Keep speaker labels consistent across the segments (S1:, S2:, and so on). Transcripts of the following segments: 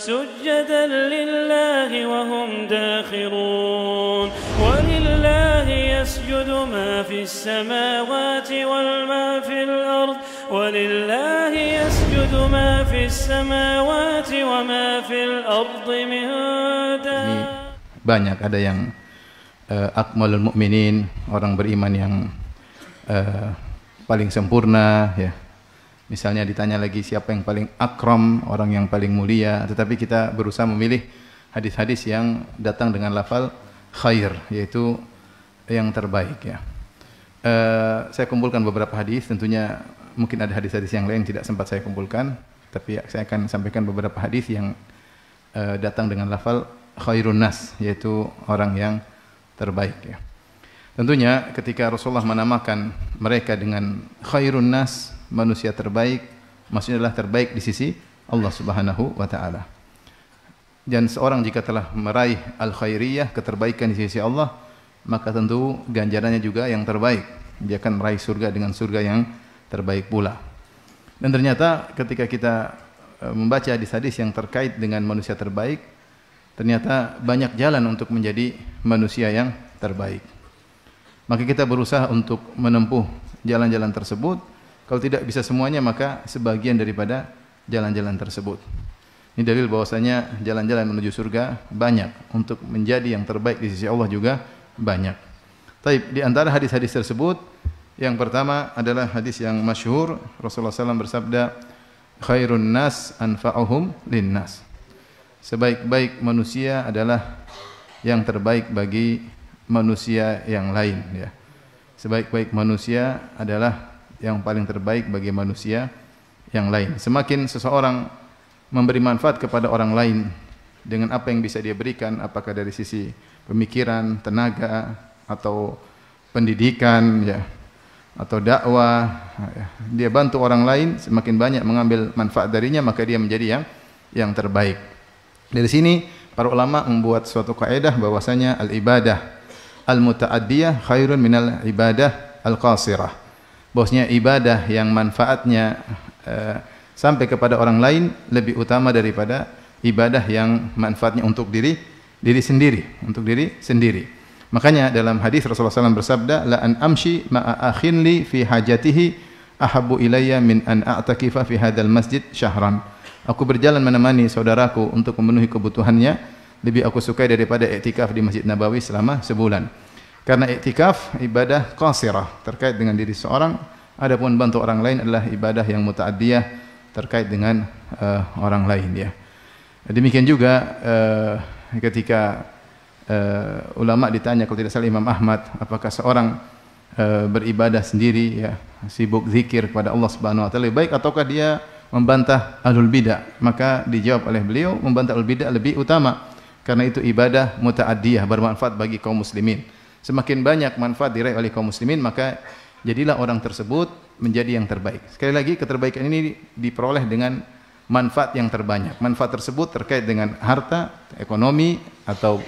S1: سجدا لله وهم داخرون ولله يسجد ما في السماوات وما في الأرض ولله يسجد ما في السماوات وما في الأرض من
S2: banyak ada yang akmalul mukminin, orang beriman yang paling sempurna ya. Misalnya ditanya lagi siapa yang paling akram, orang yang paling mulia, tetapi kita berusaha memilih hadis-hadis yang datang dengan lafal khair, yaitu yang terbaik ya. Saya kumpulkan beberapa hadis, tentunya mungkin ada hadis-hadis yang lain tidak sempat saya kumpulkan, tapi saya akan sampaikan beberapa hadis yang datang dengan lafal khairun nas, yaitu orang yang terbaik ya. Tentunya ketika Rasulullah menamakan mereka dengan khairun nas, manusia terbaik, maksudnya adalah terbaik di sisi Allah Subhanahu wa taala. Dan seorang jika telah meraih al-khairiyah, keterbaikan di sisi Allah, maka tentu ganjarannya juga yang terbaik. Dia akan meraih surga dengan surga yang terbaik pula. Dan ternyata ketika kita membaca hadis-hadis yang terkait dengan manusia terbaik, ternyata banyak jalan untuk menjadi manusia yang terbaik. Maka kita berusaha untuk menempuh jalan-jalan tersebut. Kalau tidak bisa semuanya, maka sebagian daripada jalan-jalan tersebut. Ini dalil bahwasanya jalan-jalan menuju surga banyak, untuk menjadi yang terbaik di sisi Allah juga banyak. Taib, di antara hadis-hadis tersebut, yang pertama adalah hadis yang masyhur, Rasulullah SAW bersabda, khairun nas anfa'uhum linnas. Sebaik-baik manusia adalah yang terbaik bagi manusia yang lain ya. Sebaik-baik manusia adalah yang paling terbaik bagi manusia yang lain. Semakin seseorang memberi manfaat kepada orang lain dengan apa yang bisa dia berikan, apakah dari sisi pemikiran, tenaga, atau pendidikan ya, atau dakwah, ya, dia bantu orang lain, semakin banyak mengambil manfaat darinya, maka dia menjadi yang terbaik. Dari sini para ulama membuat suatu kaidah bahwasanya al-ibadah al-muta'addiyah khairun minal ibadah al-qasirah. Bahwasanya ibadah yang manfaatnya sampai kepada orang lain lebih utama daripada ibadah yang manfaatnya untuk diri sendiri, untuk diri sendiri. Makanya dalam hadis Rasulullah SAW bersabda, la an amshi ma'a akhin li fi hajatihi ahabbu ilayya min an a'takifa fi hadzal masjid syahran. Aku berjalan menemani saudaraku untuk memenuhi kebutuhannya, lebih aku sukai daripada iktikaf di Masjid Nabawi selama sebulan. Karena iktikaf ibadah qasirah, terkait dengan diri seorang, adapun bantu orang lain adalah ibadah yang muta'addiyah, terkait dengan orang lain ya. Demikian juga ketika ulama ditanya, kalau tidak salah Imam Ahmad, apakah seorang beribadah sendiri ya, sibuk zikir kepada Allah Subhanahu wa taala lebih baik ataukah dia membantah ahlul bidah? Maka dijawab oleh beliau, membantah ahlul bidah lebih utama, karena itu ibadah muta'addiyah, bermanfaat bagi kaum muslimin. Semakin banyak manfaat diraih oleh kaum muslimin, maka jadilah orang tersebut menjadi yang terbaik. Sekali lagi, keterbaikan ini diperoleh dengan manfaat yang terbanyak. Manfaat tersebut terkait dengan harta, ekonomi, atau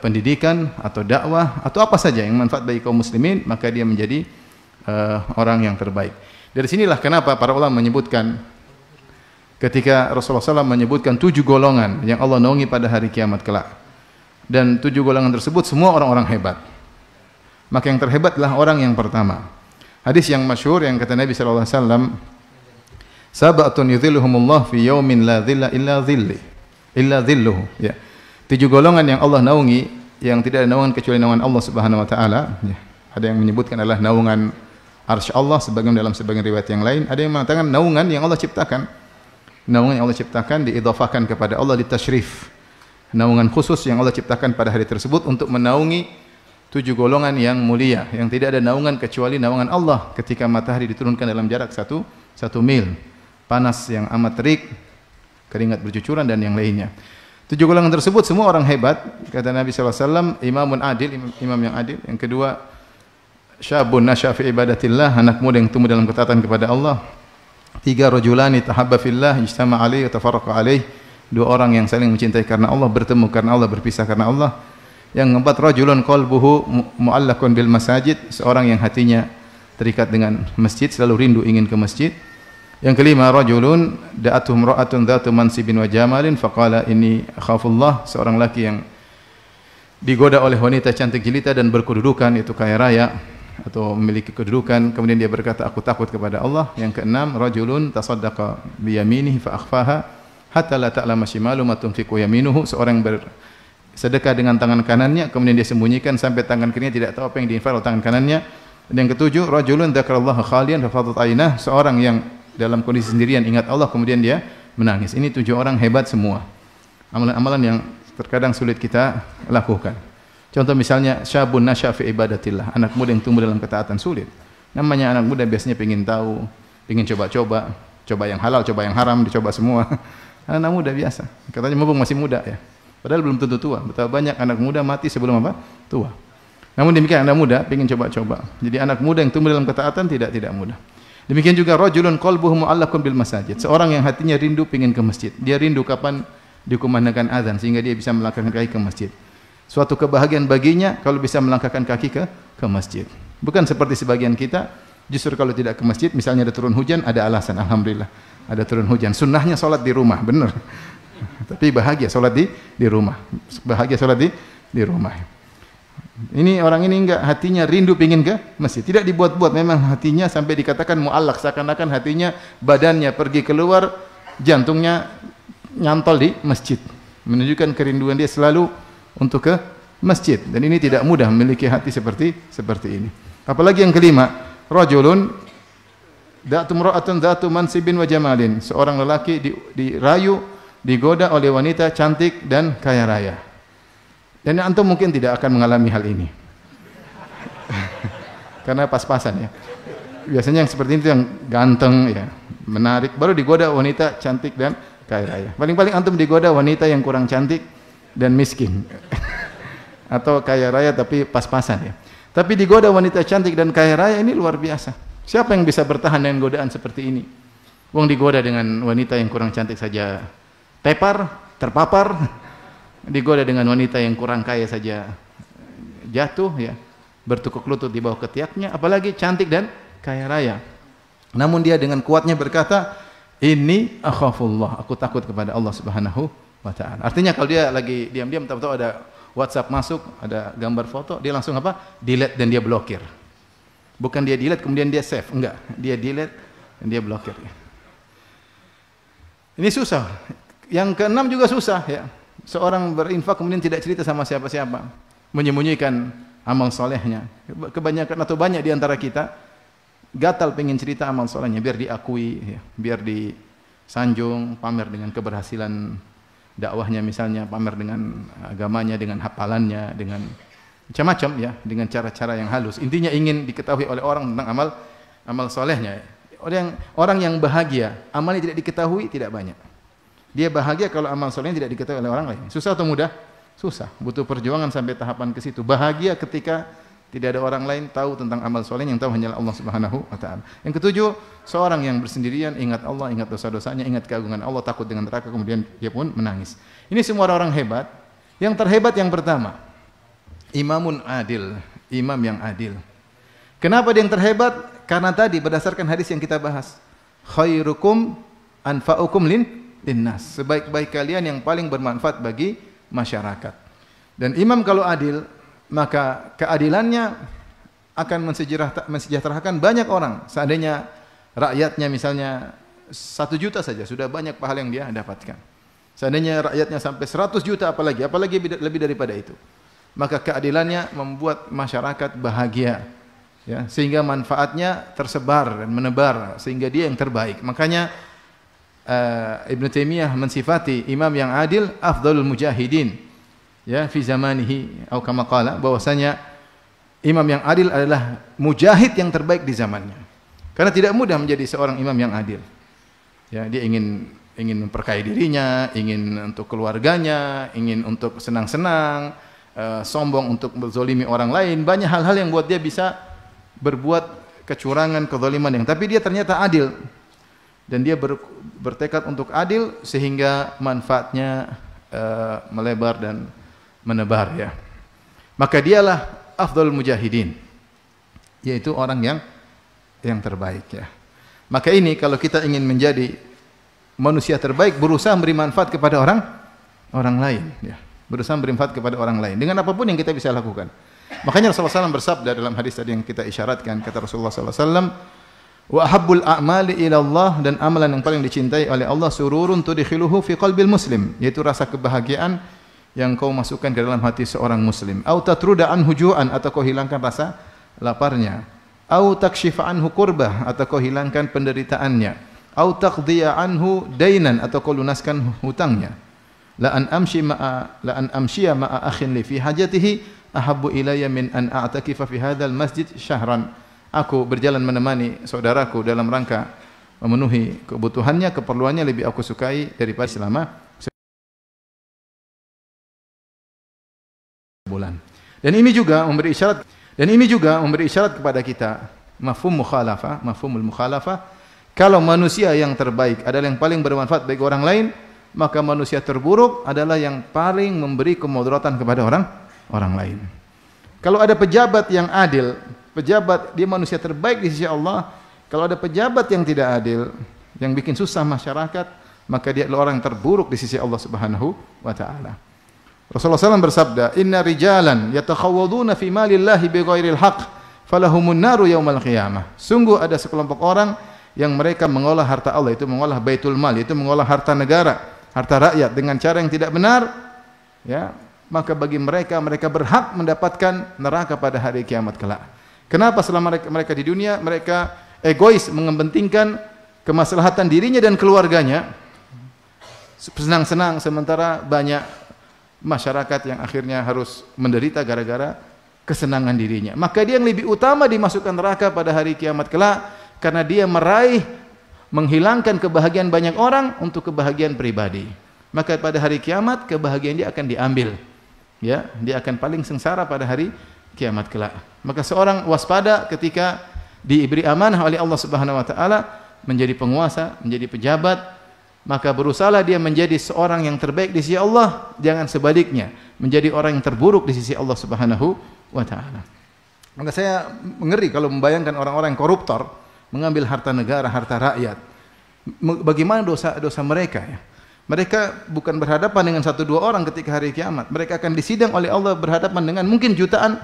S2: pendidikan, atau dakwah, atau apa saja yang manfaat bagi kaum muslimin, maka dia menjadi orang yang terbaik. Dari sinilah kenapa para ulama menyebutkan, ketika Rasulullah SAW menyebutkan 7 golongan yang Allah naungi pada hari kiamat kelak, dan 7 golongan tersebut semua orang-orang hebat, maka yang terhebat adalah orang yang pertama. Hadis yang masyhur yang kata Nabi sallallahu alaihi wasallam, sab'atun yudhilluhumullah fi yaumin la dhilla illa dhilluhu ya. 7 golongan yang Allah naungi, yang tidak ada naungan kecuali naungan Allah Subhanahu wa taala ya. Ada yang menyebutkan adalah naungan arsy Allah, sebagian dalam sebagian riwayat yang lain, ada yang mengatakan naungan yang Allah ciptakan. Naungan yang Allah ciptakan diidhafahkan kepada Allah, ditasyrif. Naungan khusus yang Allah ciptakan pada hari tersebut untuk menaungi 7 golongan yang mulia, yang tidak ada naungan kecuali naungan Allah ketika matahari diturunkan dalam jarak 1 mil, panas yang amat terik, keringat bercucuran dan yang lainnya. 7 golongan tersebut semua orang hebat, kata Nabi SAW, imamun adil, imam yang adil. Yang kedua, syabun nasya fi ibadatillah, anak muda yang tumbuh dalam ketaatan kepada Allah. 3 rajulani tahabba fillah ijtama alaihi wa tafarraqa alaihi, 2 orang yang saling mencintai karena Allah, bertemu karena Allah, berpisah karena Allah. Yang keempat, rajulun qalbuhu mu'allaqun bil masajid, seorang yang hatinya terikat dengan masjid, selalu rindu ingin ke masjid. Yang kelima, rajulun da'atuhu imra'atun dzatu mansibin wa jamalin faqala inni akhafullah, seorang laki yang digoda oleh wanita cantik jelita dan berkedudukan, itu kaya raya atau memiliki kedudukan, kemudian dia berkata aku takut kepada Allah. Yang keenam, rajulun tasaddaqa bi yaminihi fa akhfaha hatta la ta'lama shimalu ma tunfiqu yaminuhu, seorang bersedekah dengan tangan kanannya kemudian dia sembunyikan sampai tangan kirinya tidak tahu apa yang diinfak oleh tangan kanannya. Dan yang ketujuh, rajulun dzakarallaha khalian fa fadat ainah, seorang yang dalam kondisi sendirian ingat Allah kemudian dia menangis. Ini 7 orang hebat semua. Amalan-amalan yang terkadang sulit kita lakukan. Contoh misalnya syabun nasya fi ibadatillah, anak muda yang tumbuh dalam ketaatan, sulit. Namanya anak muda biasanya ingin tahu, ingin coba-coba, coba yang halal, coba yang haram, dicoba semua. Anak muda biasa. Katanya mumpung masih muda ya. Padahal belum tentu tua. Betapa banyak anak muda mati sebelum apa? Tua. Namun demikian anak muda ingin coba-coba. Jadi anak muda yang tumbuh dalam ketaatan tidak mudah. Demikian juga rajulun qalbuhu mu'allaqun bil masajid, seorang yang hatinya rindu ingin ke masjid. Dia rindu kapan dikumandangkan azan sehingga dia bisa melangkahkan kaki ke masjid. Suatu kebahagiaan baginya kalau bisa melangkahkan kaki ke masjid. Bukan seperti sebagian kita, justru kalau tidak ke masjid, misalnya ada turun hujan, ada alasan, alhamdulillah, ada turun hujan. Sunnahnya salat di rumah, benar. Tapi bahagia salat di rumah. Bahagia salat di rumah. Ini orang ini enggak, hatinya rindu pingin ke masjid. Tidak dibuat-buat, memang hatinya sampai dikatakan mu'allaq, seakan-akan hatinya, badannya pergi keluar, jantungnya nyantol di masjid. Menunjukkan kerinduan dia selalu untuk ke masjid. Dan ini tidak mudah memiliki hati seperti ini. Apalagi yang kelima, rajulun da'atu imra'atun dzatu mansibin wa jamalin, seorang lelaki dirayu, digoda oleh wanita cantik dan kaya raya. Dan antum mungkin tidak akan mengalami hal ini. Karena pas-pasan ya. Biasanya yang seperti itu yang ganteng ya, menarik, baru digoda wanita cantik dan kaya raya. Paling-paling antum digoda wanita yang kurang cantik dan miskin. Atau kaya raya tapi pas-pasan ya. Tapi digoda wanita cantik dan kaya raya ini luar biasa. Siapa yang bisa bertahan dengan godaan seperti ini? Wong digoda dengan wanita yang kurang cantik saja terpapar. Digoda dengan wanita yang kurang kaya saja jatuh ya, bertukuk lutut di bawah ketiaknya, apalagi cantik dan kaya raya. Namun dia dengan kuatnya berkata, "Inni akhafullah," aku takut kepada Allah Subhanahu wa taala. Artinya kalau dia lagi diam-diam tahu-tahu ada WhatsApp masuk, ada gambar foto, dia langsung apa? Delete dan dia blokir. Bukan dia delete kemudian dia save, enggak. Dia delete dan dia blokir. Ini susah. Yang keenam juga susah ya. Seorang berinfak kemudian tidak cerita sama siapa-siapa, menyembunyikan amal solehnya. Kebanyakan atau banyak di antara kita gatal pengen cerita amal solehnya biar diakui, ya, biar disanjung, pamer dengan keberhasilan dakwahnya misalnya, pamer dengan agamanya, dengan hafalannya, dengan macam-macam ya, dengan cara-cara yang halus. Intinya ingin diketahui oleh orang tentang amal solehnya. Orang yang bahagia, amalnya tidak diketahui tidak banyak. Dia bahagia kalau amal solehnya tidak diketahui oleh orang lain. Susah atau mudah? Susah. Butuh perjuangan sampai tahapan ke situ. Bahagia ketika tidak ada orang lain tahu tentang amal soleh, yang tahu hanyalah Allah Subhanahu wa taala. Yang ketujuh, seorang yang bersendirian ingat Allah, ingat dosa-dosanya, ingat keagungan Allah, takut dengan neraka, kemudian dia pun menangis. Ini semua orang hebat. Yang terhebat yang pertama, imamun adil, imam yang adil. Kenapa dia yang terhebat? Karena tadi berdasarkan hadis yang kita bahas, khairukum anfa'ukum linnas, sebaik-baik kalian yang paling bermanfaat bagi masyarakat. Dan imam kalau adil, maka keadilannya akan mensejahterakan banyak orang. Seandainya rakyatnya misalnya 1 juta saja, sudah banyak pahala yang dia dapatkan. Seandainya rakyatnya sampai 100 juta apalagi lebih daripada itu. Maka keadilannya membuat masyarakat bahagia, ya, sehingga manfaatnya tersebar dan menebar, sehingga dia yang terbaik. Makanya Ibnu Taimiyah mensifati imam yang adil afdalul mujahidin, ya, fi zamanihi atau kama qala, bahwasanya imam yang adil adalah mujahid yang terbaik di zamannya. Karena tidak mudah menjadi seorang imam yang adil. Ya, dia ingin memperkaya dirinya, ingin untuk keluarganya, ingin untuk senang-senang, sombong untuk menzalimi orang lain, banyak hal-hal yang buat dia bisa berbuat kecurangan, kezaliman yang, tapi dia ternyata adil. Dan dia bertekad untuk adil sehingga manfaatnya melebar dan menebar, ya. Maka dialah afdalul mujahidin, yaitu orang yang terbaik, ya. Maka ini kalau kita ingin menjadi manusia terbaik, berusaha memberi manfaat kepada orang lain, ya. Berusaha memberi manfaat kepada orang lain dengan apapun yang kita bisa lakukan. Makanya Rasulullah SAW bersabda dalam hadis tadi yang kita isyaratkan, kata Rasulullah SAW, wa ahabbul a'mali ila Allah, dan amalan yang paling dicintai oleh Allah, sururun tudkhiluhu fi qalbil muslim, yaitu rasa kebahagiaan yang kau masukkan ke dalam hati seorang muslim. Au tatruda anhu ju'an, atau kau hilangkan rasa laparnya. Au takshifa anhu kurbah, atau kau hilangkan penderitaannya. Au taqdiya anhu dainan, atau kau lunaskan hutangnya. La an amshiya ma'a akhin li fi hajatihi ahabbu ilayya min an a'takifa fi hadzal masjid syahran. Aku berjalan menemani saudaraku dalam rangka memenuhi kebutuhannya, keperluannya, lebih aku sukai daripada selama bulan. Dan ini juga memberi isyarat kepada kita mafhumul mukhalafah. Kalau manusia yang terbaik adalah yang paling bermanfaat bagi orang lain, maka manusia terburuk adalah yang paling memberi kemudaratan kepada orang lain. Kalau ada pejabat yang adil, pejabat dia manusia terbaik di sisi Allah. Kalau ada pejabat yang tidak adil, yang bikin susah masyarakat, maka dia adalah orang yang terburuk di sisi Allah Subhanahu wa taala. Rasulullah SAW bersabda, "Inna rijalan yatakhawwaduna fi malillahi bighairil haqq, falahumun naru yaumal qiyamah." Sungguh ada sekelompok orang yang mereka mengolah harta Allah, itu mengolah baitul mal, itu mengolah harta negara, harta rakyat dengan cara yang tidak benar, ya, maka bagi mereka berhak mendapatkan neraka pada hari kiamat kelak. Kenapa? Selama mereka di dunia mereka egois, mengepentingkan kemaslahatan dirinya dan keluarganya, senang-senang, sementara banyak masyarakat yang akhirnya harus menderita gara-gara kesenangan dirinya. Maka dia yang lebih utama dimasukkan neraka pada hari kiamat kelak, karena dia menghilangkan kebahagiaan banyak orang untuk kebahagiaan pribadi. Maka pada hari kiamat kebahagiaan dia akan diambil, ya, dia akan paling sengsara pada hari kiamat kelak. Maka seorang waspada ketika diberi amanah oleh Allah Subhanahu wa taala menjadi penguasa, menjadi pejabat, maka berusahalah dia menjadi seorang yang terbaik di sisi Allah, jangan sebaliknya menjadi orang yang terburuk di sisi Allah Subhanahu wa taala. Maka saya mengeri kalau membayangkan orang-orang yang koruptor mengambil harta negara, harta rakyat. Bagaimana dosa-dosa mereka, ya? Mereka bukan berhadapan dengan satu dua orang ketika hari kiamat. Mereka akan disidang oleh Allah berhadapan dengan mungkin jutaan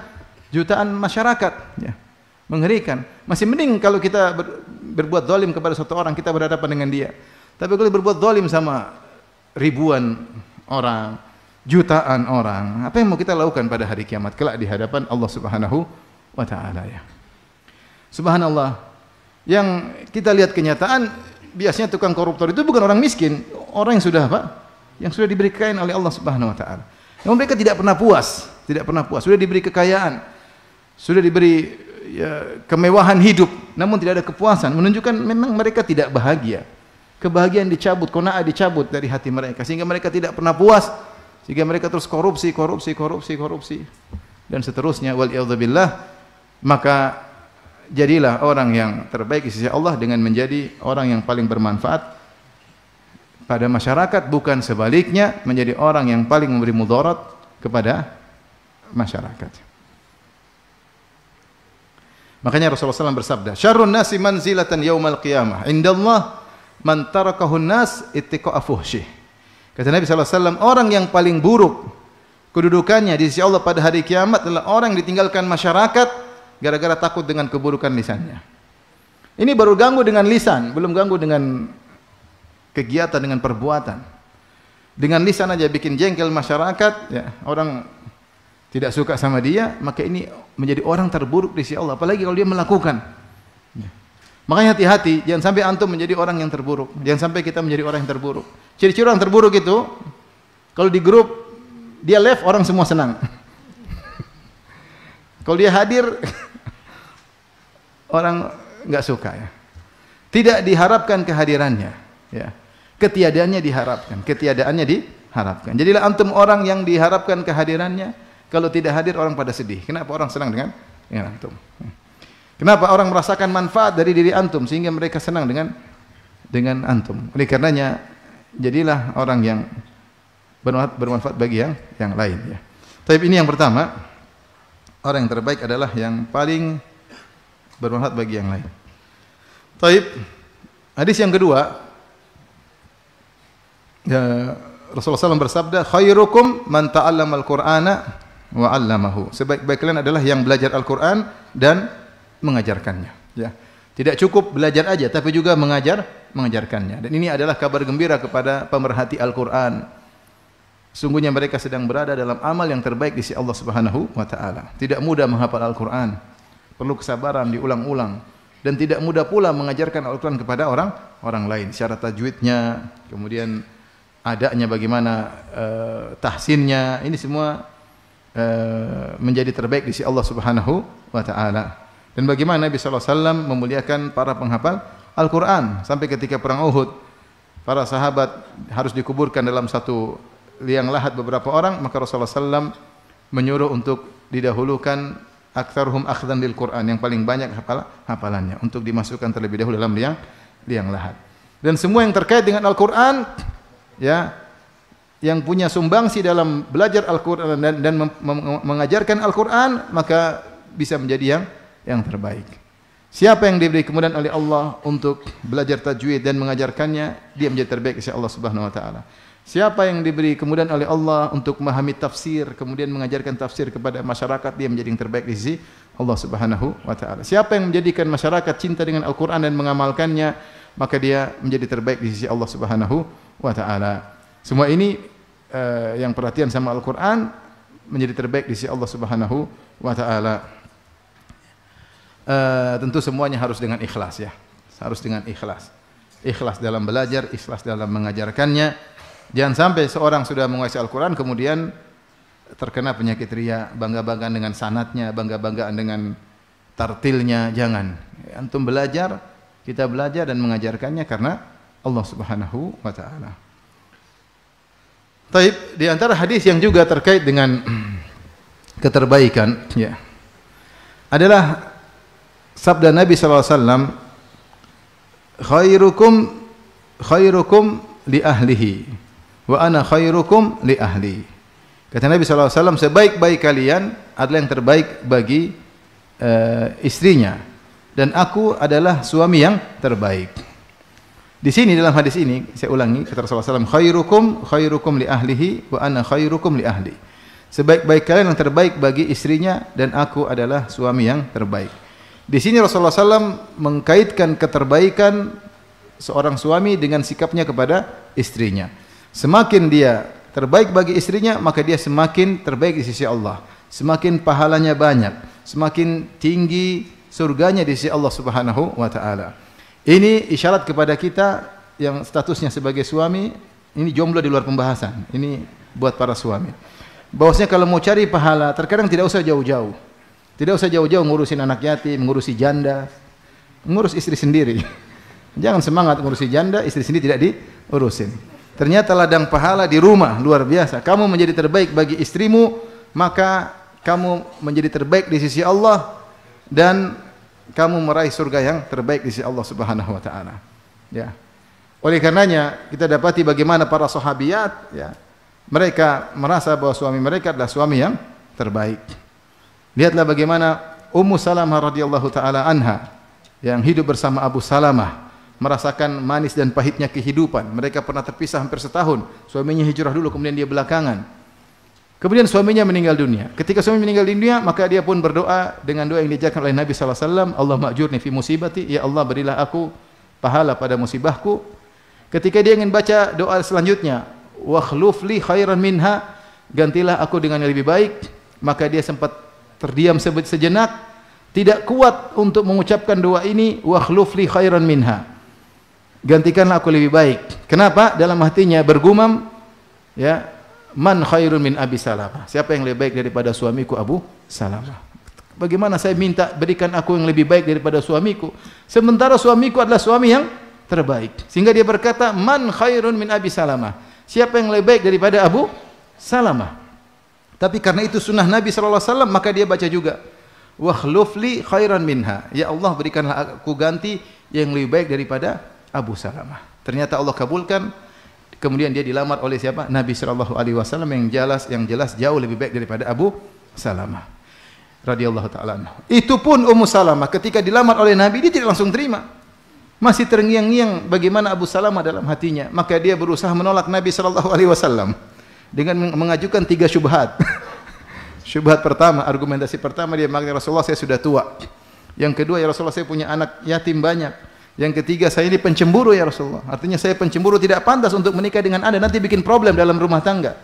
S2: masyarakat, ya. Mengerikan. Masih mending kalau kita berbuat zalim kepada satu orang, kita berhadapan dengan dia. Tapi kalau berbuat zalim sama ribuan orang, jutaan orang, apa yang mau kita lakukan pada hari kiamat kelak di hadapan Allah Subhanahu wa taala, ya. Subhanallah. Yang kita lihat kenyataan, biasanya tukang koruptor itu bukan orang miskin, orang yang sudah yang sudah diberi kekayaan oleh Allah Subhanahu wa taala. Namun mereka tidak pernah puas, sudah diberi kekayaan, sudah diberi, ya, kemewahan hidup, namun tidak ada kepuasan, menunjukkan memang mereka tidak bahagia. Kebahagiaan dicabut, qanaah dicabut dari hati mereka, sehingga mereka tidak pernah puas, sehingga mereka terus korupsi dan seterusnya, wal iyadzubillah. Maka jadilah orang yang terbaik di sisi Allah dengan menjadi orang yang paling bermanfaat pada masyarakat, bukan sebaliknya menjadi orang yang paling memberi mudarat kepada masyarakat. Makanya Rasulullah SAW bersabda, "Syarrun nasi manzilatan yaumal qiyamah indallah man tarakahun nas ittiqa'a fuhsyih." Kata Nabi SAW, orang yang paling buruk kedudukannya di sisi Allah pada hari kiamat adalah orang yang ditinggalkan masyarakat gara-gara takut dengan keburukan lisannya. Ini baru ganggu dengan lisan, belum ganggu dengan kegiatan, dengan perbuatan. Dengan lisan aja bikin jengkel masyarakat, ya, orang tidak suka sama dia, maka ini menjadi orang terburuk di sisi Allah, apalagi kalau dia melakukan. Makanya hati-hati, jangan sampai antum menjadi orang yang terburuk. Jangan sampai kita menjadi orang yang terburuk. Ciri-ciri orang terburuk itu, kalau di grup dia live, orang semua senang. Kalau dia hadir, orang nggak suka, ya. Tidak diharapkan kehadirannya, ya. Ketiadaannya diharapkan. Jadilah antum orang yang diharapkan kehadirannya. Kalau tidak hadir, orang pada sedih. Kenapa orang senang dengan antum? Kenapa orang merasakan manfaat dari diri antum sehingga mereka senang dengan antum? Oleh karenanya, jadilah orang yang bermanfaat bagi yang lain, ya. Tapi ini yang pertama, orang yang terbaik adalah yang paling bermanfaat bagi yang lain. Taib, Hadis yang kedua, Rasulullah SAW bersabda, khairukum man ta'allama al-Qur'ana wa 'allamahu. Sebaik-baik kalian adalah yang belajar Al-Qur'an dan mengajarkannya. Ya. Tidak cukup belajar aja, tapi juga mengajarkannya. Dan ini adalah kabar gembira kepada pemerhati Al-Qur'an. Sungguhnya mereka sedang berada dalam amal yang terbaik di sisi Allah Subhanahu wa taala. Tidak mudah menghafal Al-Qur'an. Perlu kesabaran, diulang-ulang. Dan tidak mudah pula mengajarkan Al-Qur'an kepada orang lain. Syarat tajwidnya, kemudian adanya bagaimana, tahsinnya, ini semua menjadi terbaik di sisi Allah Subhanahu wa taala. Dan bagaimana Nabi sallallahu alaihi wasallam memuliakan para penghafal Al-Qur'an sampai ketika perang Uhud, para sahabat harus dikuburkan dalam satu liang lahat beberapa orang, maka Rasulullah SAW menyuruh untuk didahulukan aktsaruhum akhdan lil Qur'an, yang paling banyak hafalannya, untuk dimasukkan terlebih dahulu dalam liang lahat. Dan semua yang terkait dengan Al-Qur'an, ya, yang punya sumbangsi dalam belajar Al-Qur'an dan mengajarkan Al-Qur'an, maka bisa menjadi yang terbaik. Siapa yang diberi kemudahan oleh Allah untuk belajar tajwid dan mengajarkannya, dia menjadi terbaik di sisi Allah Subhanahu wa taala. Siapa yang diberi kemudahan oleh Allah untuk memahami tafsir, kemudian mengajarkan tafsir kepada masyarakat, dia menjadi yang terbaik di sisi Allah Subhanahu wa taala. Siapa yang menjadikan masyarakat cinta dengan Al-Qur'an dan mengamalkannya, maka dia menjadi terbaik di sisi Allah Subhanahu wa taala. Semua ini yang perhatian sama Al-Qur'an menjadi terbaik di sisi Allah Subhanahu wa taala. Tentu semuanya harus dengan ikhlas, ya. Harus dengan ikhlas. Ikhlas dalam belajar, ikhlas dalam mengajarkannya. Jangan sampai seorang sudah menguasai Al-Qur'an kemudian terkena penyakit riya, bangga-banggaan dengan sanadnya, bangga-banggaan dengan tartilnya. Jangan. Antum belajar, kita belajar dan mengajarkannya karena Allah Subhanahu wa taala. Taib, di antara hadis yang juga terkait dengan keterbaikan, ya, adalah sabda Nabi sallallahu alaihi wasallam, khairukum li ahlihi wa ana khairukum li ahli. Kata Nabi sallallahu alaihi wasallam, sebaik-baik kalian adalah yang terbaik bagi istrinya, dan aku adalah suami yang terbaik. Di sini dalam hadis ini, saya ulangi, kata Rasulullah SAW, khairukum li ahlihi wa ana khairukum li ahli. Sebaik-baik kalian yang terbaik bagi istrinya, dan aku adalah suami yang terbaik. Di sini Rasulullah SAW mengkaitkan keterbaikan seorang suami dengan sikapnya kepada istrinya. Semakin dia terbaik bagi istrinya, maka dia semakin terbaik di sisi Allah. Semakin pahalanya banyak, semakin tinggi surganya di sisi Allah Subhanahu wa taala. Ini isyarat kepada kita yang statusnya sebagai suami, ini jomblo di luar pembahasan. Ini buat para suami. Bahwasanya kalau mau cari pahala, terkadang tidak usah jauh-jauh. Tidak usah jauh-jauh ngurusin anak yatim, ngurusi janda, ngurus istri sendiri. Jangan semangat ngurusi janda, istri sendiri tidak diurusin. Ternyata ladang pahala di rumah luar biasa. Kamu menjadi terbaik bagi istrimu, maka kamu menjadi terbaik di sisi Allah dan kamu meraih surga yang terbaik di sisi Allah Subhanahu wa taala. Ya. Oleh karenanya kita dapati bagaimana para sahabiat, ya, mereka merasa bahwa suami mereka adalah suami yang terbaik. Lihatlah bagaimana Ummu Salamah radhiyallahu taala anha yang hidup bersama Abu Salamah, merasakan manis dan pahitnya kehidupan. Mereka pernah terpisah hampir setahun. Suaminya hijrah dulu, kemudian dia belakangan. Kemudian suaminya meninggal dunia. Ketika suami meninggal dunia, maka dia pun berdoa dengan doa yang diajarkan oleh Nabi sallallahu alaihi wasallam, Allahumma ajurni fi musibati, ya Allah berilah aku pahala pada musibahku. Ketika dia ingin baca doa selanjutnya, wa khluf li khairan minha, gantilah aku dengan yang lebih baik, maka dia sempat terdiam sejenak, tidak kuat untuk mengucapkan doa ini, wa khluf li khairan minha, gantikanlah aku lebih baik. Kenapa? Dalam hatinya bergumam, ya, man khairun min Abi Salamah, siapa yang lebih baik daripada suamiku Abu Salamah. Bagaimana saya minta berikan aku yang lebih baik daripada suamiku, sementara suamiku adalah suami yang terbaik. Sehingga dia berkata, man khairun min Abi Salamah, siapa yang lebih baik daripada Abu Salamah. Tapi karena itu sunnah Nabi SAW, maka dia baca juga, wa khluf li khairan minha, ya Allah berikanlah aku ganti yang lebih baik daripada Abu Salamah. Ternyata Allah kabulkan. Kemudian dia dilamar oleh siapa? Nabi SAW yang jelas jauh lebih baik daripada Abu Salamah radhiyallahu taala anhu. Itu pun Ummu Salamah ketika dilamar oleh Nabi, dia tidak langsung terima. Masih terngiang-ngiang bagaimana Abu Salamah dalam hatinya. Maka dia berusaha menolak Nabi sallallahu alaihi wasallam dengan mengajukan 3 syubhat. Syubhat pertama, argumentasi pertama dia mengatakan, Rasulullah saya sudah tua. Yang kedua, ya Rasulullah saya punya anak yatim banyak. Yang ketiga, saya ini pencemburu ya Rasulullah. Artinya saya pencemburu, tidak pantas untuk menikah dengan Anda, nanti bikin problem dalam rumah tangga.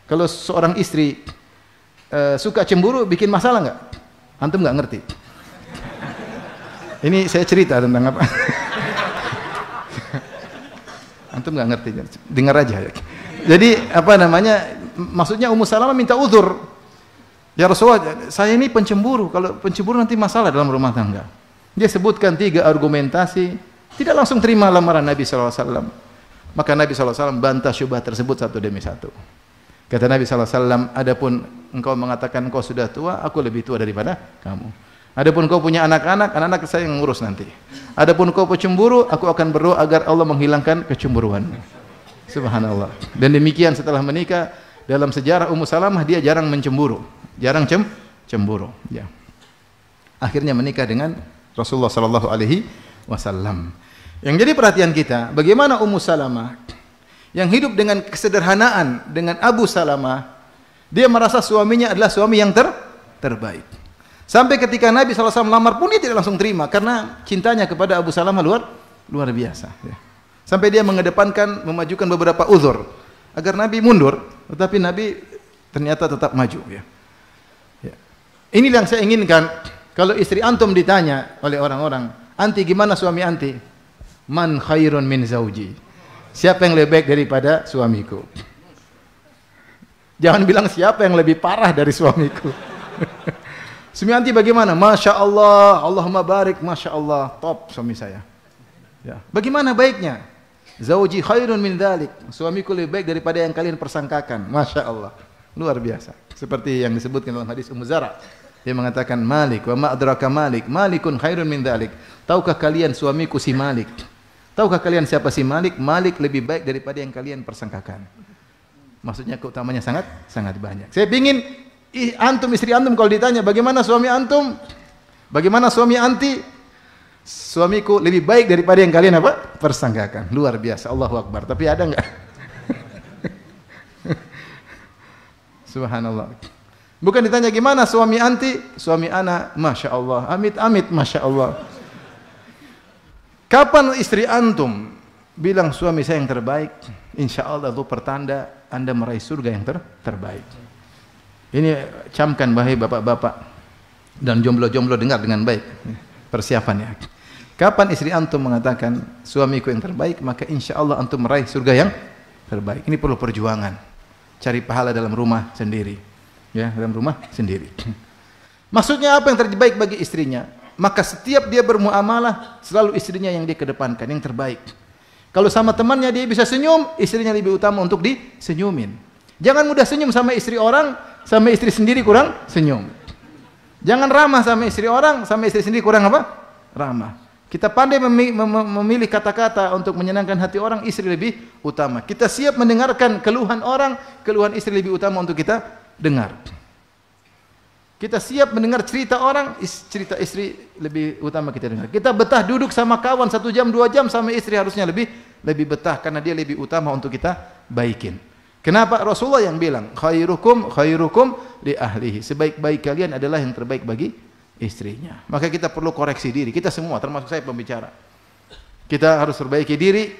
S2: Kalau seorang istri suka cemburu, bikin masalah enggak? Antum enggak ngerti. Ini saya cerita tentang apa? Antum enggak ngerti, dengar aja. Jadi apa namanya? Maksudnya Ummu Salamah minta uzur. Ya Rasulullah, saya ini pencemburu. Kalau pencemburu nanti masalah dalam rumah tangga. Dia sebutkan 3 argumentasi, tidak langsung terima lamaran Nabi SAW. Maka Nabi SAW bantah syubhat tersebut satu demi satu. Kata Nabi SAW, adapun engkau mengatakan engkau sudah tua, aku lebih tua daripada kamu. Adapun kau punya anak-anak, anak-anak saya yang ngurus nanti. Adapun kau pencemburu, aku akan berdoa agar Allah menghilangkan kecemburuanmu. Subhanallah. Dan demikian setelah menikah, dalam sejarah Ummu Salamah dia jarang mencemburu. Jarang cemburu, ya. Akhirnya menikah dengan Rasulullah sallallahu alaihi wasallam. Yang jadi perhatian kita, bagaimana Ummu Salamah yang hidup dengan kesederhanaan dengan Abu Salamah, dia merasa suaminya adalah suami yang terbaik. Sampai ketika Nabi SAW melamar pun dia tidak langsung terima karena cintanya kepada Abu Salamah luar biasa, ya. Sampai dia mengedepankan memajukan beberapa uzur agar Nabi mundur, tetapi Nabi ternyata tetap maju, ya. Ini yang saya inginkan. Kalau istri antum ditanya oleh orang-orang, anti gimana suami anti? Man khairun min zauji. Siapa yang lebih baik daripada suamiku? Jangan bilang siapa yang lebih parah dari suamiku. Suami anti bagaimana? Masya Allah, Allahumma barik, Masya Allah, top suami saya. Ya. Bagaimana baiknya? Zauji khairun min dhalik. Suamiku lebih baik daripada yang kalian persangkakan. Masya Allah. Luar biasa. Seperti yang disebutkan dalam hadis Ummu Zara. Dia mengatakan Malik wa ma adraka Malik, Malikun khairun min dzalik. Tahukah kalian suamiku si Malik? Tahukah kalian siapa si Malik? Malik lebih baik daripada yang kalian persangkakan. Maksudnya keutamanya sangat banyak. Saya ingin antum istri antum kalau ditanya bagaimana suami antum? Bagaimana suami anti? Suamiku lebih baik daripada yang kalian apa? Persangkakan. Luar biasa. Allahu Akbar. Tapi ada enggak? Subhanallah. Bukan ditanya gimana suami anti, suami ana, Masya Allah, amit-amit, Masya Allah. Kapan istri antum bilang suami saya yang terbaik? Insya Allah itu pertanda anda meraih surga yang terbaik. Ini camkan bahaya bapak-bapak dan jomblo-jomblo, dengar dengan baik persiapannya. Kapan istri antum mengatakan suamiku yang terbaik, maka insya Allah antum meraih surga yang terbaik. Ini perlu perjuangan. Cari pahala dalam rumah sendiri, ya, dalam rumah sendiri. Maksudnya apa yang terbaik bagi istrinya? Maka setiap dia bermuamalah selalu istrinya yang dia kedepankan, yang terbaik. Kalau sama temannya dia bisa senyum, istrinya lebih utama untuk disenyumin. Jangan mudah senyum sama istri orang, sama istri sendiri kurang senyum. Jangan ramah sama istri orang, sama istri sendiri kurang apa? Ramah. Kita pandai memilih kata-kata untuk menyenangkan hati orang, istri lebih utama. Kita siap mendengarkan keluhan orang, keluhan istri lebih utama untuk kita dengar. Kita siap mendengar cerita orang, cerita istri lebih utama kita dengar. Kita betah duduk sama kawan 1 jam 2 jam, sama istri harusnya lebih betah karena dia lebih utama untuk kita baikin. Kenapa? Rasulullah yang bilang, khairukum li ahlihi. Sebaik-baik kalian adalah yang terbaik bagi istrinya. Maka kita perlu koreksi diri, kita semua termasuk saya pembicara. Kita harus perbaiki diri,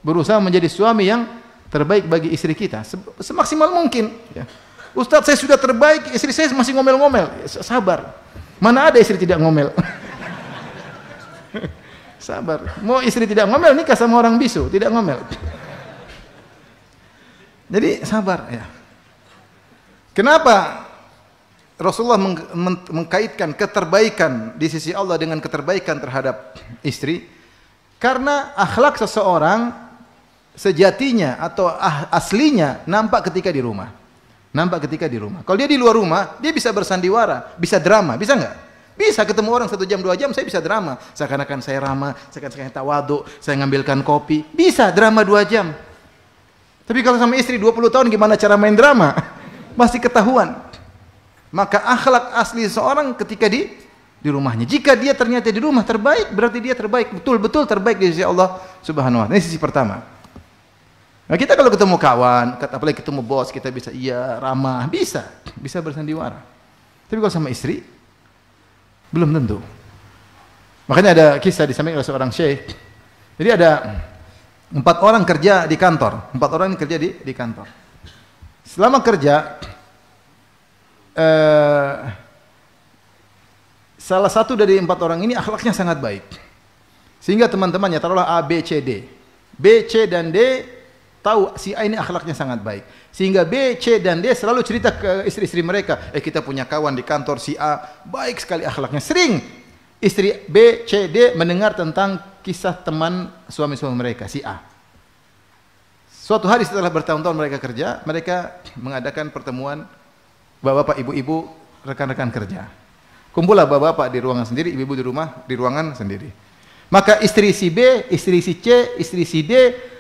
S2: berusaha menjadi suami yang terbaik bagi istri kita semaksimal mungkin, ya. Ustaz, saya sudah terbaik, istri saya masih ngomel-ngomel. Sabar. Mana ada istri tidak ngomel? Sabar. Mau istri tidak ngomel, nikah sama orang bisu, tidak ngomel. Jadi sabar, ya. Kenapa Rasulullah mengkaitkan keterbaikan di sisi Allah dengan keterbaikan terhadap istri? Karena akhlak seseorang sejatinya atau aslinya nampak ketika di rumah. Nampak ketika di rumah. Kalau dia di luar rumah, dia bisa bersandiwara, bisa drama, bisa enggak? Bisa ketemu orang 1 jam 2 jam, saya bisa drama. Seakan-akan saya ramah, seakan-akan tawadhu, saya ngambilkan kopi. Bisa drama 2 jam. Tapi kalau sama istri 20 tahun gimana cara main drama? Pasti ketahuan. Maka akhlak asli seorang ketika di di rumahnya. Jika dia ternyata di rumah terbaik, berarti dia terbaik, betul-betul terbaik di sisi Allah Subhanahu wa taala. Ini sisi pertama. Nah, kita kalau ketemu kawan, apalagi ketemu bos, kita bisa ramah, bisa bersandiwara. Tapi kalau sama istri, belum tentu. Makanya ada kisah disampaikan oleh seorang syekh. Jadi ada 4 orang kerja di kantor, 4 orang kerja di kantor. Selama kerja, salah satu dari 4 orang ini akhlaknya sangat baik. Sehingga teman-temannya, taruhlah A, B, C, D. B, C, dan D tahu si A ini akhlaknya sangat baik. Sehingga B, C, dan D selalu cerita ke istri-istri mereka, kita punya kawan di kantor si A, baik sekali akhlaknya. Sering istri B, C, D mendengar tentang kisah teman suami-suami mereka, si A. Suatu hari setelah bertahun-tahun mereka kerja, mereka mengadakan pertemuan bapak-bapak, ibu-ibu, rekan-rekan kerja. Kumpullah bapak-bapak di ruangan sendiri, ibu-ibu di rumah, di ruangan sendiri. Maka istri si B, istri si C, istri si D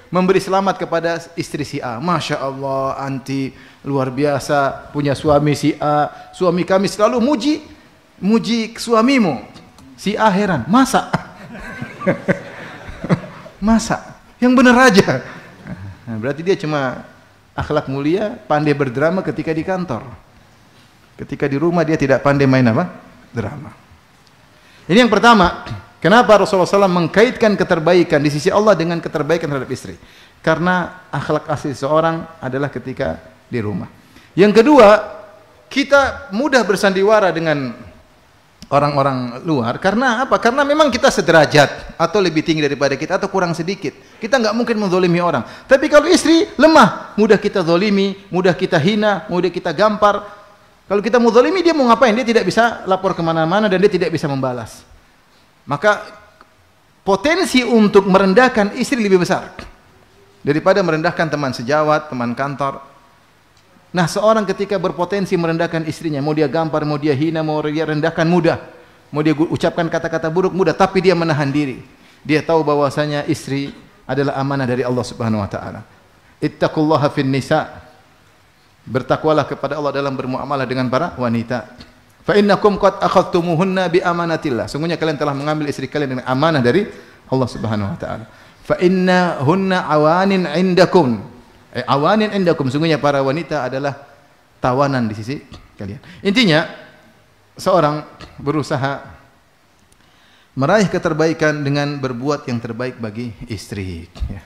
S2: memberi selamat kepada istri si A. Masya Allah, anti luar biasa, punya suami si A. Suami kami selalu muji suamimu. Si A heran, masa? Masa? Yang benar aja. Nah, berarti dia cuma akhlak mulia, pandai berdrama ketika di kantor. Ketika di rumah dia tidak pandai main apa? Drama. Ini yang pertama. Kenapa Rasulullah SAW mengkaitkan keterbaikan di sisi Allah dengan keterbaikan terhadap istri? Karena akhlak asli seorang adalah ketika di rumah. Yang kedua, kita mudah bersandiwara dengan orang-orang luar. Karena apa? Karena memang kita sederajat atau lebih tinggi daripada kita atau kurang sedikit. Kita nggak mungkin menzolimi orang. Tapi kalau istri lemah, mudah kita zolimi, mudah kita hina, mudah kita gampar. Kalau kita mau zolimi, dia mau ngapain? Dia tidak bisa lapor kemana-mana dan dia tidak bisa membalas. Maka potensi untuk merendahkan istri lebih besar daripada merendahkan teman sejawat, teman kantor. Nah, seorang ketika berpotensi merendahkan istrinya, mau dia gampar, mau dia hina, mau dia rendahkan, mudah. Mau dia ucapkan kata-kata buruk, mudah. Tapi dia menahan diri. Dia tahu bahwasanya istri adalah amanah dari Allah Subhanahu wa taala. Ittaqullaha fin nisa. Bertakwalah kepada Allah dalam bermuamalah dengan para wanita. Fa innakum qad akhadtumuhunna bi amanatillah. Sungguhnya kalian telah mengambil istri kalian dengan amanah dari Allah Subhanahu wa taala. Fa innahunna awanin indakum. Awanin indakum. Sungguhnya para wanita adalah tawanan di sisi kalian. Intinya seorang berusaha meraih keterbaikan dengan berbuat yang terbaik bagi istri. Ya.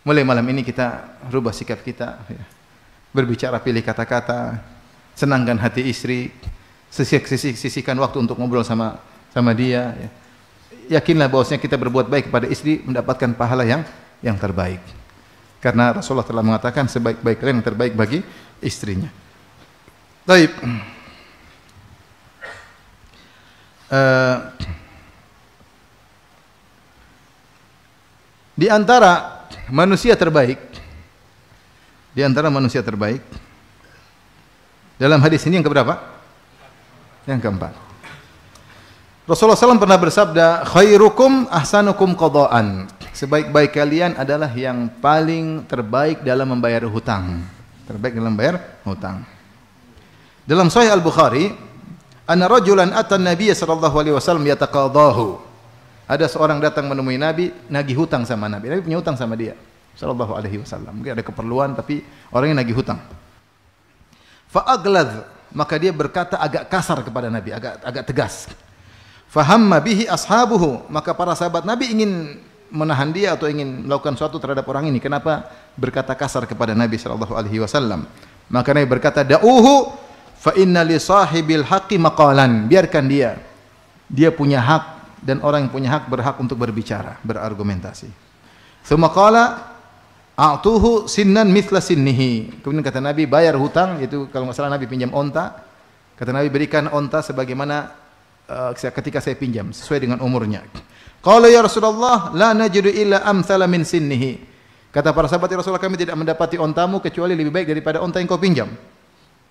S2: Mulai malam ini kita rubah sikap kita. Ya. Berbicara pilih kata-kata, senangkan hati istri. Sisihkan waktu untuk ngobrol sama dia. Ya. Yakinlah bahwasanya kita berbuat baik kepada istri mendapatkan pahala yang terbaik. Karena Rasulullah telah mengatakan sebaik-baik kalian yang terbaik bagi istrinya. Baik. Di antara manusia terbaik, dalam hadis ini yang keberapa? Yang keempat. Rasulullah SAW pernah bersabda, khairukum ahsanukum qada'an. Sebaik-baik kalian adalah yang paling terbaik dalam membayar hutang. Terbaik dalam membayar hutang. Dalam Sahih Al-Bukhari, anna rajulan ata an-nabiy sallallahu alaihi wasallam yataqadahu. Ada seorang datang menemui Nabi, nagih hutang sama Nabi. Nabi punya hutang sama dia sallallahu alaihi wasallam. Mungkin ada keperluan tapi orangnya nagih hutang. Fa agladh, maka dia berkata agak kasar kepada Nabi, agak tegas. Fahamma bihi ashabuhu, maka para sahabat Nabi ingin menahan dia atau ingin melakukan sesuatu terhadap orang ini. Kenapa berkata kasar kepada Nabi sallallahu alaihi wasallam? Maka Nabi berkata, "Da'uhu fa inna li sahibil haqqi maqalan." Biarkan dia. Dia punya hak dan orang yang punya hak berhak untuk berbicara, berargumentasi. Tsumma qala, "A'tuhu sinnan mithla sinnihi." Kemudian kata Nabi, bayar hutang, itu kalau enggak salah Nabi pinjam onta. Kata Nabi, berikan onta sebagaimana ketika saya pinjam, sesuai dengan umurnya. Qala ya Rasulullah, la najidu illa amsala min sinnihi. Kata para sahabat, ya Rasulullah, kami tidak mendapati ontamu kecuali lebih baik daripada onta yang kau pinjam.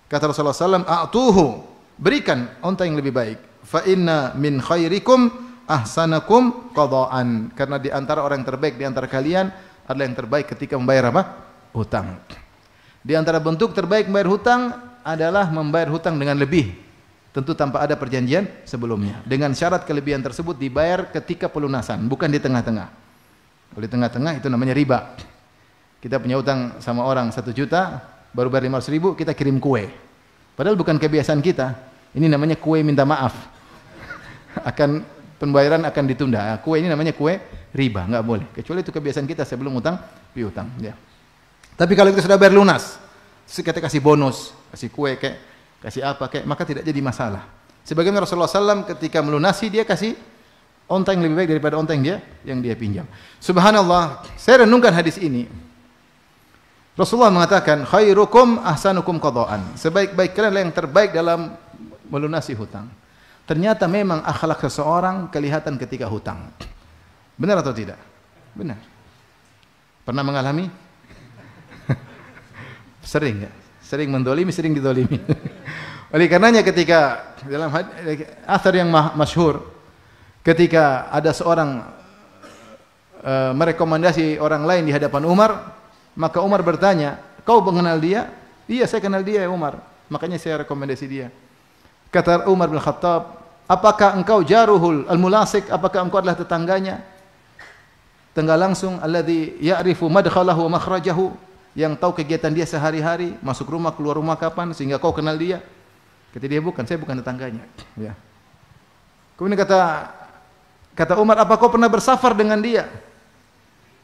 S2: Kata Rasulullah SAW, a'tuhu, berikan onta yang lebih baik. Fa inna min khairikum ahsanakum qada'an. Karena di antara orang yang terbaik di antara kalian adalah yang terbaik ketika membayar apa? Hutang. Di antara bentuk terbaik membayar hutang adalah membayar hutang dengan lebih tentu tanpa ada perjanjian sebelumnya. Dengan syarat kelebihan tersebut dibayar ketika pelunasan, bukan di tengah-tengah. Kalau di tengah-tengah itu namanya riba. Kita punya utang sama orang 1 juta, baru bayar 500.000, kita kirim kue. Padahal bukan kebiasaan kita. Ini namanya kue minta maaf. Pembayaran akan ditunda. Kue ini namanya kue riba, nggak boleh. Kecuali itu kebiasaan kita sebelum utang piutang. Ya. Tapi kalau kita sudah bayar lunas, terus kita kasih bonus, kasih kue kayak, kasih apa kayak, maka tidak jadi masalah. Sebagaimana Rasulullah SAW ketika melunasi dia kasih onta yang lebih baik daripada onta yang dia pinjam. Subhanallah, saya renungkan hadis ini. Rasulullah mengatakan, khairukum ahsanukum qada'an. Sebaik-baik kalian adalah yang terbaik dalam melunasi hutang. Ternyata memang akhlak seseorang kelihatan ketika hutang. Benar atau tidak? Benar. Pernah mengalami? Sering ya? Sering mendolimi, sering didolimi. Oleh karenanya ketika dalam athar yang masyhur, ketika ada seorang merekomendasi orang lain di hadapan Umar, maka Umar bertanya, kau mengenal dia? Iya, saya kenal dia ya Umar. Makanya saya rekomendasi dia. Kata Umar bin Khattab, apakah engkau jaruhul al-mulasik? Apakah engkau adalah tetangganya? Tengah langsung, alladhi ya'rifu madkhalahu wa makhrajahu, yang tahu kegiatan dia sehari-hari, masuk rumah, keluar rumah kapan, sehingga kau kenal dia. Kata dia, bukan, saya bukan tetangganya. Ya. Kemudian kata Umar, apa kau pernah bersafar dengan dia?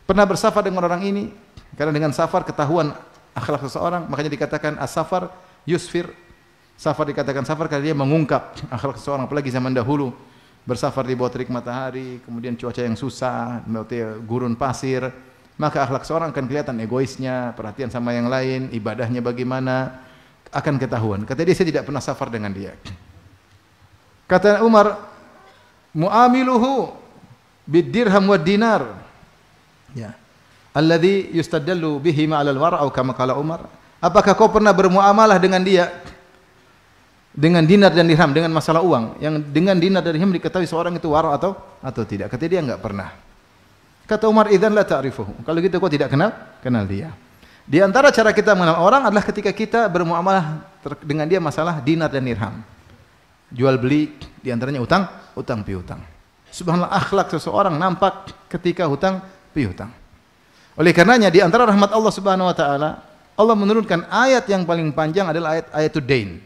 S2: Pernah bersafar dengan orang ini? Karena dengan safar ketahuan akhlak seseorang, makanya dikatakan as-safar yusfir. Safar dikatakan safar karena dia mengungkap akhlak seseorang, apalagi zaman dahulu. Bersafar di bawah terik matahari, kemudian cuaca yang susah, gurun pasir, maka akhlak seorang akan kelihatan egoisnya, perhatian sama yang lain, ibadahnya bagaimana, akan ketahuan. Kata dia, saya tidak pernah safar dengan dia. Kata Umar, mu'amiluhu bid-dirham wad-dinar. Ya. Alladhi yustadallu bihi ma'alal wara'u kama qala Umar. Apakah kau pernah bermuamalah dengan dia? Dengan dinar dan dirham, dengan masalah uang. Yang dengan dinar dan dirham diketahui seorang itu wara' atau tidak. Kata dia, enggak pernah. Kata Umar, idzan la ta'rifuhu. Kalau gitu kau tidak kenal dia. Di antara cara kita mengenal orang adalah ketika kita bermuamalah dengan dia masalah dinar dan dirham. Jual beli, di antaranya utang piutang. Subhanallah, akhlak seseorang nampak ketika hutang piutang. Oleh karenanya di antara rahmat Allah Subhanahu wa taala, Allah menurunkan ayat yang paling panjang adalah ayat dain.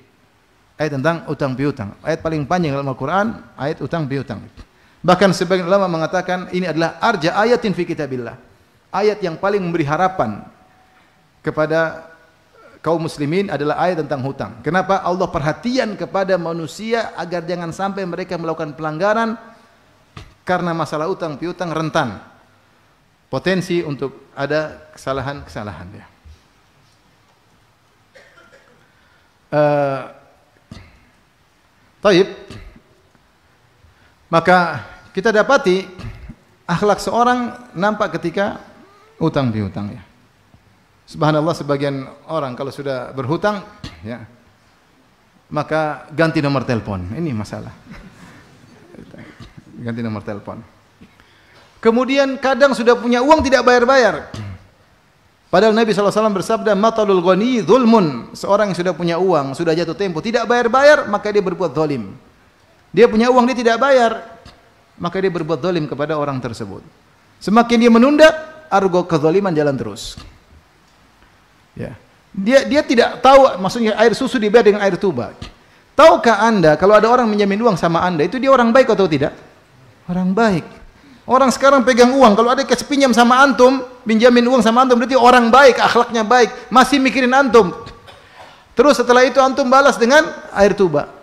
S2: Ayat tentang utang piutang. Ayat paling panjang dalam Al-Qur'an, ayat utang piutang. Bahkan sebagian ulama mengatakan ini adalah arja ayatin fi kitabillah. Ayat yang paling memberi harapan kepada kaum muslimin adalah ayat tentang hutang. Kenapa? Allah perhatian kepada manusia agar jangan sampai mereka melakukan pelanggaran karena masalah utang piutang rentan. Potensi untuk ada kesalahan-kesalahan ya. Taib. Maka kita dapati akhlak seorang nampak ketika utang piutang ya. Subhanallah, sebagian orang kalau sudah berhutang ya, maka ganti nomor telepon. Ini masalah. Ganti nomor telepon. Kemudian kadang sudah punya uang tidak bayar-bayar. Padahal Nabi SAW bersabda, matalul ghani zulmun. Seorang yang sudah punya uang, sudah jatuh tempo, tidak bayar-bayar, maka dia berbuat zalim. Dia punya uang, dia tidak bayar, maka dia berbuat zalim kepada orang tersebut. Semakin dia menunda, argo kezaliman jalan terus. Ya. Dia tidak tahu, maksudnya air susu dibayar dengan air tuba. Tahukah Anda kalau ada orang menjamin uang sama Anda, itu dia orang baik atau tidak? Orang baik. Orang sekarang pegang uang, kalau ada kasih pinjam sama antum, pinjamin uang sama antum, berarti orang baik, akhlaknya baik, masih mikirin antum. Terus setelah itu antum balas dengan air tuba.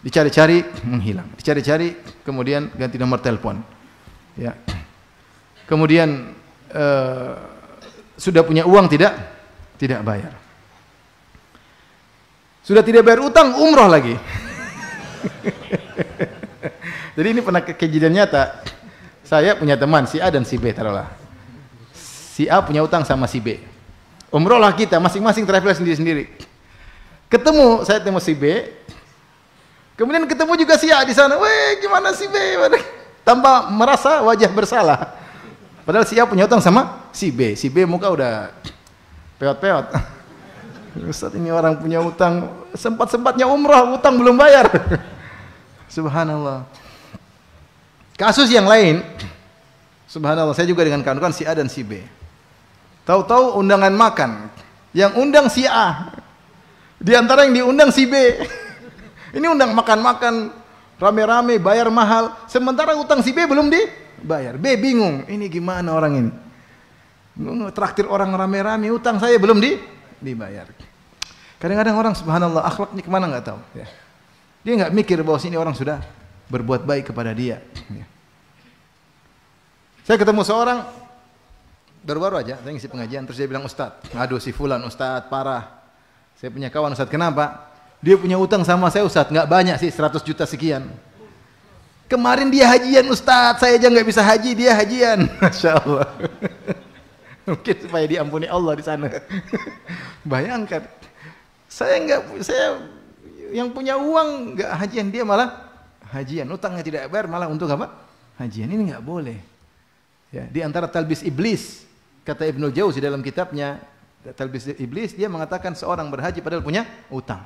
S2: Dicari-cari menghilang, dicari-cari kemudian ganti nomor telepon. Ya. Kemudian sudah punya uang tidak bayar. Sudah tidak bayar utang, umroh lagi. Jadi ini pernah kejadian nyata. Saya punya teman si A dan si B, taruhlah. Si A punya utang sama si B. Umroh lah kita, masing-masing travel sendiri-sendiri. Ketemu, saya temu si B. Kemudian ketemu juga si A di sana. Weh, gimana si B? Tanpa merasa wajah bersalah. Padahal si A punya utang sama si B. Si B muka udah peot-peot. Ustaz, ini orang punya utang, sempat-sempatnya umrah, utang belum bayar. Subhanallah. Kasus yang lain, subhanallah, saya juga dengan kawan-kawan si A dan si B. Tahu-tahu undangan makan, yang undang si A, di antara yang diundang si B. Ini undang makan-makan, rame-rame, bayar mahal, sementara utang si B belum dibayar. B bingung, ini gimana orang ini? Traktir orang rame-rame, utang saya belum dibayar. Kadang-kadang orang subhanallah akhlaknya kemana nggak tahu. Ya. Dia nggak mikir bahwa sini orang sudah berbuat baik kepada dia. Ya. Saya ketemu seorang baru-baru aja, saya ngisi pengajian, terus dia bilang, Ustaz, aduh si fulan Ustaz parah. Saya punya kawan Ustaz, kenapa? Dia punya utang sama saya Ustaz, nggak banyak sih, 100 juta sekian. Kemarin dia hajian Ustaz, saya aja nggak bisa haji, dia hajian. Masya Allah. Mungkin supaya diampuni Allah di sana. Bayangkan, saya yang punya uang nggak hajian, dia malah hajian. Utangnya tidak bayar, malah untuk apa? Hajian. Ini nggak boleh. Ya, di antara talbis iblis, kata Ibnu Jauzi dalam kitabnya Talbis Iblis, dia mengatakan seorang berhaji padahal punya utang.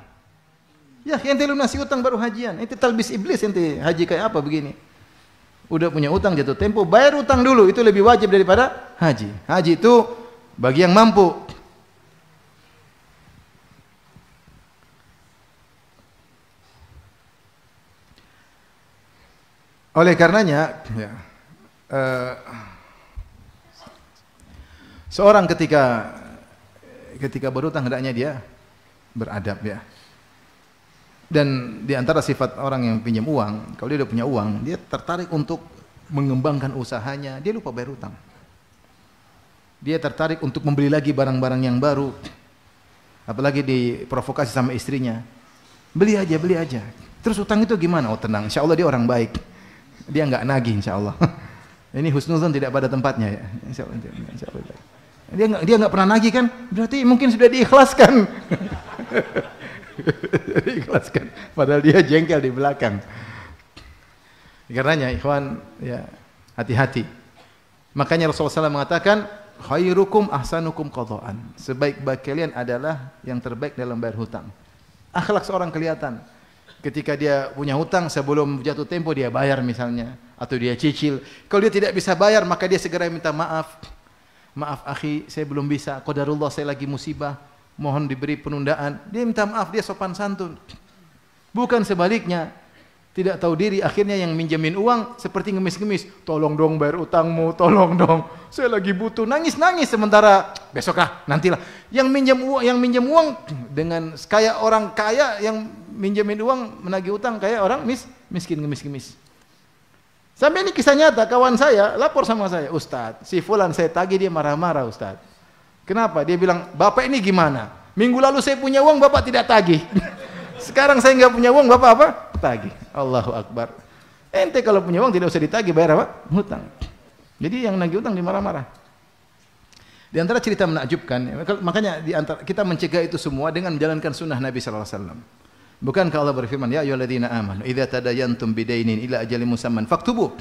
S2: Ya, ente lunasi utang baru hajian. Ente talbis iblis, ente haji kayak apa begini? Udah punya utang jatuh tempo, bayar utang dulu, itu lebih wajib daripada haji. Haji itu bagi yang mampu. Oleh karenanya, ya, seorang ketika berutang hendaknya dia beradab, ya. Dan di antara sifat orang yang pinjam uang, kalau dia udah punya uang, dia tertarik untuk mengembangkan usahanya, dia lupa bayar utang. Dia tertarik untuk membeli lagi barang-barang yang baru. Apalagi diprovokasi sama istrinya. Beli aja. Terus utang itu gimana? Oh tenang, insya Allah dia orang baik. Dia nggak nagih insya Allah. Ini husnuzon tidak pada tempatnya ya. Insya Allah. Dia nggak pernah nagih kan? Berarti mungkin sudah diikhlaskan. Diikhlaskan. Padahal dia jengkel di belakang. Karenanya ikhwan, ya, hati-hati. Makanya Rasulullah SAW mengatakan, khairukum ahsanukum qadhaan. Sebaik-baik kalian adalah yang terbaik dalam bayar hutang. Akhlak seorang kelihatan. Ketika dia punya hutang, sebelum jatuh tempo dia bayar misalnya, atau dia cicil. Kalau dia tidak bisa bayar, maka dia segera minta maaf. Maaf akhi, saya belum bisa. Qadarullah, saya lagi musibah. Mohon diberi penundaan. Dia minta maaf, dia sopan santun. Bukan sebaliknya, tidak tahu diri, akhirnya yang minjemin uang seperti ngemis-ngemis. Tolong dong bayar utangmu, tolong dong. Saya lagi butuh, nangis-nangis sementara besok nantilah. Yang minjem uang dengan kayak orang kaya, yang minjemin uang menagih utang kayak orang miskin, ngemis-ngemis. Sampai ini kisah nyata, kawan saya lapor sama saya, Ustaz, si fulan saya tagih, dia marah-marah Ustaz. Kenapa? Dia bilang, Bapak ini gimana? Minggu lalu saya punya uang, Bapak tidak tagih. Sekarang saya nggak punya uang, Bapak apa? Tagih. Allahu Akbar. Ente kalau punya uang tidak usah ditagih, bayar apa? Hutang. Jadi yang nagih hutang dimarah-marah. Di antara cerita menakjubkan, makanya di antara kita mencegah itu semua dengan menjalankan sunnah Nabi sallallahu alaihi wasallam. Bukankah Allah berfirman, ya ayyuhalladzina amanu idza tadayantum bidainin ila ajalin musamman faktubu.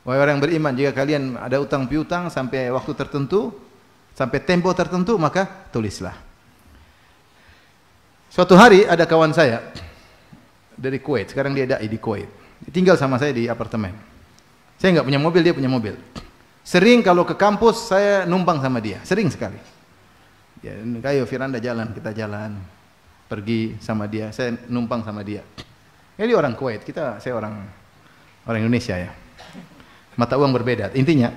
S2: Wahai orang yang beriman, jika kalian ada utang piutang sampai waktu tertentu, sampai tempo tertentu, maka tulislah. Suatu hari ada kawan saya dari Kuwait, sekarang dia dai di Kuwait. Dia tinggal sama saya di apartemen. Saya nggak punya mobil, dia punya mobil. Sering kalau ke kampus saya numpang sama dia, sering sekali. Ya, kayo Firanda jalan, kita jalan, pergi sama dia, saya numpang sama dia. Ini orang Kuwait, saya orang Indonesia ya. Mata uang berbeda. Intinya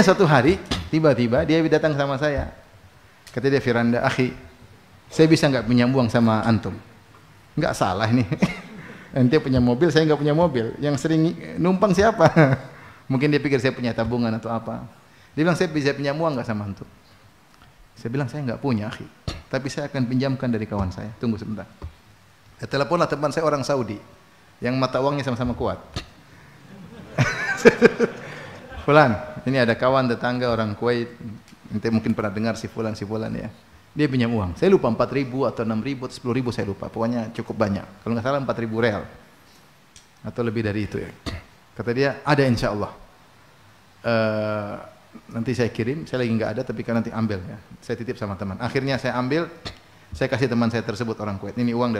S2: suatu hari tiba-tiba dia datang sama saya. Kata dia, Firanda, akhi, saya bisa nggak punya uang sama antum? Nggak salah nih. Ente punya mobil, saya nggak punya mobil. Yang sering numpang siapa? Mungkin dia pikir saya punya tabungan atau apa. Dia bilang, saya bisa pinjam uang nggak sama antum? Saya bilang, saya nggak punya, akhi. Tapi saya akan pinjamkan dari kawan saya. Tunggu sebentar. Teleponlah teman saya orang Saudi, yang mata uangnya sama-sama kuat. Fulan, ini ada kawan tetangga orang Kuwait. Ente mungkin pernah dengar si Fulan ya. Dia pinjam uang. Saya lupa 4.000 atau 6.000 atau 10.000 saya lupa. Pokoknya cukup banyak. Kalau nggak salah 4.000 real atau lebih dari itu ya. Kata dia, ada insya Allah. nanti saya kirim, saya lagi nggak ada, tapi kan nanti ambil ya. Saya titip sama teman. Akhirnya saya ambil, saya kasih teman saya tersebut orang Kuwait. Ini uang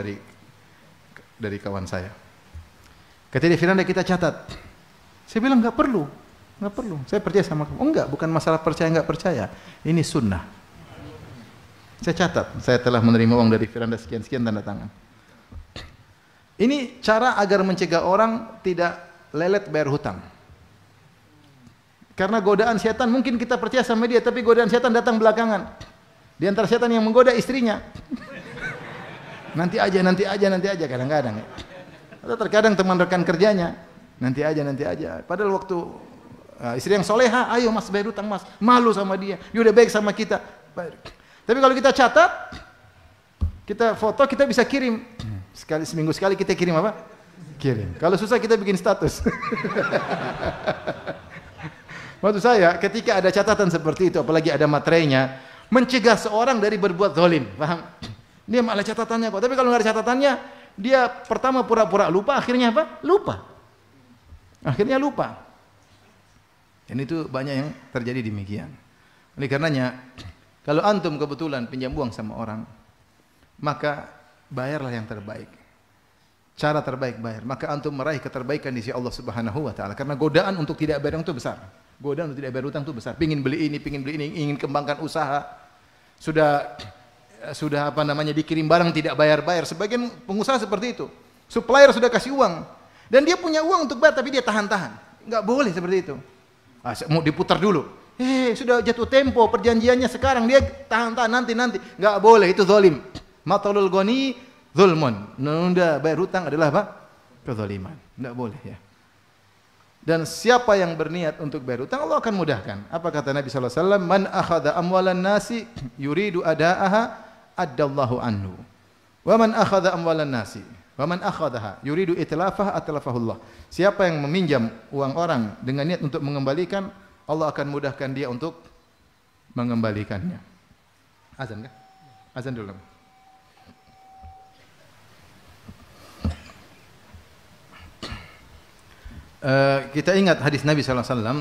S2: dari kawan saya. Kata dia, Firanda kita catat. Saya bilang nggak perlu. Saya percaya sama kamu. Oh enggak, bukan masalah percaya nggak percaya. Ini sunnah. Saya catat. Saya telah menerima uang dari Firanda sekian tanda tangan. Ini cara agar mencegah orang tidak lelet bayar hutang. Karena godaan setan, mungkin kita percaya sama dia, tapi godaan setan datang belakangan. Di antara setan yang menggoda istrinya. Nanti aja, kadang-kadang. Atau terkadang teman rekan kerjanya, nanti aja. Padahal waktu istri yang soleha, ayo mas bayar hutang mas, malu sama dia udah baik sama kita. Tapi kalau kita catat, kita foto, kita bisa kirim. Seminggu sekali kita kirim apa? Kirim. Kalau susah kita bikin status. Maksud saya, ketika ada catatan seperti itu, apalagi ada materainya, mencegah seorang dari berbuat zalim, paham? Dia malah catatannya kok. Tapi kalau nggak ada catatannya, dia pertama pura-pura lupa, akhirnya apa? Akhirnya lupa. Dan itu banyak yang terjadi demikian. Oleh karenanya, kalau antum kebetulan pinjam uang sama orang, maka bayarlah yang terbaik. Cara terbaik bayar. Maka antum meraih keterbaikan di sisi Allah Subhanahu wa taala. Karena godaan untuk tidak bayar itu besar. Godaan untuk tidak bayar hutang itu besar. Pingin beli ini, ingin kembangkan usaha. Sudah dikirim barang tidak bayar-bayar. Sebagian pengusaha seperti itu. Supplier sudah kasih uang dan dia punya uang untuk bayar tapi dia tahan-tahan. Enggak boleh seperti itu. Mau diputar dulu. Sudah jatuh tempo perjanjiannya sekarang, dia tahan-tahan nanti. Enggak boleh, itu zalim. Matalul ghani zulmun. Nunda bayar hutang adalah apa? Kezaliman. Enggak boleh ya. Dan siapa yang berniat untuk bayar hutang, Allah akan mudahkan. Apa kata Nabi sallallahu alaihi wasallam? Man akhadha amwalan nasi yuridu adaaha addallahu anhu. Wa man akhadha amwalan nasi wa man akhadhaha yuridu itlafaha atlafahullah. Siapa yang meminjam uang orang dengan niat untuk mengembalikan, Allah akan mudahkan dia untuk mengembalikannya. Azan kan? Azan dulu. Kita ingat hadis Nabi sallallahu alaihi wasallam,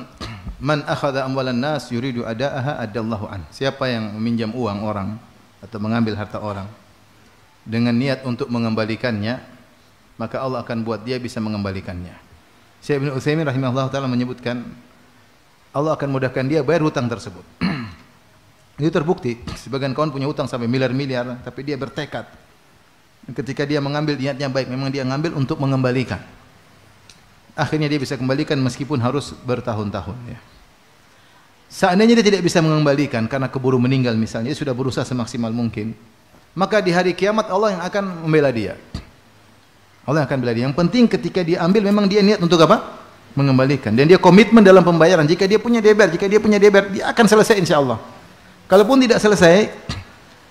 S2: man akhadha amwalan nas yuridu adaaha addallahu an. Siapa yang meminjam uang orang atau mengambil harta orang dengan niat untuk mengembalikannya, maka Allah akan buat dia bisa mengembalikannya. Syekh Ibnu Utsaimin rahimahullah taala menyebutkan Allah akan mudahkan dia bayar hutang tersebut. Itu terbukti, sebagian kawan punya hutang sampai miliar-miliar, tapi dia bertekad. Ketika dia mengambil, niatnya baik, memang dia ngambil untuk mengembalikan. Akhirnya dia bisa kembalikan meskipun harus bertahun-tahun ya. Seandainya dia tidak bisa mengembalikan karena keburu meninggal misalnya, dia sudah berusaha semaksimal mungkin, maka di hari kiamat Allah yang akan membela dia. Allah yang akan membela dia. Yang penting ketika dia ambil memang dia niat untuk apa? Mengembalikan. Dan dia komitmen dalam pembayaran. Jika dia punya DBR, dia akan selesai insyaallah. Kalaupun tidak selesai,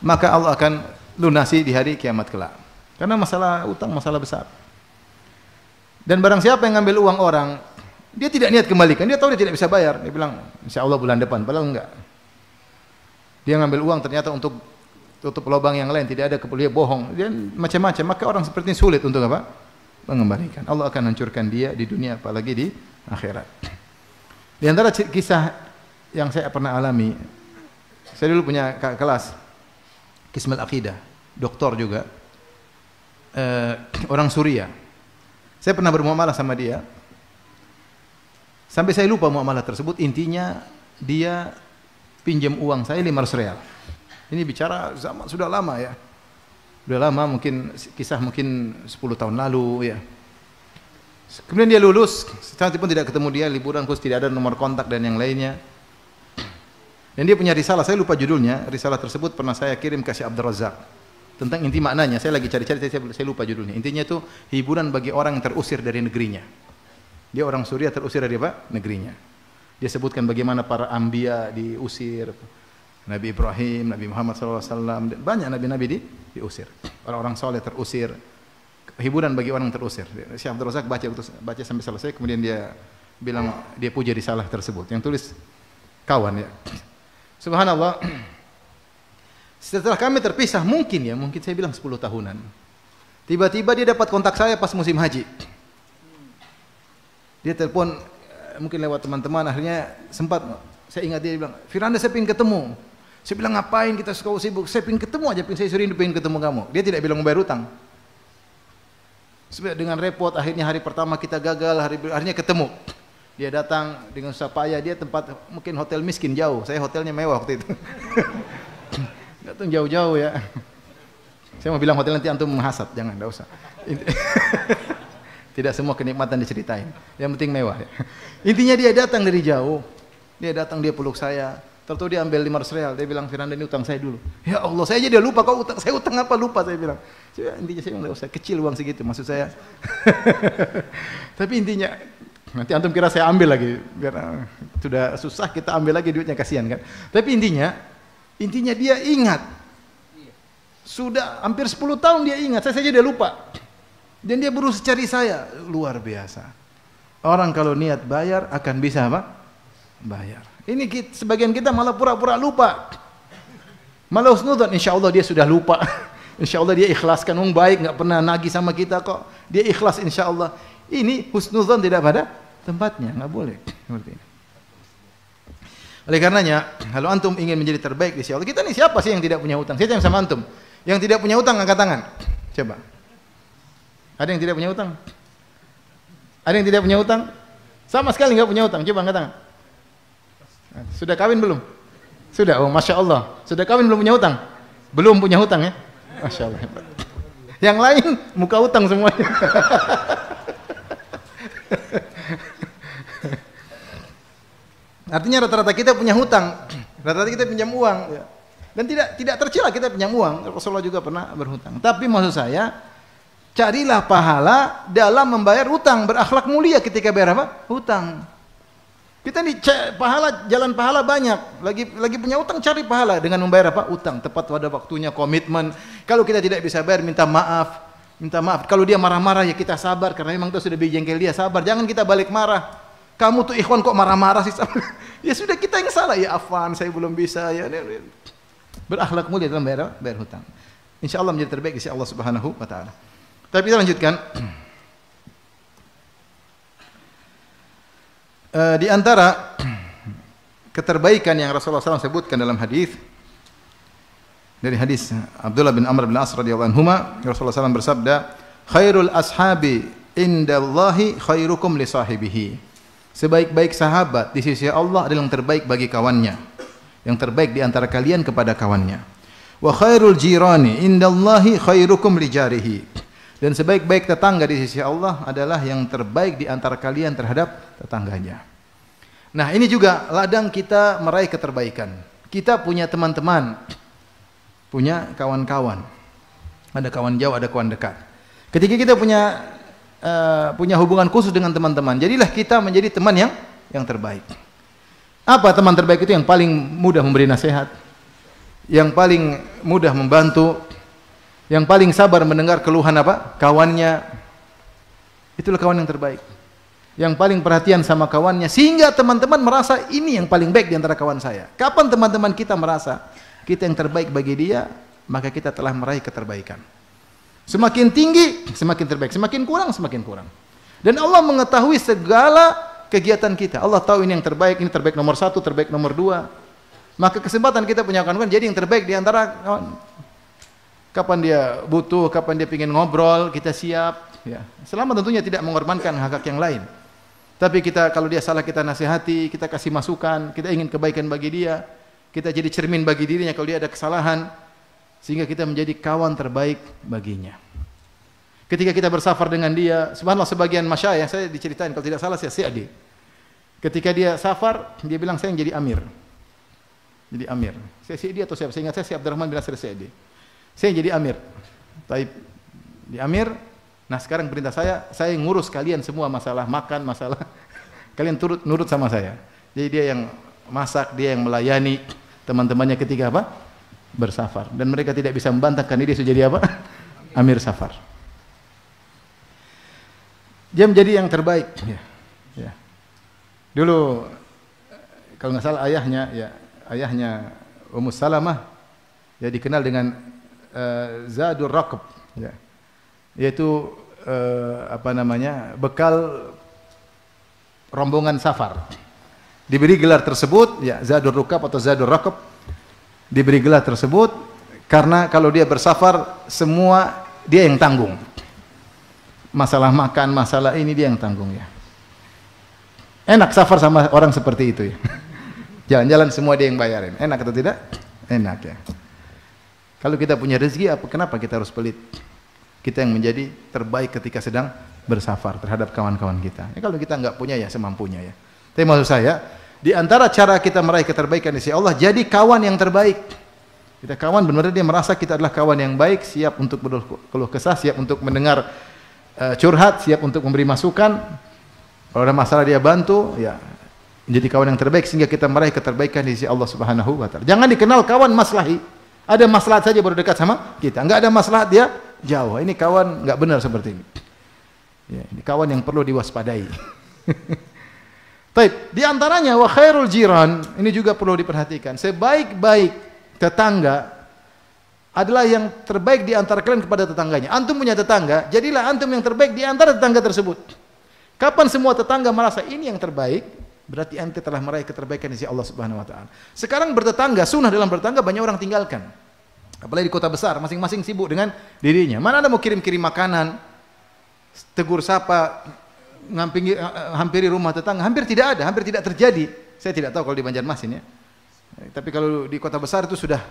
S2: maka Allah akan lunasi di hari kiamat kelak. Karena masalah utang masalah besar. Dan barang siapa yang ngambil uang orang, dia tidak niat kembalikan, dia tahu dia tidak bisa bayar, dia bilang insyaallah bulan depan, padahal enggak. Dia ngambil uang ternyata untuk tutup lubang yang lain, tidak ada keperluan, dia bohong, dia macam-macam, maka orang seperti ini sulit untuk apa? Mengembalikan. Allah akan hancurkan dia di dunia apalagi di akhirat. Di antara kisah yang saya pernah alami, saya dulu punya kelas Qismul Aqidah, doktor juga, orang Suriah. Saya pernah bermuamalah sama dia. Sampai saya lupa muamalah tersebut. Intinya dia pinjam uang saya 500 real. Ini bicara zaman sudah lama ya. Sudah lama, mungkin kisah 10 tahun lalu ya. Kemudian dia lulus, saat itu pun tidak ketemu dia, liburan khusus, tidak ada nomor kontak dan yang lainnya. Dan dia punya risalah, saya lupa judulnya. Risalah tersebut pernah saya kirim ke Syekh Abdul Razak. Tentang inti maknanya, saya lagi cari-cari, saya lupa judulnya. Intinya itu hiburan bagi orang yang terusir dari negerinya. Dia orang Suriah terusir dari apa? Negerinya. Dia sebutkan bagaimana para anbiya diusir, Nabi Ibrahim, Nabi Muhammad SAW, banyak nabi-nabi diusir. Orang-orang soleh terusir. Hiburan bagi orang yang terusir. Syekh Abdul Razak baca sampai selesai, kemudian dia bilang dia puja risalah tersebut. Yang tulis kawan ya. Subhanallah. Setelah kami terpisah, mungkin saya bilang 10 tahunan. Tiba-tiba dia dapat kontak saya pas musim haji. Dia telepon, mungkin lewat teman-teman, akhirnya sempat Saya ingat dia bilang, Firanda saya pengen ketemu. Saya bilang ngapain kita suka sibuk? Saya pengen ketemu aja, saya sering pengen ketemu kamu. Dia tidak bilang membayar utang. Sebenarnya dengan repot, akhirnya hari pertama kita gagal, akhirnya ketemu. Dia datang dengan susah payah, dia tempat mungkin hotel miskin jauh. Saya hotelnya mewah waktu itu. Datang jauh-jauh ya. Saya mau bilang hotel nanti antum menghasat, jangan, enggak usah. Tidak semua kenikmatan diceritain. Yang penting mewah ya. Intinya dia datang dari jauh. Dia datang, dia peluk saya. Terus dia ambil 500 real. Dia bilang, Firanda ini utang saya dulu. Ya Allah, saya aja dia lupa kau utang. Saya utang apa lupa saya bilang. Intinya saya enggak usah, kecil uang segitu maksud saya. Tapi intinya nanti antum kira saya ambil lagi. Biar sudah susah kita ambil lagi duitnya, kasihan kan. Tapi intinya dia ingat. Sudah hampir 10 tahun dia ingat, saya saja dia lupa. Dan dia berusaha cari saya, luar biasa. Orang kalau niat bayar akan bisa apa? Bayar. Ini sebagian kita malah pura-pura lupa. Malah husnudzon, insyaallah dia sudah lupa. Insyaallah dia ikhlaskan, orang baik, enggak pernah nagih sama kita kok. Dia ikhlas insyaallah. Ini husnudzon tidak pada tempatnya, enggak boleh seperti ini. Oleh karenanya, kalau antum ingin menjadi terbaik di sisi Allah, kita nih siapa sih yang tidak punya hutang? Saya tanya sama antum. Yang tidak punya hutang angkat tangan. Coba. Ada yang tidak punya hutang? Ada yang tidak punya hutang? Sama sekali enggak punya hutang. Coba angkat tangan. Sudah kawin belum? Sudah. Oh, Masya Allah. Sudah kawin belum punya hutang? Belum punya hutang ya? Masya Allah. Yang lain muka hutang semuanya. Artinya rata-rata kita punya hutang. Rata-rata kita pinjam uang. Dan tidak tercela kita pinjam uang. Rasulullah juga pernah berhutang. Tapi maksud saya, carilah pahala dalam membayar hutang, berakhlak mulia ketika bayar apa? Hutang. Kita nih pahala, jalan pahala banyak. Lagi punya hutang, cari pahala dengan membayar apa? Hutang. Tepat pada waktunya, komitmen. Kalau kita tidak bisa bayar, minta maaf. Minta maaf. Kalau dia marah-marah ya kita sabar karena memang itu sudah bijengkel dia, sabar. Jangan kita balik marah. Kamu tuh ikhwan kok marah-marah sih? Ya sudah kita yang salah ya, afwan saya belum bisa ya. Berakhlak mulia dalam bayar hutang. Insyaallah menjadi terbaik di sisi Allah Subhanahu wa taala. Tapi kita lanjutkan. Di antara keterbaikan yang Rasulullah SAW sebutkan dalam hadis dari hadis Abdullah bin Amr bin As radhiyallahu anhuma, Rasulullah SAW bersabda, "Khairul ashabi indallahi khairukum li sahibihi." Sebaik-baik sahabat di sisi Allah adalah yang terbaik bagi kawannya, yang terbaik di antara kalian kepada kawannya. Wa khairul jirani indallahi khairukum li jarihi. Dan sebaik-baik tetangga di sisi Allah adalah yang terbaik di antara kalian terhadap tetangganya. Nah, ini juga ladang kita meraih keterbaikan. Kita punya teman-teman, punya kawan-kawan. Ada kawan jauh, ada kawan dekat. Ketika kita punya hubungan khusus dengan teman-teman, jadilah kita menjadi teman yang terbaik. Apa teman terbaik itu? Yang paling mudah memberi nasihat, yang paling mudah membantu, yang paling sabar mendengar keluhan apa? Kawannya. Itulah kawan yang terbaik. Yang paling perhatian sama kawannya sehingga teman-teman merasa ini yang paling baik di antara kawan saya. Kapan teman-teman kita merasa kita yang terbaik bagi dia, maka kita telah meraih keterbaikan. Semakin tinggi, semakin terbaik. Semakin kurang, semakin kurang. Dan Allah mengetahui segala kegiatan kita. Allah tahu ini yang terbaik, ini terbaik nomor 1, terbaik nomor 2. Maka kesempatan kita punya kawan-kawan jadi yang terbaik di antara kawan. Kapan dia butuh, kapan dia ingin ngobrol, kita siap. Ya. Selama tentunya tidak mengorbankan hak-hak yang lain. Tapi kita kalau dia salah kita nasihati, kita kasih masukan, kita ingin kebaikan bagi dia. Kita jadi cermin bagi dirinya kalau dia ada kesalahan. Sehingga kita menjadi kawan terbaik baginya. Ketika kita bersafar dengan dia, subhanallah sebagian masyayikh saya diceritain kalau tidak salah saya Syekh. Ketika dia safar, dia bilang saya yang jadi amir. Jadi amir. Saya Syekh atau siapa? Saya ingat saya Syekh Abdurrahman bin Nasir Syekh. Saya yang jadi amir. Taib di amir. Nah, sekarang perintah saya ngurus kalian semua masalah makan, masalah kalian nurut sama saya. Jadi dia yang masak, dia yang melayani teman-temannya ketika apa? Bersafar. Dan mereka tidak bisa membantah karena dia sudah jadi apa? Amir safar. Dia menjadi yang terbaik. Ya. Dulu kalau nggak salah ayahnya Ummu Salamah ya dikenal dengan Zadur Raqab ya. Yaitu bekal rombongan safar. diberi gelar tersebut, ya Zadur Rukab atau Zadur Rakab, diberi gelar tersebut karena kalau dia bersafar semua dia yang tanggung. Masalah makan, masalah ini dia yang tanggung ya. Enak safar sama orang seperti itu ya. Jalan-jalan semua dia yang bayarin. Enak atau tidak? Enak ya. Kalau kita punya rezeki, kenapa kita harus pelit? Kita yang menjadi terbaik ketika sedang bersafar terhadap kawan-kawan kita. Ya, kalau kita nggak punya ya semampunya ya. Tapi maksud saya, di antara cara kita meraih keterbaikan di sisi Allah, jadi kawan yang terbaik. Kita kawan benar-benar dia merasa kita adalah kawan yang baik, siap untuk berkeluh kesah, siap untuk mendengar curhat, siap untuk memberi masukan. Kalau ada masalah dia bantu, ya menjadi kawan yang terbaik sehingga kita meraih keterbaikan di sisi Allah Subhanahu wa taala. Jangan dikenal kawan maslahi. Ada maslahat saja baru dekat sama kita. Enggak ada maslahat dia jauh. Ini kawan enggak benar seperti ini. Ya, ini kawan yang perlu diwaspadai. Baik, di antaranya wa khairul jiran, ini juga perlu diperhatikan. Sebaik-baik tetangga adalah yang terbaik di antara kalian kepada tetangganya. Antum punya tetangga, jadilah antum yang terbaik di antara tetangga tersebut. Kapan semua tetangga merasa ini yang terbaik, berarti ente telah meraih keterbaikan di sisi Allah Subhanahu wa taala. Sekarang bertetangga, sunnah dalam bertetangga banyak orang tinggalkan. Apalagi di kota besar, masing-masing sibuk dengan dirinya. Mana ada mau kirim-kirim makanan, tegur sapa, hampiri rumah tetangga, hampir tidak ada, hampir tidak terjadi. Saya tidak tahu kalau di Banjarmasin ya. Tapi kalau di kota besar itu sudah.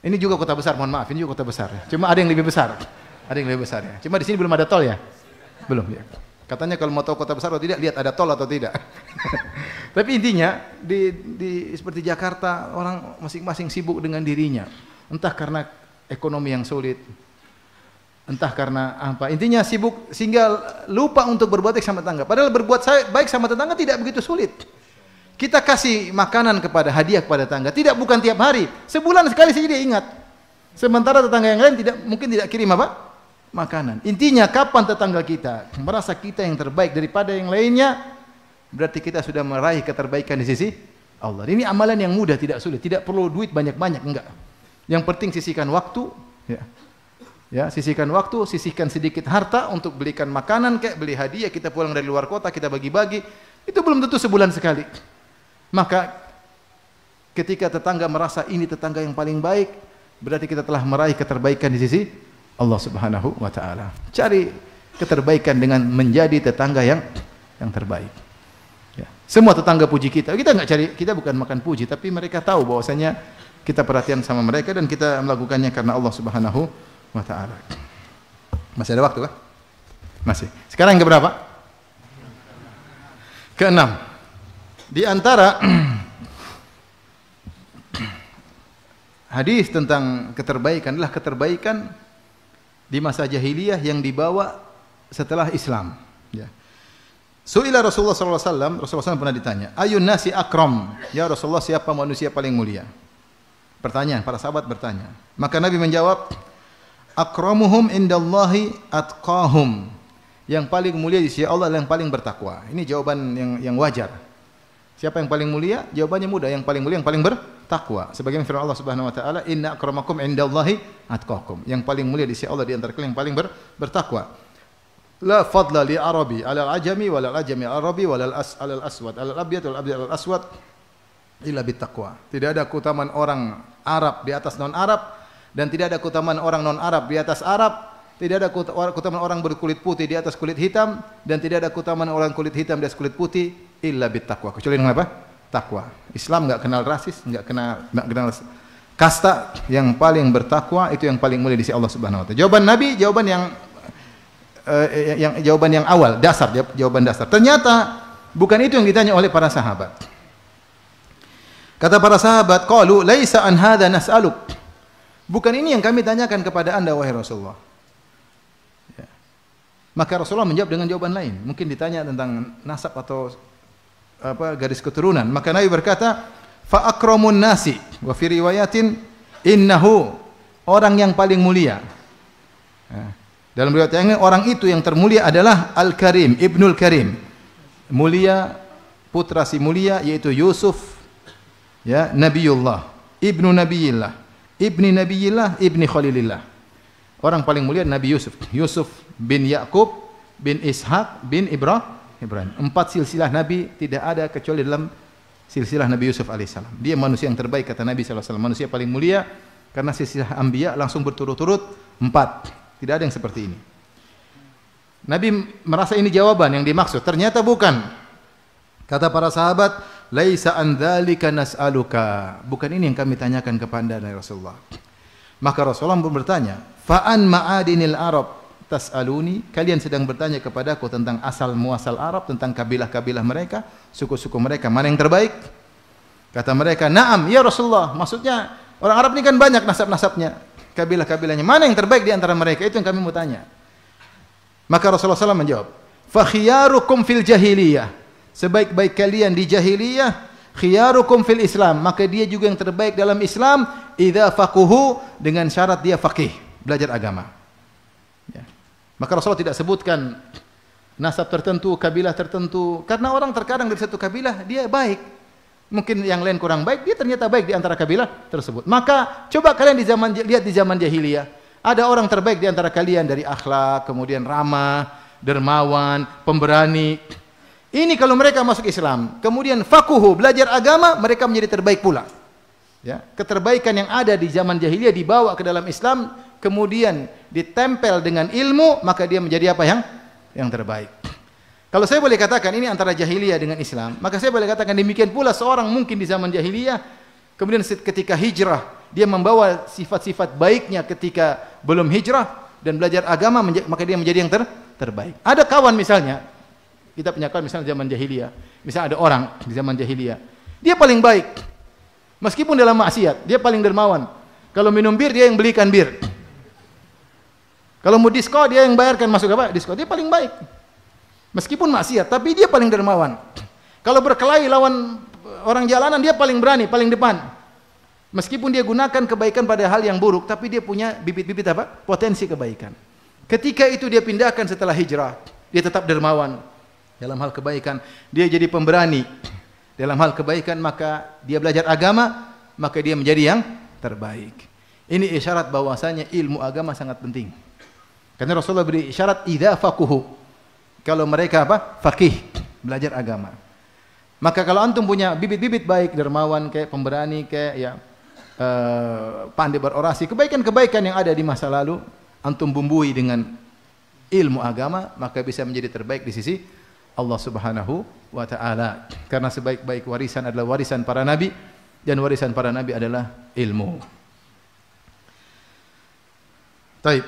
S2: Ini juga kota besar, mohon maaf, ini juga kota besar. Cuma ada yang lebih besar. Ada yang lebih besar ya. Cuma di sini belum ada tol ya? Belum ya. Katanya kalau mau tahu kota besar atau tidak, lihat ada tol atau tidak. Tapi intinya di seperti Jakarta orang masing-masing sibuk dengan dirinya. Entah karena ekonomi yang sulit, entah karena apa. Intinya sibuk sehingga lupa untuk berbuat baik sama tetangga. Padahal berbuat baik sama tetangga tidak begitu sulit. Kita kasih makanan kepada hadiah kepada tetangga, tidak bukan tiap hari. Sebulan sekali saja dia ingat. Sementara tetangga yang lain mungkin tidak kirim apa? Makanan. Intinya kapan tetangga kita merasa kita yang terbaik daripada yang lainnya, berarti kita sudah meraih keterbaikan di sisi Allah. Ini amalan yang mudah, tidak sulit, tidak perlu duit banyak-banyak, enggak. Yang penting sisihkan waktu, ya. Ya, sisihkan waktu, sisihkan sedikit harta untuk belikan makanan, kayak beli hadiah, kita pulang dari luar kota, kita bagi-bagi. Itu belum tentu sebulan sekali. Maka ketika tetangga merasa ini tetangga yang paling baik, berarti kita telah meraih keterbaikan di sisi Allah Subhanahu wa taala. Cari keterbaikan dengan menjadi tetangga yang terbaik. Ya. Semua tetangga puji kita. Kita enggak cari, kita bukan makan puji, tapi mereka tahu bahwasanya kita perhatian sama mereka dan kita melakukannya karena Allah Subhanahu wa taala. Masih ada waktu kah? Masih. Sekarang yang keberapa? Keenam. Di antara hadis tentang keterbaikan adalah keterbaikan di masa jahiliyah yang dibawa setelah Islam. Ya. Su'ila Rasulullah SAW, Rasulullah SAW pernah ditanya, ayun nasi akram, ya Rasulullah siapa manusia paling mulia? Pertanyaan, para sahabat bertanya. Maka Nabi menjawab, akramuhum indallahi atqahum. Yang paling mulia di sisi Allah adalah yang paling bertakwa. Ini jawaban yang wajar. Siapa yang paling mulia? Jawabannya mudah, yang paling mulia yang paling bertakwa. Sebagaimana firman Allah Subhanahu wa taala, inna akramakum indallahi atqakum. Yang paling mulia di sisi Allah di antara kalian yang paling bertakwa. La fadla li arabi 'ala al-ajami wa la al-ajami 'ala al-arabi wa la al-aswad 'ala al-abyad wal abyad 'ala al-aswad illa bittaqwa. Tidak ada keutamaan orang Arab di atas non-Arab dan tidak ada keutamaan orang non-Arab di atas Arab. Tidak ada keutamaan orang berkulit putih di atas kulit hitam dan tidak ada keutamaan orang kulit hitam di atas kulit putih illa bittaqwa. Kecuali dengan apa? Takwa. Islam enggak kenal rasis, enggak kenal kasta. Yang paling bertakwa itu yang paling mulia di sisi Allah Subhanahu wa taala. Jawaban Nabi, jawaban yang awal, dasar, jawaban dasar. Ternyata bukan itu yang ditanya oleh para sahabat. Kata para sahabat, qalu laisa an hadza nas'aluk. Bukan ini yang kami tanyakan kepada Anda wahai Rasulullah. Ya. Maka Rasulullah menjawab dengan jawaban lain. Mungkin ditanya tentang nasab atau garis keturunan. Maka Nabi berkata, fa akramun nasi wa fi riwayatin innahu, orang yang paling mulia. Ya. Dalam riwayat yang ini orang itu yang termulia adalah Al-Karim, Ibnul Karim. Mulia, putra si mulia yaitu Yusuf, ya, Nabiullah, Ibnu Nabiyillah, Ibni Nabiyillah, Ibni Khalilillah. Orang paling mulia Nabi Yusuf. Yusuf bin Yakub bin Ishaq bin Ibrahim. 4 silsilah Nabi tidak ada kecuali dalam silsilah Nabi Yusuf alaihissalam. Dia manusia yang terbaik kata Nabi SAW, manusia paling mulia karena silsilah anbiya langsung berturut-turut 4. Tidak ada yang seperti ini. Nabi merasa ini jawaban yang dimaksud, ternyata bukan. Kata para sahabat, laisa an dzalika nas'aluka. Bukan ini yang kami tanyakan kepada Rasulullah. Maka Rasulullah pun bertanya, fa an ma'adinil Arab tas'aluni, kalian sedang bertanya kepadaku tentang asal muasal Arab, tentang kabilah-kabilah mereka, suku-suku mereka, mana yang terbaik? Kata mereka, "Na'am ya Rasulullah." Maksudnya orang Arab ini kan banyak nasab-nasabnya, kabilah-kabilahnya. Mana yang terbaik di antara mereka? Itu yang kami mau tanya. Maka Rasulullah SAW menjawab, "Fa khiyarukum fil jahiliyah." Sebaik-baik kalian di jahiliyah, khiyarukum fil Islam, maka dia juga yang terbaik dalam Islam, idza faquhu, dengan syarat dia faqih, belajar agama. Ya. Maka Rasulullah tidak sebutkan nasab tertentu, kabilah tertentu, karena orang terkadang dari satu kabilah dia baik, mungkin yang lain kurang baik, dia ternyata baik di antara kabilah tersebut. Maka coba kalian lihat di zaman jahiliyah, ada orang terbaik di antara kalian dari akhlak, kemudian ramah, dermawan, pemberani. Ini kalau mereka masuk Islam, kemudian fakuhu, belajar agama, mereka menjadi terbaik pula. Ya, keterbaikan yang ada di zaman jahiliyah dibawa ke dalam Islam, kemudian ditempel dengan ilmu, maka dia menjadi apa yang terbaik. Kalau saya boleh katakan ini antara jahiliyah dengan Islam, maka saya boleh katakan demikian pula seorang mungkin di zaman jahiliyah, kemudian ketika hijrah, dia membawa sifat-sifat baiknya ketika belum hijrah dan belajar agama, maka dia menjadi yang terbaik. Ada kawan misalnya, kita punya kawan misalnya zaman jahiliyah, misalnya ada orang di zaman jahiliyah, dia paling baik, meskipun dalam maksiat, dia paling dermawan. Kalau minum bir, dia yang belikan bir. Kalau mau disko, dia yang bayarkan masuk apa? Disko. Dia paling baik. Meskipun maksiat, tapi dia paling dermawan. Kalau berkelahi lawan orang jalanan, dia paling berani, paling depan. Meskipun dia gunakan kebaikan pada hal yang buruk, tapi dia punya bibit-bibit apa? Potensi kebaikan. Ketika itu dia pindahkan setelah hijrah, dia tetap dermawan dalam hal kebaikan. Dia jadi pemberani dalam hal kebaikan, maka dia belajar agama, maka dia menjadi yang terbaik. Ini isyarat bahwasanya ilmu agama sangat penting. Karena Rasulullah beri isyarat idza faquhu. Kalau mereka apa? Faqih, belajar agama. Maka kalau antum punya bibit-bibit baik, dermawan kayak pemberani kayak ya pandai berorasi, kebaikan-kebaikan yang ada di masa lalu antum bumbui dengan ilmu agama, maka bisa menjadi terbaik di sisi Allah Subhanahu wa taala. Karena sebaik-baik warisan adalah warisan para nabi, dan warisan para nabi adalah ilmu. Baik.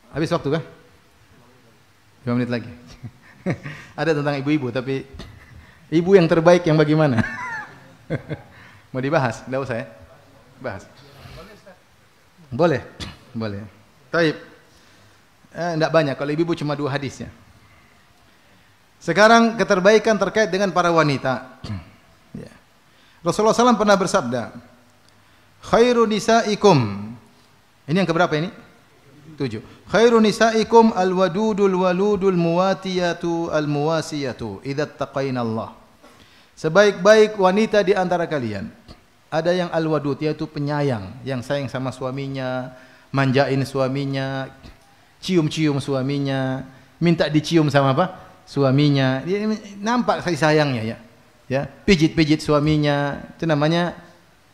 S2: Habis waktu kah? 5 menit lagi. Ada tentang ibu-ibu, tapi ibu yang terbaik yang bagaimana? Mau dibahas? Tidak usah ya? Bahas. Boleh. Boleh. Baik. Tidak banyak, kalau ibu-ibu cuma 2 hadisnya. Sekarang keterbaikan terkait dengan para wanita. Ya. Rasulullah SAW pernah bersabda, khairu nisaikum. Ini yang keberapa ini? 7. Khairu nisaikum alwadudul waludul muwatiyatu almuwasiyatu idza taqainallah. Sebaik-baik wanita di antara kalian, ada yang alwadud, yaitu penyayang, yang sayang sama suaminya, manjain suaminya, cium-cium suaminya, minta dicium sama apa? Suaminya. Dia nampak kasih sayangnya ya. Ya, pijit-pijit suaminya, itu namanya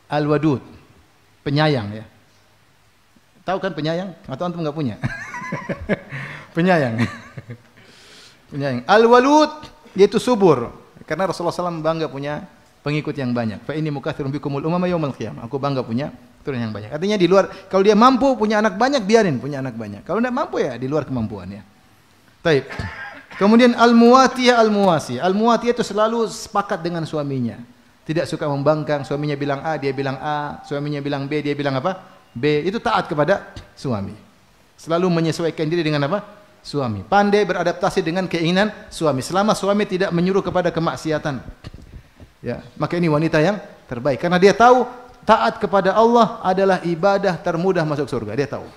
S2: alwadud, penyayang ya. Tahu kan penyayang? Atau antum enggak punya? Penyayang. Penyayang. Al-walud yaitu subur. Karena Rasulullah SAW bangga punya pengikut yang banyak. Fa inni mukatsirun bikumul umama yaumil qiyamah. Aku bangga punya turun yang banyak. Artinya di luar, kalau dia mampu punya anak banyak, biarin punya anak banyak. Kalau tidak mampu ya di luar kemampuannya. Baik. Kemudian al-muwatiyah al-muwasi. Al-muwatiyah itu selalu sepakat dengan suaminya. Tidak suka membangkang, suaminya bilang A, dia bilang A, suaminya bilang B, dia bilang apa? B. Itu taat kepada suami. Selalu menyesuaikan diri dengan apa? Suami. Pandai beradaptasi dengan keinginan suami. Selama suami tidak menyuruh kepada kemaksiatan. Ya, maka ini wanita yang terbaik. Karena dia tahu taat kepada Allah adalah ibadah termudah masuk surga. Dia tahu.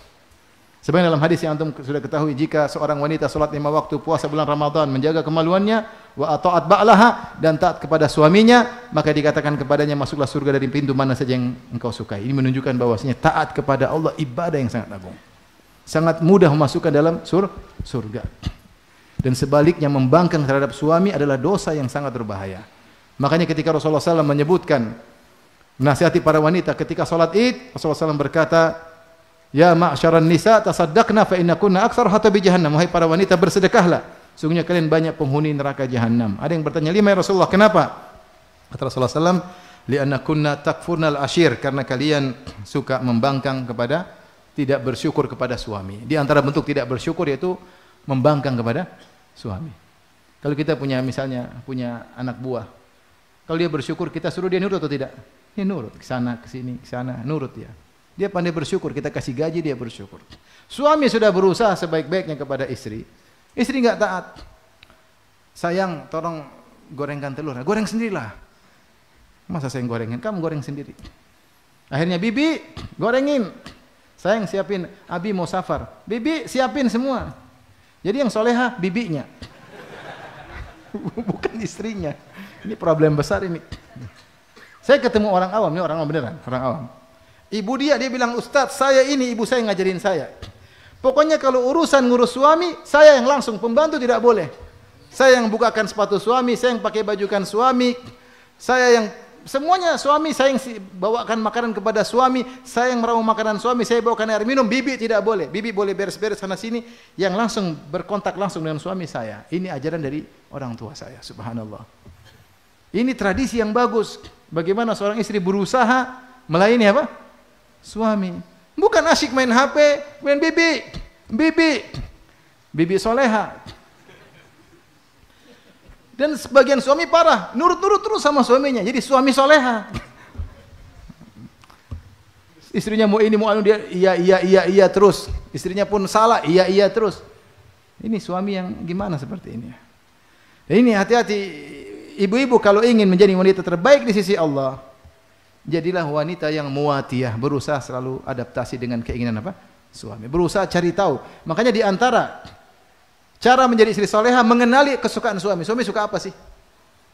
S2: Sebenarnya dalam hadis yang antum sudah ketahui, jika seorang wanita salat 5 waktu, puasa bulan Ramadan, menjaga kemaluannya, wa ata'at ba'laha, dan taat kepada suaminya, maka dikatakan kepadanya masuklah surga dari pintu mana saja yang engkau sukai. Ini menunjukkan bahwasanya taat kepada Allah ibadah yang sangat agung. Sangat mudah memasukkan dalam surga. Dan sebaliknya membangkang terhadap suami adalah dosa yang sangat berbahaya. Makanya ketika Rasulullah SAW menyebutkan, menasihati para wanita ketika salat Id, Rasulullah SAW berkata, "Ya ma'syaran nisa tasaddaqna fa innakunna aktsar hatabi jahannam." Wahai para wanita, bersedekahlah, sungguhnya kalian banyak penghuni neraka jahanam. Ada yang bertanya, "Lima ya Rasulullah, kenapa?" Kata Rasulullah SAW, "Li'annakunna takfurnal ashir." Karena kalian suka membangkang kepada, tidak bersyukur kepada suami. Di antara bentuk tidak bersyukur yaitu membangkang kepada suami. Kalau kita punya misalnya punya anak buah, kalau dia bersyukur kita suruh dia nurut atau tidak? Dia nurut, ke sana, ke sini, ke sana, nurut dia. Dia pandai bersyukur, kita kasih gaji dia bersyukur. Suami sudah berusaha sebaik-baiknya kepada istri, istri enggak taat. "Sayang, tolong gorengkan telur." "Nah, goreng sendirilah." "Masa saya gorengin? Kamu goreng sendiri." Akhirnya, "Bibi, gorengin." "Sayang, siapin, Abi mau safar." "Bibi, siapin semua." Jadi yang soleha bibinya, bukan istrinya. Ini problem besar ini. Saya ketemu orang awam, ini orang awam beneran, orang awam. Ibu dia bilang, "Ustadz, saya ini ibu saya ngajarin saya. Pokoknya kalau urusan ngurus suami, saya yang langsung, pembantu tidak boleh. Saya yang bukakan sepatu suami, saya yang pakai bajukan suami, saya yang semuanya suami, saya yang bawakan makanan kepada suami, saya yang meramu makanan suami, saya bawakan air minum, bibi tidak boleh. Bibi boleh beres-beres sana sini, yang langsung berkontak langsung dengan suami saya." Ini ajaran dari orang tua saya, subhanallah. Ini tradisi yang bagus. Bagaimana seorang istri berusaha melayani apa? Suami. Bukan asyik main HP, main bibi soleha. Dan sebagian suami parah, nurut-nurut terus sama suaminya. Jadi suami soleha. Istrinya mau ini, mau anu, dia iya terus. Istrinya pun salah, iya terus. Ini suami yang gimana seperti ini? Dan ini hati-hati, ibu-ibu kalau ingin menjadi wanita terbaik di sisi Allah, jadilah wanita yang muatiyah, berusaha selalu adaptasi dengan keinginan apa? Suami. Berusaha cari tahu. Makanya di antara cara menjadi istri soleha, mengenali kesukaan suami. Suami suka apa sih?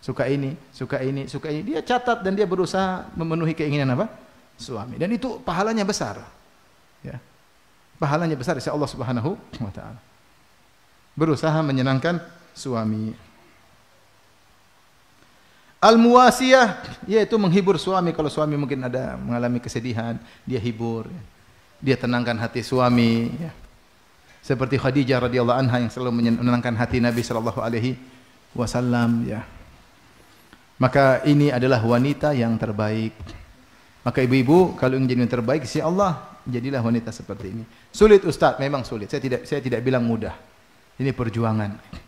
S2: Suka ini, suka ini, suka ini. Dia catat dan dia berusaha memenuhi keinginan apa? Suami. Dan itu pahalanya besar. Ya. Pahalanya besar insya Allah Subhanahu wa taala. Berusaha menyenangkan suami. Al-muwasiyah, yaitu menghibur suami. Kalau suami mungkin ada mengalami kesedihan, dia hibur. Dia tenangkan hati suami. Ya. Seperti Khadijah radhiyallahu anha yang selalu menenangkan hati Nabi sallallahu alaihi wasallam, ya. Maka ini adalah wanita yang terbaik. Maka ibu-ibu kalau ingin jadi yang terbaik si Allah, jadilah wanita seperti ini. Sulit Ustaz, memang sulit. Saya tidak bilang mudah. Ini perjuangan.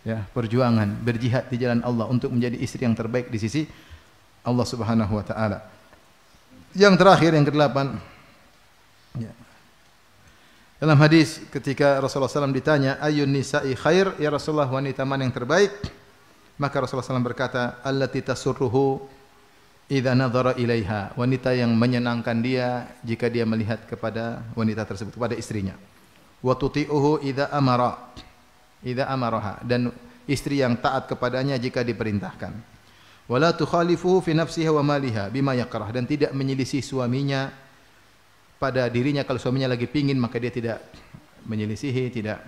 S2: Ya, perjuangan berjihad di jalan Allah untuk menjadi istri yang terbaik di sisi Allah Subhanahu wa taala. Yang terakhir, yang ke-8. Ya. Dalam hadis ketika Rasulullah SAW ditanya, "Ayyun nisa'i khair?" Ya Rasulullah, wanita mana yang terbaik? Maka Rasulullah SAW berkata, "Allati tasurruhu idza nadhara ilaiha." Wanita yang menyenangkan dia jika dia melihat kepada wanita tersebut, kepada istrinya. Wa tuti'uhu idza amaraha, dan istri yang taat kepadanya jika diperintahkan. Wala tukhalifuhu fi nafsiha wa maliha bima yakrah, dan tidak menyelisih suaminya pada dirinya. Kalau suaminya lagi pingin, maka dia tidak menyelisihi, tidak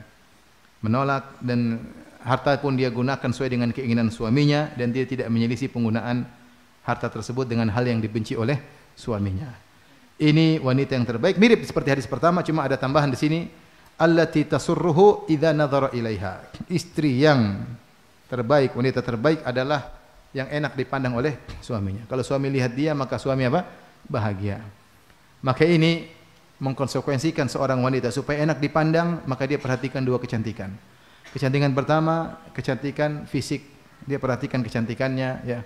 S2: menolak, dan harta pun dia gunakan sesuai dengan keinginan suaminya, dan dia tidak menyelisih penggunaan harta tersebut dengan hal yang dibenci oleh suaminya. Ini wanita yang terbaik, mirip seperti hadis pertama, cuma ada tambahan di sini, allati tasurruhu idza nadhara ilaiha. Istri yang terbaik, wanita terbaik adalah yang enak dipandang oleh suaminya. Kalau suami lihat dia, maka suami apa? Bahagia. Maka ini mengkonsekuensikan seorang wanita supaya enak dipandang, maka dia perhatikan dua kecantikan. Kecantikan pertama, kecantikan fisik. Dia perhatikan kecantikannya, ya.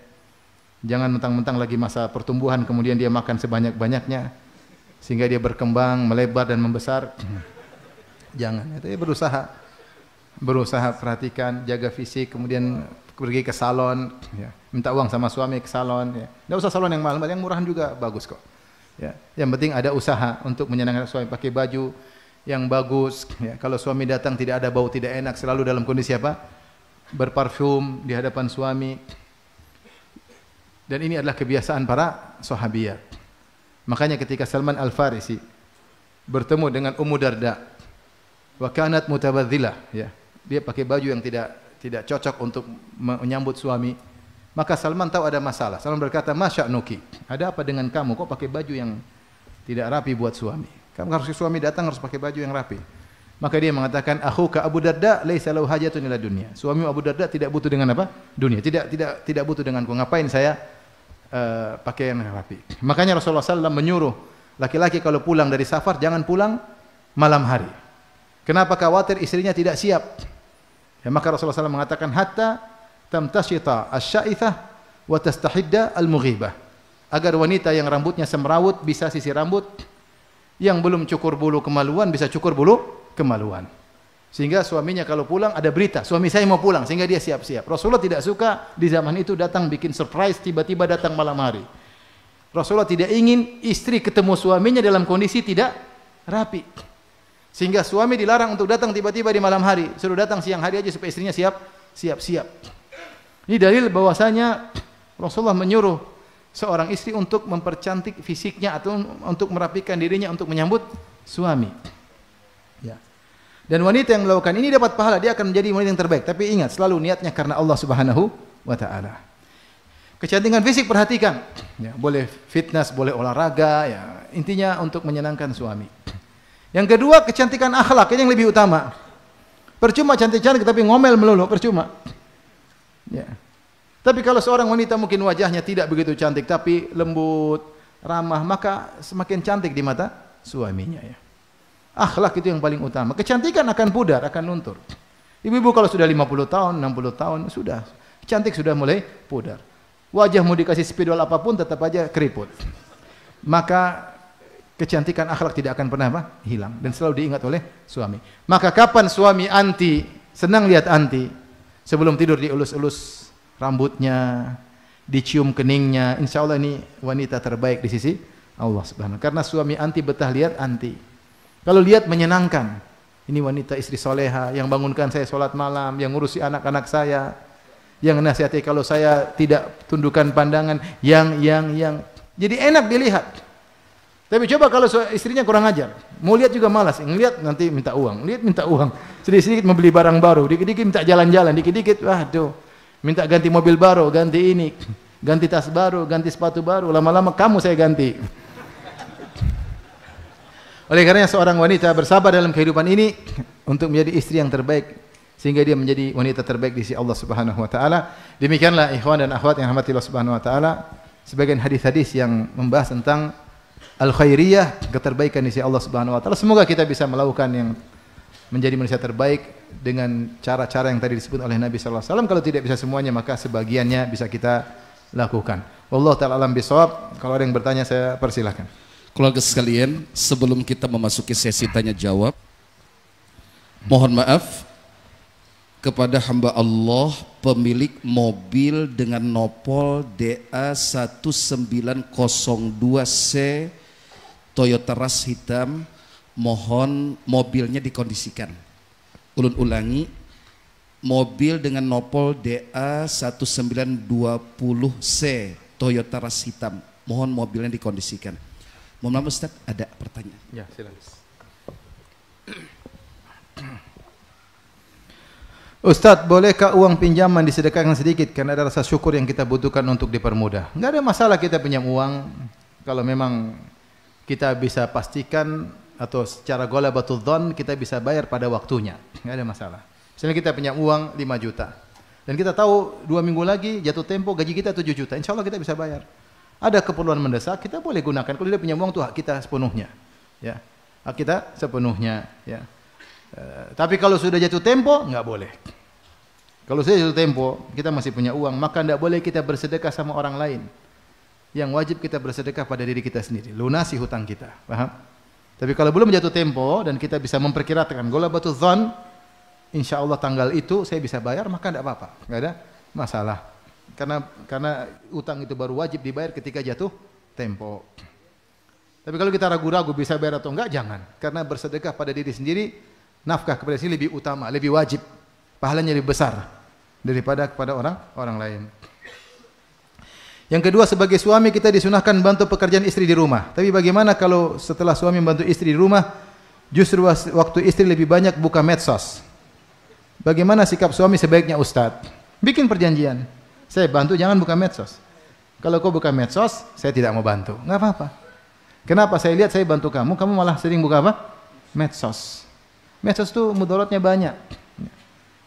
S2: Jangan mentang-mentang lagi masa pertumbuhan kemudian dia makan sebanyak-banyaknya sehingga dia berkembang, melebar dan membesar. Jangan. Itu dia berusaha perhatikan, jaga fisik, kemudian pergi ke salon, ya. Minta uang sama suami ke salon, ya. Enggak usah salon yang mahal, yang murahan juga bagus kok. Ya, yang penting ada usaha untuk menyenangkan suami, pakai baju yang bagus. Ya, kalau suami datang tidak ada bau tidak enak, selalu dalam kondisi apa? Berparfum di hadapan suami. Dan ini adalah kebiasaan para sahabiyat. Makanya ketika Salman Al-Farisi bertemu dengan Ummu Darda, wa kanat mutabaddzilah, ya. dia pakai baju yang tidak cocok untuk menyambut suami, maka Salman tahu ada masalah. Salman berkata, "Masya'nuki, ada apa dengan kamu? Kok pakai baju yang tidak rapi buat suami? Kamu harus suami datang harus pakai baju yang rapi." Maka dia mengatakan, "Akhuka Abu Darda laisa lahu hajatun ila dunya." Suami Abu Darda tidak butuh dengan apa? Dunia. Tidak butuh denganku. Ngapain saya pakaian yang rapi? Makanya Rasulullah SAW menyuruh laki-laki kalau pulang dari safar jangan pulang malam hari. Kenapa? Khawatir istrinya tidak siap. Ya, maka Rasulullah SAW mengatakan, "Hatta tamtashita asy-sya'ithah wa tastahidda al-mughibah." Agar wanita yang rambutnya semrawut bisa sisir rambut, yang belum cukur bulu kemaluan bisa cukur bulu kemaluan. Sehingga suaminya kalau pulang ada berita, suami saya mau pulang, sehingga dia siap-siap. Rasulullah tidak suka di zaman itu datang bikin surprise, tiba-tiba datang malam hari. Rasulullah tidak ingin istri ketemu suaminya dalam kondisi tidak rapi. Sehingga suami dilarang untuk datang tiba-tiba di malam hari, suruh datang siang hari aja supaya istrinya siap-siap. Ini dalil bahwasanya Rasulullah menyuruh seorang istri untuk mempercantik fisiknya atau untuk merapikan dirinya untuk menyambut suami. Ya. Dan wanita yang melakukan ini dapat pahala, dia akan menjadi wanita yang terbaik. Tapi ingat, selalu niatnya karena Allah Subhanahu wa taala. Kecantikan fisik perhatikan. Ya, boleh fitness, boleh olahraga, ya. Intinya untuk menyenangkan suami. Yang kedua, kecantikan akhlak, ini yang lebih utama. Percuma cantik-cantik tapi ngomel melulu, percuma. Ya. Tapi kalau seorang wanita mungkin wajahnya tidak begitu cantik tapi lembut, ramah, maka semakin cantik di mata suaminya, ya. Akhlak itu yang paling utama. Kecantikan akan pudar, akan luntur. Ibu-ibu kalau sudah 50 tahun, 60 tahun, sudah cantik, sudah mulai pudar. Wajah mau dikasih spidol apapun tetap aja keriput. Maka kecantikan akhlak tidak akan pernah hilang dan selalu diingat oleh suami. Maka kapan suami anti, senang lihat anti, sebelum tidur dielus-elus rambutnya, dicium keningnya, insya Allah ini wanita terbaik di sisi Allah Subhanahu. Karena suami anti betah lihat anti. Kalau lihat menyenangkan, ini wanita istri soleha yang bangunkan saya sholat malam, yang ngurusi anak-anak saya, yang nasihati kalau saya tidak tundukkan pandangan, yang jadi enak dilihat. Tapi coba kalau istrinya kurang ajar, mau lihat juga malas, ngelihat nanti minta uang, lihat minta uang, sedikit-sedikit membeli barang baru, dikit-dikit minta jalan-jalan, dikit-dikit, waduh, minta ganti mobil baru, ganti ini, ganti tas baru, ganti sepatu baru, lama-lama kamu saya ganti. Oleh karenanya seorang wanita bersabar dalam kehidupan ini untuk menjadi istri yang terbaik sehingga dia menjadi wanita terbaik di sisi Allah Subhanahu wa taala. Demikianlah ikhwan dan akhwat yang rahmati Allah Subhanahu wa taala, sebagian hadis-hadis yang membahas tentang al-khairiyah, keterbaikan di sisi Allah Subhanahu wa taala. Semoga kita bisa melakukan yang menjadi manusia terbaik dengan cara-cara yang tadi disebut oleh Nabi sallallahu alaihi wasallam. Kalau tidak bisa semuanya maka sebagiannya bisa kita lakukan. Wallahu taala alam bisawab. Kalau ada yang bertanya saya persilahkan.
S3: Keluarga sekalian, sebelum kita memasuki sesi tanya jawab, mohon maaf kepada hamba Allah pemilik mobil dengan nopol DA1902C Toyota Rush hitam, mohon mobilnya dikondisikan. Ulun ulangi, mobil dengan nopol DA1920C Toyota Rush hitam, mohon mobilnya dikondisikan. Mohon maaf Ustaz, ada pertanyaan.
S2: Ya, silakan. Ustaz, bolehkah uang pinjaman disedekahkan sedikit karena ada rasa syukur yang kita butuhkan untuk dipermudah? Enggak ada masalah kita pinjam uang kalau memang kita bisa pastikan atau secara ghalabatul dzan kita bisa bayar pada waktunya. Enggak ada masalah. Misalnya kita pinjam uang 5 juta dan kita tahu 2 minggu lagi jatuh tempo gaji kita 7 juta, insya Allah kita bisa bayar. Ada keperluan mendesak, kita boleh gunakan. Kalau dia pinjam uang itu hak kita sepenuhnya, ya, hak kita sepenuhnya, ya. Tapi kalau sudah jatuh tempo, nggak boleh. Kalau sudah jatuh tempo, kita masih punya uang, maka nggak boleh kita bersedekah sama orang lain. Yang wajib kita bersedekah pada diri kita sendiri, lunasi hutang kita, paham? Tapi kalau belum jatuh tempo dan kita bisa memperkirakan ghalabatul dzan, insya Allah tanggal itu saya bisa bayar, maka tidak apa-apa, nggak ada masalah. Karena utang itu baru wajib dibayar ketika jatuh tempo. Tapi kalau kita ragu-ragu bisa bayar atau enggak, jangan. Karena bersedekah pada diri sendiri, nafkah kepada diri lebih utama, lebih wajib. Pahalanya lebih besar daripada kepada orang lain. Yang kedua, sebagai suami kita disunahkan bantu pekerjaan istri di rumah. Tapi bagaimana kalau setelah suami membantu istri di rumah, justru waktu istri lebih banyak buka medsos? Bagaimana sikap suami sebaiknya Ustadz? Bikin perjanjian. Saya bantu, jangan buka medsos. Kalau kau buka medsos, saya tidak mau bantu. Nggak apa-apa. Kenapa? Saya lihat saya bantu kamu, kamu malah sering buka apa? Medsos. Medsos itu mudaratnya banyak.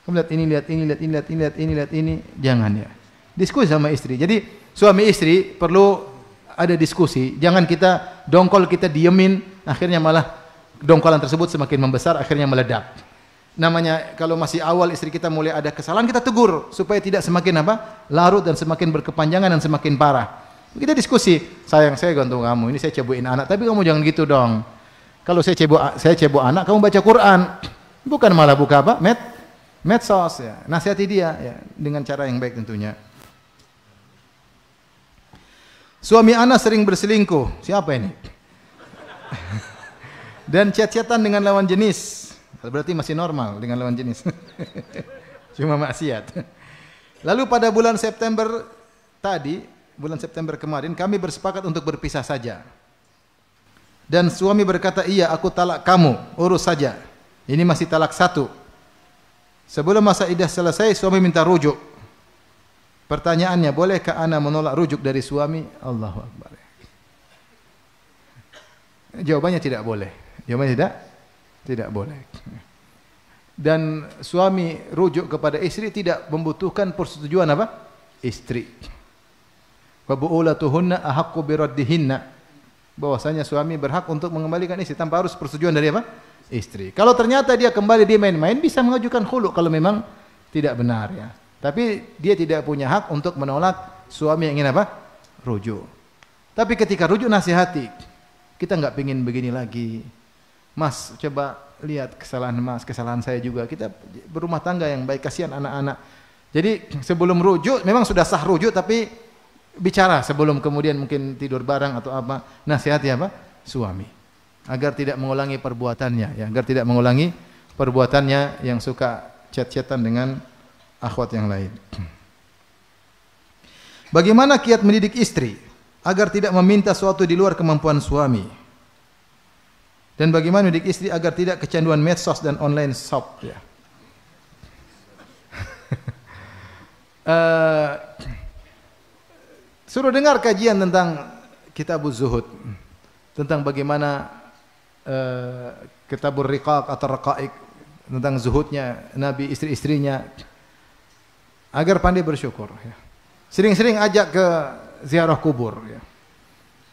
S2: Kamu lihat ini, lihat ini, lihat ini, lihat ini, lihat ini, lihat ini. Jangan ya. Diskusi sama istri. Jadi suami istri perlu ada diskusi. Jangan kita dongkol, kita diemin, akhirnya malah dongkolan tersebut semakin membesar, akhirnya meledak. Namanya kalau masih awal istri kita mulai ada kesalahan, kita tegur supaya tidak semakin apa? Larut dan semakin berkepanjangan dan semakin parah. Kita diskusi, sayang saya gantung kamu, ini saya cebuin anak, tapi kamu jangan gitu dong. Kalau saya cebok anak, kamu baca Quran, bukan malah buka apa? Medsos ya. Nasihati dia ya dengan cara yang baik tentunya. Suami ana sering berselingkuh. Siapa ini? Dan chat-chatan dengan lawan jenis. Berarti masih normal dengan lawan jenis. Cuma maksiat. Lalu pada bulan September tadi, bulan September kemarin kami bersepakat untuk berpisah saja. Dan suami berkata, "Iya, aku talak kamu, urus saja." Ini masih talak 1. Sebelum masa iddah selesai, suami minta rujuk. Pertanyaannya, bolehkah ana menolak rujuk dari suami? Allahu Akbar. Jawabannya tidak boleh. Jawabannya tidak boleh. Dan suami rujuk kepada istri tidak membutuhkan persetujuan apa? Istri. Wa bu'ulatuhunna ahaqqu biraddihinna. Bahwasanya suami berhak untuk mengembalikan istri tanpa harus persetujuan dari apa? Istri. Kalau ternyata dia kembali dia main-main, bisa mengajukan khulu kalau memang tidak benar ya. Tapi dia tidak punya hak untuk menolak suami yang ingin apa? Rujuk. Tapi ketika rujuk nasihati. Kita enggak pengin begini lagi. Mas, coba lihat kesalahan Mas, kesalahan saya juga. Kita berumah tangga yang baik, kasihan anak-anak. Jadi sebelum rujuk, memang sudah sah rujuk, tapi bicara sebelum kemudian mungkin tidur bareng atau apa. Nasihati apa? Suami. Agar tidak mengulangi perbuatannya, ya. Agar tidak mengulangi perbuatannya yang suka chat-chatan dengan akhwat yang lain. Bagaimana kiat mendidik istri agar tidak meminta sesuatu di luar kemampuan suami? Dan bagaimana mendidik istri agar tidak kecanduan medsos dan online shop ya. Suruh dengar kajian tentang Kitabuz Zuhud, tentang bagaimana Kitabur Riqaq atau Raqaiq, tentang zuhudnya Nabi, istri-istrinya, agar pandai bersyukur ya. Sering-sering ajak ke ziarah kubur ya.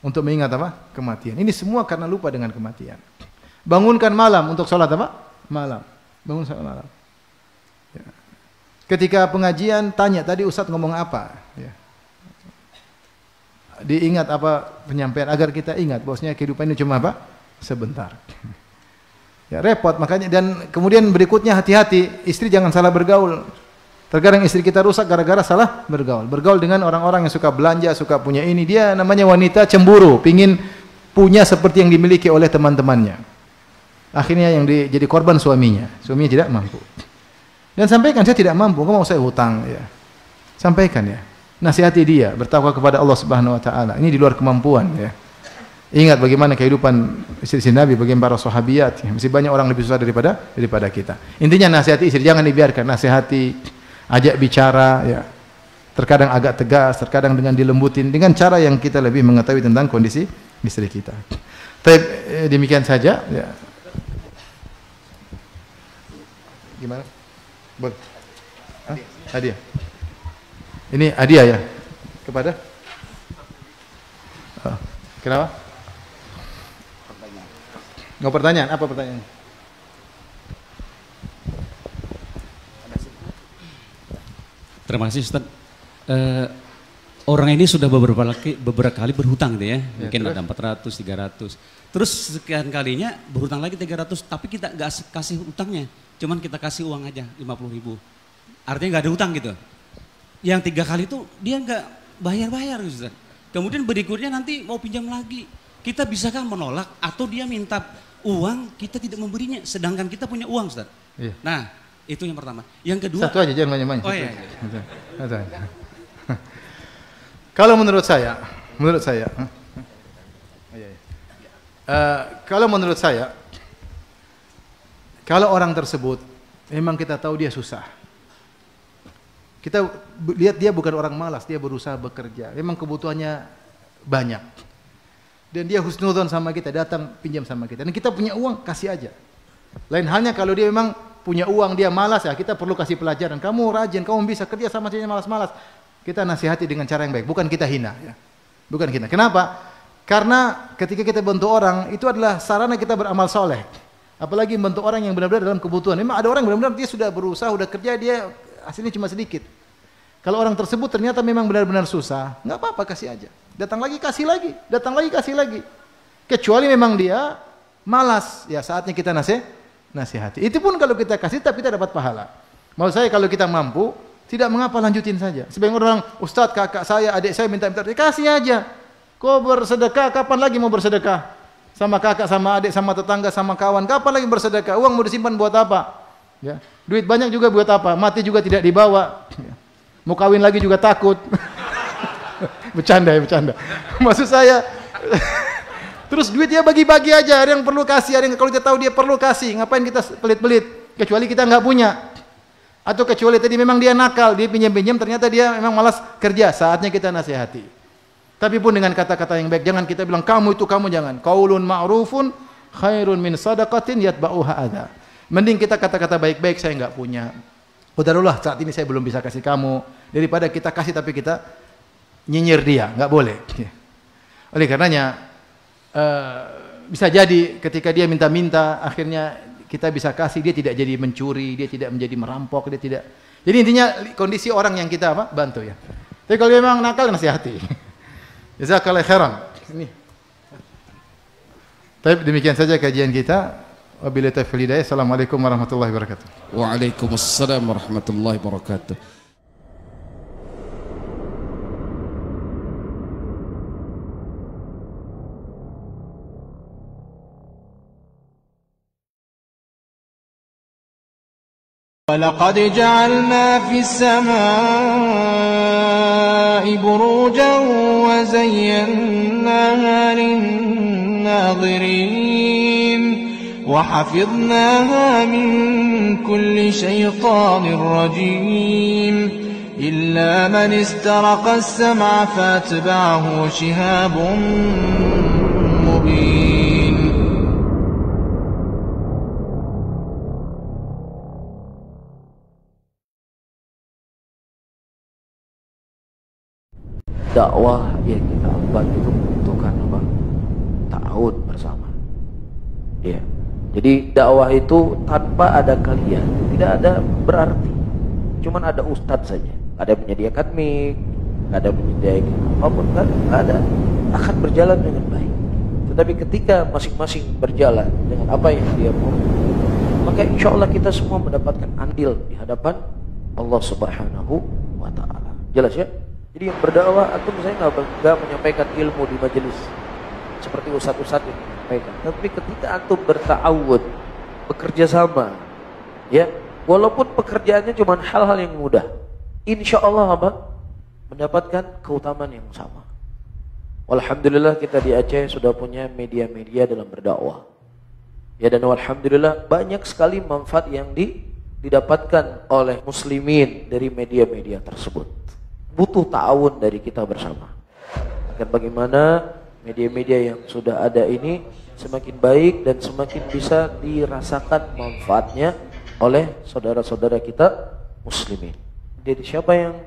S2: Untuk mengingat apa? Kematian. Ini semua karena lupa dengan kematian. Bangunkan malam untuk sholat apa? Malam. Bangun sholat malam. Ya. Ketika pengajian tanya tadi Ustadz ngomong apa? Ya. Diingat apa penyampaian agar kita ingat bahwasanya kehidupan ini cuma apa? Sebentar. Ya repot makanya, dan kemudian berikutnya hati-hati istri jangan salah bergaul. Terkadang istri kita rusak gara-gara salah bergaul. Bergaul dengan orang-orang yang suka belanja, suka punya ini. Dia namanya wanita cemburu, pingin punya seperti yang dimiliki oleh teman-temannya. Akhirnya yang jadi korban suaminya. Suaminya tidak mampu. Dan sampaikan, saya tidak mampu, kamu mau saya hutang ya. Sampaikan ya. Nasihati dia, bertakwa kepada Allah Subhanahu wa taala. Ini di luar kemampuan ya. Ingat bagaimana kehidupan istri Nabi, bagaimana para sahabiat. Ya. Masih banyak orang lebih susah daripada kita. Intinya nasihati istri, jangan dibiarkan, nasihati. Ajak bicara ya. Terkadang agak tegas, terkadang dengan dilembutin dengan cara yang kita lebih mengetahui tentang kondisi istri kita. Tapi demikian saja ya. Gimana? Boleh. Hadiah. Ini hadiah ya. Kepada? Oh. Kenapa? Nggak pertanyaan. Apa pertanyaannya?
S4: Terima kasih Ustaz. Orang ini sudah beberapa kali berhutang gitu ya. Mungkin terus? Ada 400, 300. Terus sekian kalinya berhutang lagi 300, tapi kita nggak kasih utangnya. Cuman kita kasih uang aja 50.000. Artinya nggak ada utang gitu. Yang 3 kali itu dia nggak bayar-bayar Ustaz. Kemudian berikutnya nanti mau pinjam lagi. Kita bisakah menolak atau dia minta uang kita tidak memberinya sedangkan kita punya uang Ustaz? Iya. Nah, itu yang pertama. Yang kedua,
S2: satu aja jangan banyak-banyak.
S4: Oh iya.
S2: Kalau menurut saya, kalau menurut saya, kalau orang tersebut memang kita tahu dia susah. Kita lihat dia bukan orang malas, dia berusaha bekerja. Memang kebutuhannya banyak. Dan dia husnudzon sama kita, datang pinjam sama kita. Dan kita punya uang, kasih aja. Lain halnya kalau dia memang punya uang, dia malas, ya kita perlu kasih pelajaran. Kamu rajin, kamu bisa kerja sama dia malas-malas. Kita nasihati dengan cara yang baik, bukan kita hina. Ya. Bukan kita. Kenapa? Karena ketika kita bantu orang, itu adalah sarana kita beramal soleh. Apalagi bantu orang yang benar-benar dalam kebutuhan. Memang ada orang benar-benar dia sudah berusaha, sudah kerja, dia hasilnya cuma sedikit. Kalau orang tersebut ternyata memang benar-benar susah, nggak apa-apa, kasih aja. Datang lagi, kasih lagi. Datang lagi, kasih lagi. Kecuali memang dia malas, ya saatnya kita nasihati. Itu pun kalau kita kasih, tapi kita dapat pahala. Maksud saya kalau kita mampu, tidak mengapa lanjutin saja. Sebagian orang, Ustadz, kakak saya, adik saya minta, kasih aja. Kau bersedekah, kapan lagi mau bersedekah? Sama kakak, sama adik, sama tetangga, sama kawan, kapan lagi bersedekah? Uang mau disimpan buat apa? Ya. Duit banyak juga buat apa? Mati juga tidak dibawa. Ya. Mau kawin lagi juga takut. Bercanda ya, bercanda. Maksud saya, terus duit dia bagi-bagi aja. Ada yang perlu kasih, ada yang kalau dia tahu dia perlu kasih. Ngapain kita pelit-pelit? Kecuali kita nggak punya. Atau kecuali tadi memang dia nakal, dia pinjam-pinjam, ternyata dia memang malas kerja. Saatnya kita nasihati. Tapi pun dengan kata-kata yang baik. Jangan kita bilang kamu itu kamu, jangan. Qaulun ma'rufun khairun min sadaqatin yatba'uha adza. Mending kita kata-kata baik-baik, saya nggak punya. Udarullah, saat ini saya belum bisa kasih kamu. Daripada kita kasih tapi kita nyinyir dia, nggak boleh. Oleh karenanya bisa jadi ketika dia minta-minta, akhirnya kita bisa kasih, dia tidak jadi mencuri, dia tidak menjadi merampok, dia tidak. Jadi intinya kondisi orang yang kita bantu ya. Tapi kalau dia memang nakal, nasihati. Jazakallahu khairan. Ini. Baik, demikian saja kajian kita. Wabillahi taufiq wal hidayah. Assalamualaikum warahmatullahi wabarakatuh.
S3: Waalaikumsalam warahmatullahi wabarakatuh.
S5: ولقد جعلنا في السماء بروجا وزيناها للناظرين وحفظناها من كل شيطان رجيم إلا من استرق السمع فاتبعه شهاب مبين.
S6: Dakwah yang kita emban itu membutuhkan apa? Ta'awun bersama. Ya. Jadi dakwah itu tanpa ada kalian tidak ada berarti. Cuman ada ustadz saja. Ada menyediakan mic, ada menyediakan apapun kan, ada, akan berjalan dengan baik. Tetapi ketika masing-masing berjalan dengan apa yang dia mau, maka insya Allah kita semua mendapatkan andil di hadapan Allah Subhanahu wa Ta'ala. Jelas ya? Jadi yang berdakwah, antum misalnya nggak menyampaikan ilmu di majelis seperti ustadz-ustadz yang menyampaikan. Tapi ketika antum berta'awud, bekerja sama, ya, walaupun pekerjaannya cuma hal-hal yang mudah, insya Allah apa? Mendapatkan keutamaan yang sama. Alhamdulillah kita di Aceh sudah punya media-media dalam berdakwah. Ya, dan alhamdulillah banyak sekali manfaat yang didapatkan oleh muslimin dari media-media tersebut. Butuh ta'awun dari kita bersama. Agar bagaimana media-media yang sudah ada ini semakin baik dan semakin bisa dirasakan manfaatnya oleh saudara-saudara kita muslimin. Jadi siapa yang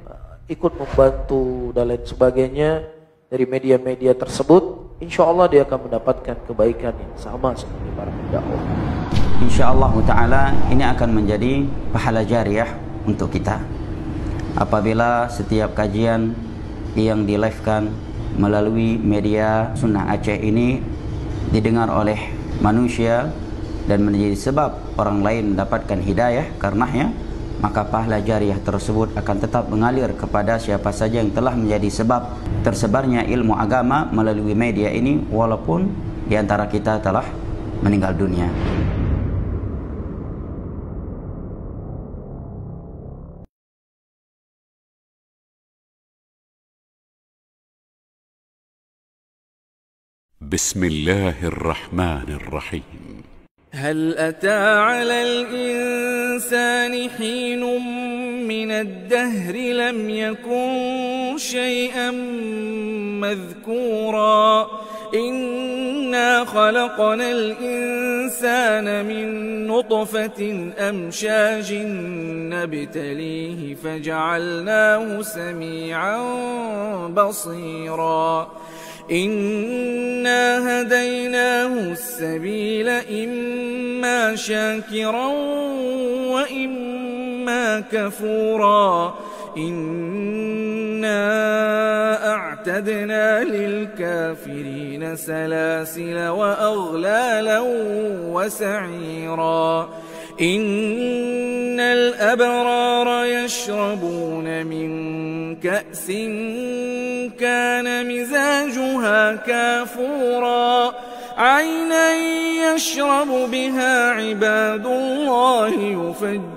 S6: ikut membantu dan lain sebagainya dari media-media tersebut, insya Allah dia akan mendapatkan kebaikan yang sama seperti para pendakwah.
S7: InsyaAllah ta'ala ini akan menjadi pahala jariah untuk kita. Apabila setiap kajian yang di-live-kan melalui media Sunnah Aceh ini didengar oleh manusia dan menjadi sebab orang lain mendapatkan hidayah karenanya, maka pahala jariah tersebut akan tetap mengalir kepada siapa saja yang telah menjadi sebab tersebarnya ilmu agama melalui media ini, walaupun di antara kita telah meninggal dunia.
S8: بسم الله الرحمن الرحيم
S5: هل أتى على الإنسان حين من الدهر لم يكن شيئا مذكورا إنا خلقنا الإنسان من نطفة أمشاج نبتليه فجعلناه سميعا بصيرا إنا هديناه السبيل إما شاكرا وإما كفورا إنا أعتدنا للكافرين سلاسل وأغلالا وسعيرا إن الأبرار يشربون من كأس كان مزاجها كافورا عينا يشرب بها عباد الله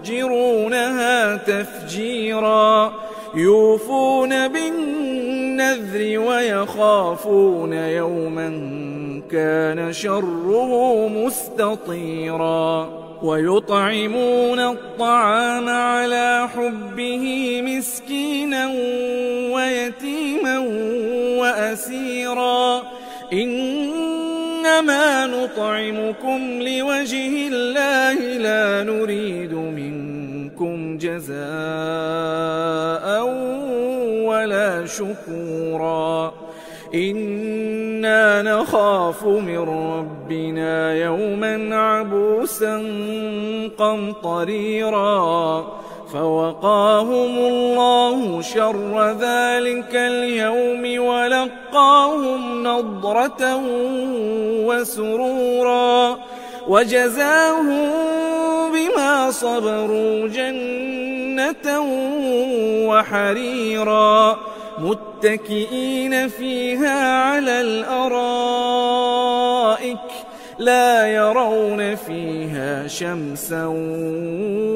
S5: يفجرونها تفجيرا يوفون بالنذر ويخافون يوما كان شره مستطيرا ويطعمون الطعام على حبه مسكينا ويتيما وأسيرا إنما نطعمكم لوجه الله لا نريد منكم جزاء ولا شكورا إنا نخاف من ربنا يوما عبوسا قمطريرا فوقاهم الله شر ذلك اليوم ولقاهم نضرة وسرورا وجزاهم بما صبروا جنة وحريرا متكئين فيها على الأرائك لا يرون فيها شمسا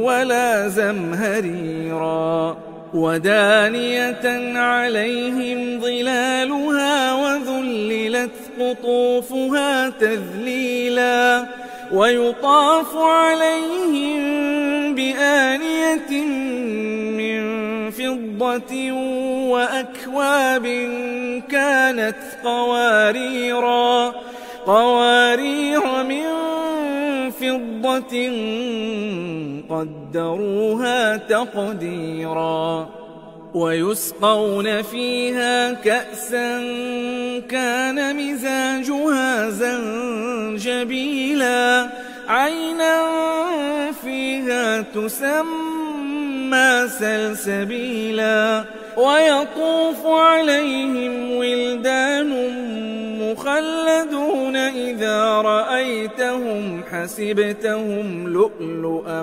S5: ولا زمهريرا ودانية عليهم ظلالها وذللت قطوفها تذليلا ويطاف عليهم بآنية من فضة وأكواب كانت قوارير من فضة قدروها تقديرا ويسقون فيها كأسا كان مزاجها زنجبيلا عينا فيها تسمى سلسبيلا ويطوف عليهم ولدان مخلدون إذا رأيتهم حسبتهم لؤلؤا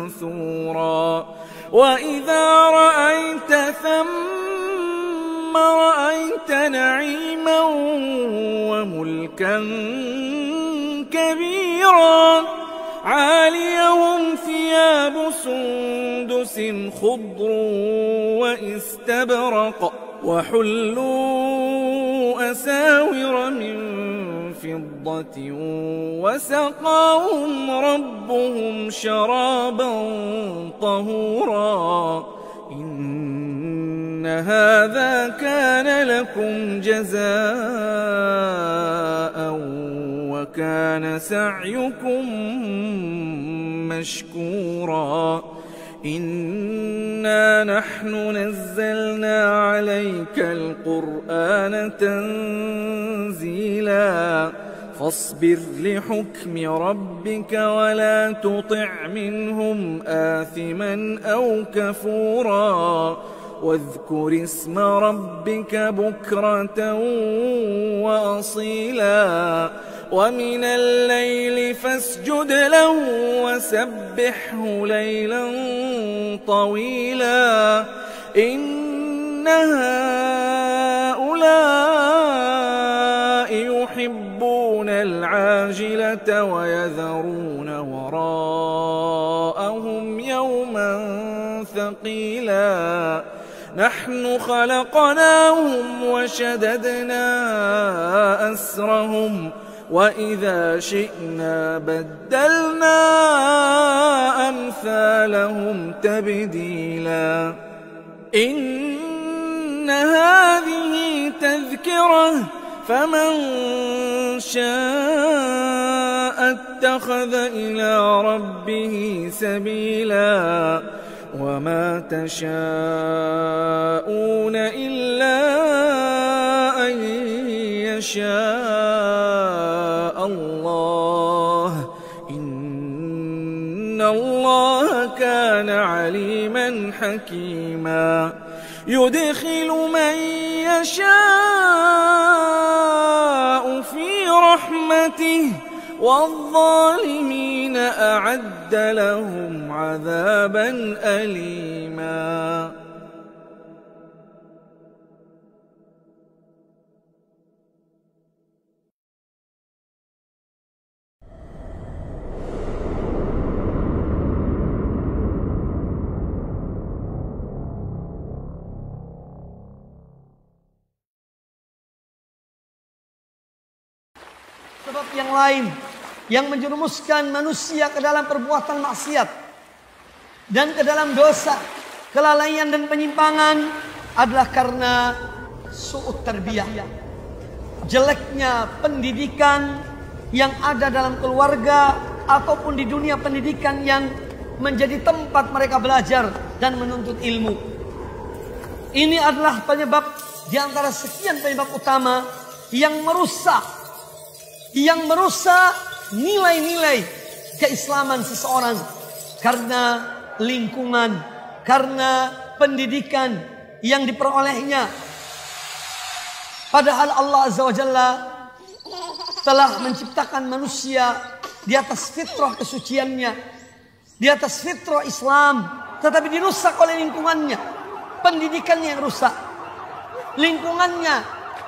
S5: منثورا وإذا رأيت ثم رأيت نعيما وملكا كبيرا عاليهم ثياب سندس خضر واستبرق وحلوا أساور من فضة وسقاهم ربهم شرابا طهورا إن هذا كان لكم جزاء وكان سعيكم مشكورا إنا نحن نزلنا عليك القرآن تنزيلا فاصبر لحكم ربك ولا تطع منهم آثما أو كفورا واذكر اسم ربك بكرة وأصيلا ومن الليل فاسجد له وسبحه ليلا طويلا إن هؤلاء يحبون العاجلة ويذرون وراءهم يوما ثقيلا نحن خلقناهم وشددنا أسرهم وإذا شئنا بدلنا أمثالهم تبديلا إن هذه تذكرة فمن شاء اتخذ إلى ربه سبيلا وما تشاءون إلا أن يشاء الله إن الله كان عليما حكيما يدخل من يشاء في رحمته والظالمين أعد لهم عذابا أليما.
S8: Sebab yang lain yang menjerumuskan manusia ke dalam perbuatan maksiat dan ke dalam dosa, kelalaian dan penyimpangan adalah karena su'ut tarbiyah, jeleknya pendidikan yang ada dalam keluarga ataupun di dunia pendidikan yang menjadi tempat mereka belajar dan menuntut ilmu. Ini adalah penyebab di antara sekian penyebab utama yang merusak nilai-nilai keislaman seseorang karena lingkungan, karena pendidikan yang diperolehnya. Padahal Allah Azza wa Jalla telah menciptakan manusia di atas fitrah kesuciannya, di atas fitrah Islam, tetapi dirusak oleh lingkungannya. Pendidikannya yang rusak, lingkungannya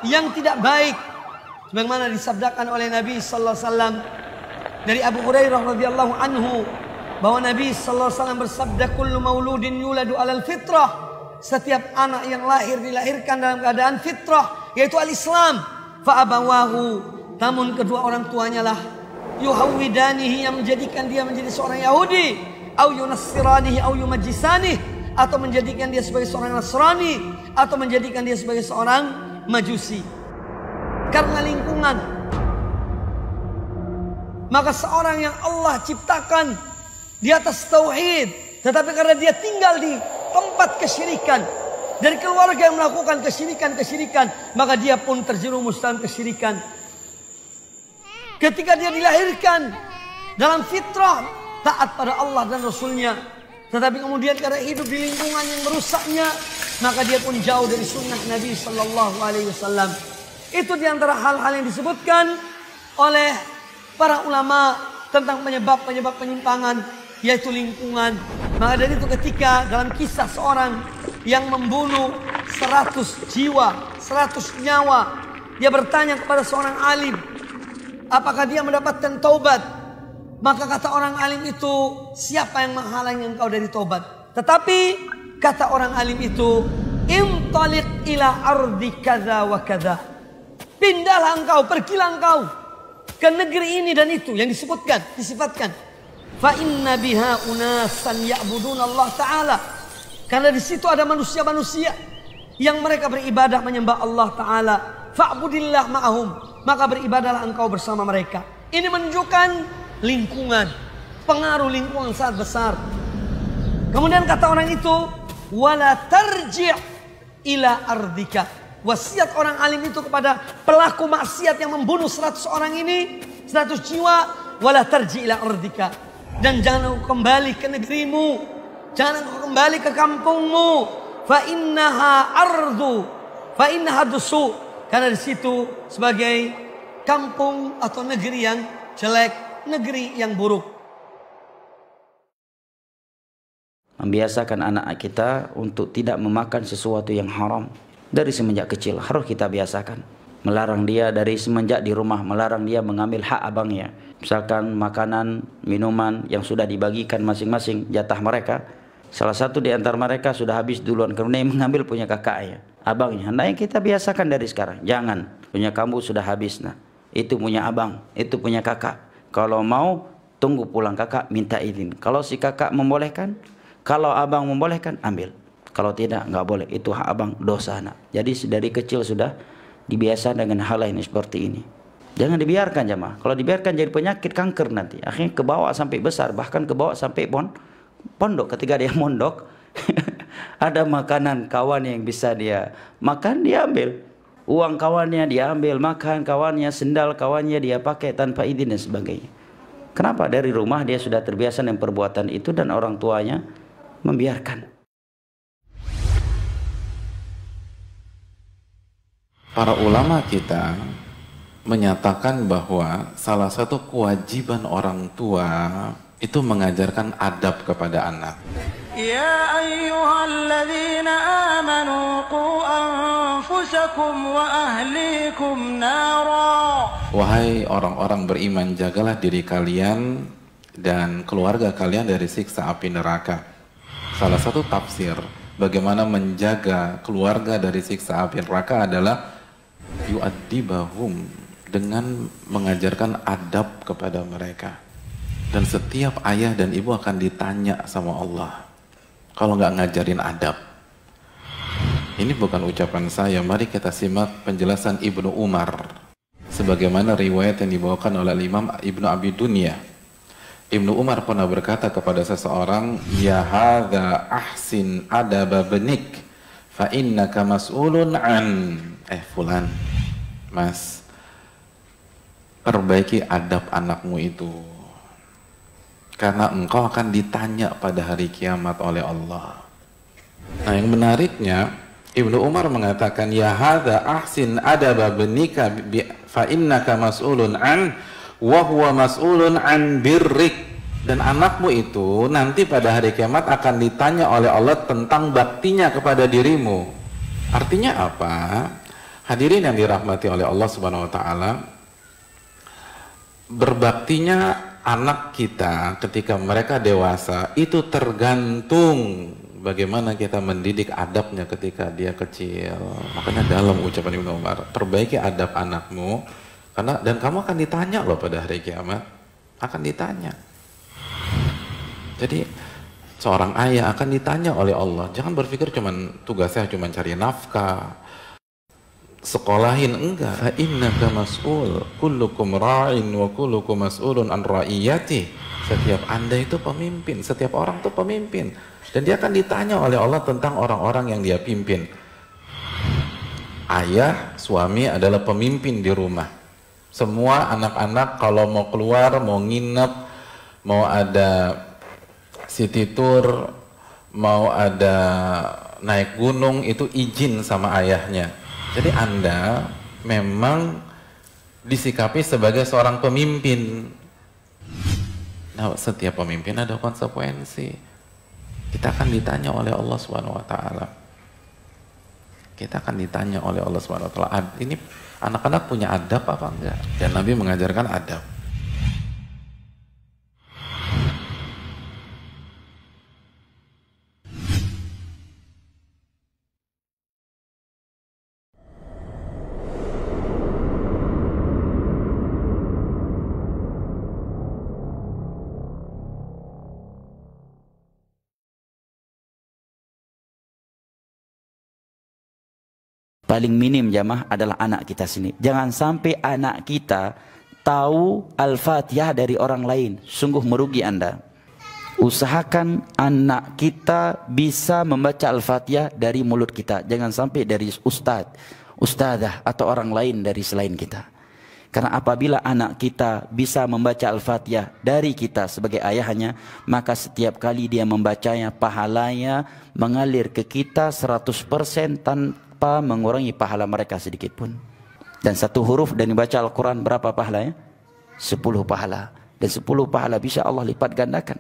S8: yang tidak baik. Sebagaimana disabdakan oleh Nabi sallallahu alaihi wasallam dari Abu Hurairah radhiyallahu anhu bahwa Nabi sallallahu alaihi wasallam bersabda, kullu mauludin yuladu alal fitrah, setiap anak yang lahir dilahirkan dalam keadaan fitrah, yaitu al-Islam. Fa abawahu, namun kedua orang tuanya lah yuhawwidanihi, yang menjadikan dia menjadi seorang Yahudi, au yunassiranihi au yumajjisanihi, atau menjadikan dia sebagai seorang Nasrani, atau menjadikan dia sebagai seorang Majusi. Karena lingkungan, maka seorang yang Allah ciptakan di atas tauhid, tetapi karena dia tinggal di tempat kesyirikan, dari keluarga yang melakukan kesyirikan, maka dia pun terjerumus dalam kesyirikan. Ketika dia dilahirkan dalam fitrah taat pada Allah dan Rasulnya, tetapi kemudian karena hidup di lingkungan yang merusaknya, maka dia pun jauh dari sunnah Nabi Sallallahu Alaihi Wasallam. Itu diantara hal-hal yang disebutkan oleh para ulama tentang penyebab-penyebab penyimpangan, yaitu lingkungan. Maka dari itu ketika dalam kisah seorang yang membunuh 100 jiwa, 100 nyawa, dia bertanya kepada seorang alim, apakah dia mendapatkan taubat? Maka kata orang alim itu, siapa yang menghalangi engkau dari taubat? Tetapi kata orang alim itu, intaliq ila ardi kadza wa kadza. Pindahlah engkau, pergilah engkau ke negeri ini dan itu yang disebutkan, disifatkan. Fa inna biha unasan ya'budun Allah Ta'ala. Karena di situ ada manusia-manusia yang mereka beribadah menyembah Allah Ta'ala. Fa'budillah ma'ahum, maka beribadahlah engkau bersama mereka. Ini menunjukkan lingkungan, pengaruh lingkungan sangat besar. Kemudian kata orang itu, wala tarji' ila ardika. Wasiat orang alim itu kepada pelaku maksiat yang membunuh 100 orang ini, 100 jiwa, wala tarji' ila ardika. Dan jangan kembali ke negerimu, jangan kembali ke kampungmu. Fa innaha dusu, karena di situ sebagai kampung atau negeri yang jelek, negeri yang buruk.
S7: Membiasakan anak kita untuk tidak memakan sesuatu yang haram dari semenjak kecil, harus kita biasakan. Melarang dia dari semenjak di rumah, melarang dia mengambil hak abangnya. Misalkan makanan, minuman yang sudah dibagikan masing-masing jatah mereka, salah satu di antara mereka sudah habis duluan, kemudian mengambil punya kakaknya, abangnya. Hendaknya kita biasakan dari sekarang, jangan, punya kamu sudah habis. Nah, itu punya abang, itu punya kakak. Kalau mau tunggu pulang kakak, minta izin. Kalau si kakak membolehkan, kalau abang membolehkan, ambil. Kalau tidak, nggak boleh. Itu hak abang, dosa anak. Jadi dari kecil sudah dibiasakan dengan hal lain seperti ini. Jangan dibiarkan jamaah. Kalau dibiarkan jadi penyakit kanker nanti. Akhirnya kebawa sampai besar, bahkan kebawa sampai pondok. Ketika dia mondok, ada makanan kawan yang bisa dia makan, dia ambil. Uang kawannya dia ambil, makan kawannya, sendal kawannya dia pakai tanpa izin dan sebagainya. Kenapa? Dari rumah dia sudah terbiasa dengan perbuatan itu dan orang tuanya membiarkan.
S9: Para ulama kita menyatakan bahwa salah satu kewajiban orang tua itu mengajarkan adab kepada anak.
S5: Ya ayyuhalladzina amanu qu anfusakum wa ahlikum nara.
S9: Wahai orang-orang beriman, jagalah diri kalian dan keluarga kalian dari siksa api neraka. Salah satu tafsir bagaimana menjaga keluarga dari siksa api neraka adalah yu'addibahum, dengan mengajarkan adab kepada mereka. Dan setiap ayah dan ibu akan ditanya sama Allah kalau nggak ngajarin adab. Ini bukan ucapan saya, mari kita simak penjelasan Ibnu Umar sebagaimana riwayat yang dibawakan oleh Imam Ibnu Abi Dunya. Ibnu Umar pernah berkata kepada seseorang, ya hadza ahsin adaba benik fa innaka mas'ulun an. Fulan, mas, perbaiki adab anakmu itu, karena engkau akan ditanya pada hari kiamat oleh Allah. Nah, yang menariknya, Ibnu Umar mengatakan, ya hadza ahsin adaba benika fa innaka mas'ulun an wa huwa mas'ulun an birrik. Dan anakmu itu nanti pada hari kiamat akan ditanya oleh Allah tentang baktinya kepada dirimu. Artinya apa? Hadirin yang dirahmati oleh Allah Subhanahu wa taala, berbaktinya anak kita ketika mereka dewasa itu tergantung bagaimana kita mendidik adabnya ketika dia kecil. Makanya dalam ucapan Ibnu Umar, perbaiki adab anakmu, karena dan kamu akan ditanya loh pada hari kiamat, akan ditanya. Jadi seorang ayah akan ditanya oleh Allah. Jangan berpikir tugasnya cuma cari nafkah, sekolahin, enggak. Fa innaka mas'ul, kullukum ra'in wa kullukum mas'ulun an ra'iyati. Setiap Anda itu pemimpin, setiap orang itu pemimpin, dan dia akan ditanya oleh Allah tentang orang-orang yang dia pimpin. Ayah, suami adalah pemimpin di rumah. Semua anak-anak kalau mau keluar, mau nginep, mau ada city tour, mau ada naik gunung, itu izin sama ayahnya. Jadi Anda memang disikapi sebagai seorang pemimpin. Nah, setiap pemimpin ada konsekuensi. Kita akan ditanya oleh Allah Subhanahu wa taala. Kita akan ditanya oleh Allah Subhanahu wa taala. Ini anak-anak punya adab apa enggak? Dan Nabi mengajarkan adab.
S7: Paling minim jamaah adalah anak kita sendiri. Jangan sampai anak kita tahu Al-Fatihah dari orang lain. Sungguh merugi Anda. Usahakan anak kita bisa membaca Al-Fatihah dari mulut kita. Jangan sampai dari ustadz, ustadzah atau orang lain dari selain kita. Karena apabila anak kita bisa membaca Al-Fatihah dari kita sebagai ayahnya, maka setiap kali dia membacanya, pahalanya mengalir ke kita 100% tanpa mengurangi pahala mereka sedikit pun. Dan satu huruf dan dibaca Al-Quran berapa pahalanya? 10 pahala. Dan 10 pahala bisa Allah lipat gandakan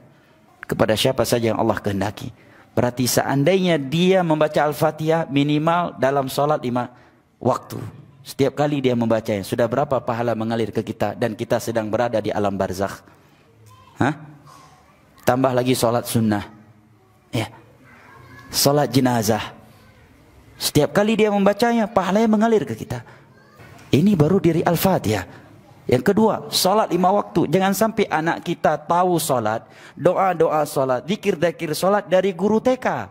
S7: kepada siapa saja yang Allah kehendaki. Berarti seandainya dia membaca Al-Fatihah minimal dalam sholat 5 waktu, setiap kali dia membacanya, sudah berapa pahala mengalir ke kita, dan kita sedang berada di alam barzakh. Tambah lagi sholat sunnah, ya, sholat jenazah. Setiap kali dia membacanya, pahalanya mengalir ke kita. Ini baru diri Al-Fatihah. Yang kedua, sholat 5 waktu. Jangan sampai anak kita tahu sholat, doa-doa sholat, zikir-zikir sholat dari guru TK,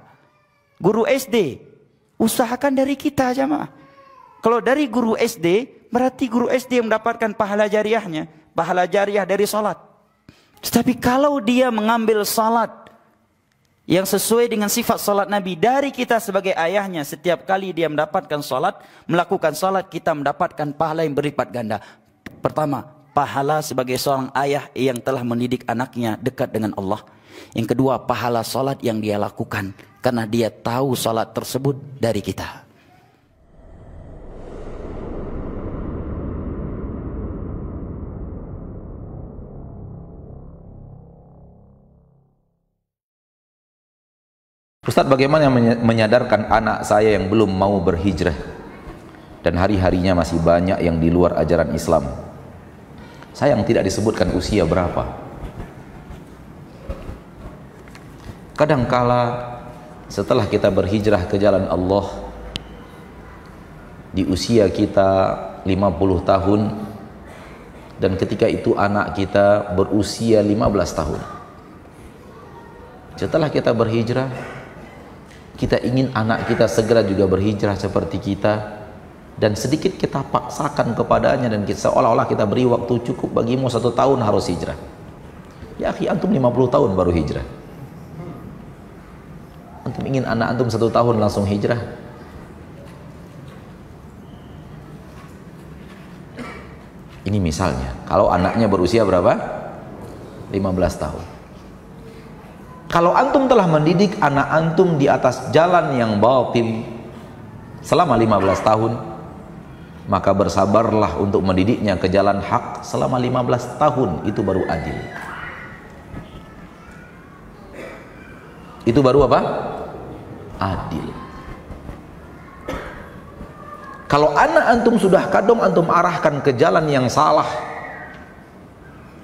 S7: guru SD. Usahakan dari kita jamaah. Kalau dari guru SD, berarti guru SD yang mendapatkan pahala jariahnya, pahala jariah dari sholat. Tetapi kalau dia mengambil sholat yang sesuai dengan sifat sholat Nabi dari kita sebagai ayahnya, setiap kali dia mendapatkan sholat, melakukan sholat, kita mendapatkan pahala yang berlipat ganda. Pertama, pahala sebagai seorang ayah yang telah mendidik anaknya dekat dengan Allah. Yang kedua, pahala sholat yang dia lakukan karena dia tahu sholat tersebut dari kita.
S10: Ustadz, bagaimana menyadarkan anak saya yang belum mau berhijrah dan hari-harinya masih banyak yang di luar ajaran Islam? Sayang tidak disebutkan usia berapa. Kadangkala setelah kita berhijrah ke jalan Allah di usia kita 50 tahun, dan ketika itu anak kita berusia 15 tahun. Setelah kita berhijrah, kita ingin anak kita segera juga berhijrah seperti kita, dan sedikit kita paksakan kepadanya, dan kita seolah-olah kita beri waktu cukup bagimu 1 tahun harus hijrah. Ya akhi, antum 50 tahun baru hijrah. Antum ingin anak antum 1 tahun langsung hijrah? Ini misalnya, kalau anaknya berusia berapa? 15 tahun. Kalau antum telah mendidik anak antum di atas jalan yang batil selama 15 tahun, maka bersabarlah untuk mendidiknya ke jalan hak selama 15 tahun. Itu baru adil. Itu baru apa? Adil. Kalau anak antum sudah kadung antum arahkan ke jalan yang salah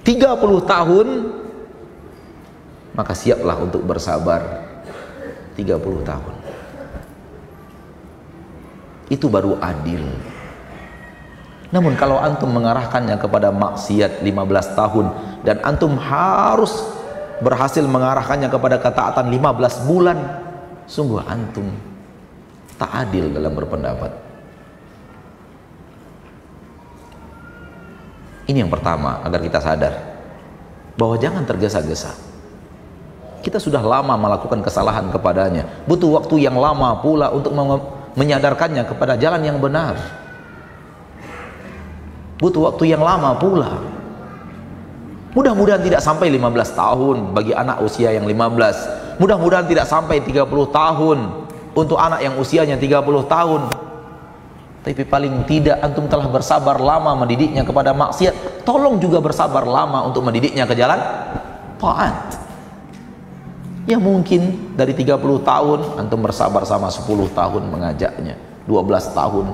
S10: 30 tahun, maka siaplah untuk bersabar 30 tahun. Itu baru adil. Namun kalau antum mengarahkannya kepada maksiat 15 tahun dan antum harus berhasil mengarahkannya kepada ketaatan 15 bulan, sungguh antum tak adil dalam berpendapat. Ini yang pertama, agar kita sadar bahwa jangan tergesa-gesa. Kita sudah lama melakukan kesalahan kepadanya, butuh waktu yang lama pula untuk menyadarkannya kepada jalan yang benar. Butuh waktu yang lama pula. Mudah-mudahan tidak sampai 15 tahun bagi anak usia yang 15. Mudah-mudahan tidak sampai 30 tahun untuk anak yang usianya 30 tahun. Tapi paling tidak antum telah bersabar lama mendidiknya kepada maksiat. Tolong juga bersabar lama untuk mendidiknya ke jalan taat. Ya mungkin dari 30 tahun antum bersabar sama 10 tahun mengajaknya, 12 tahun.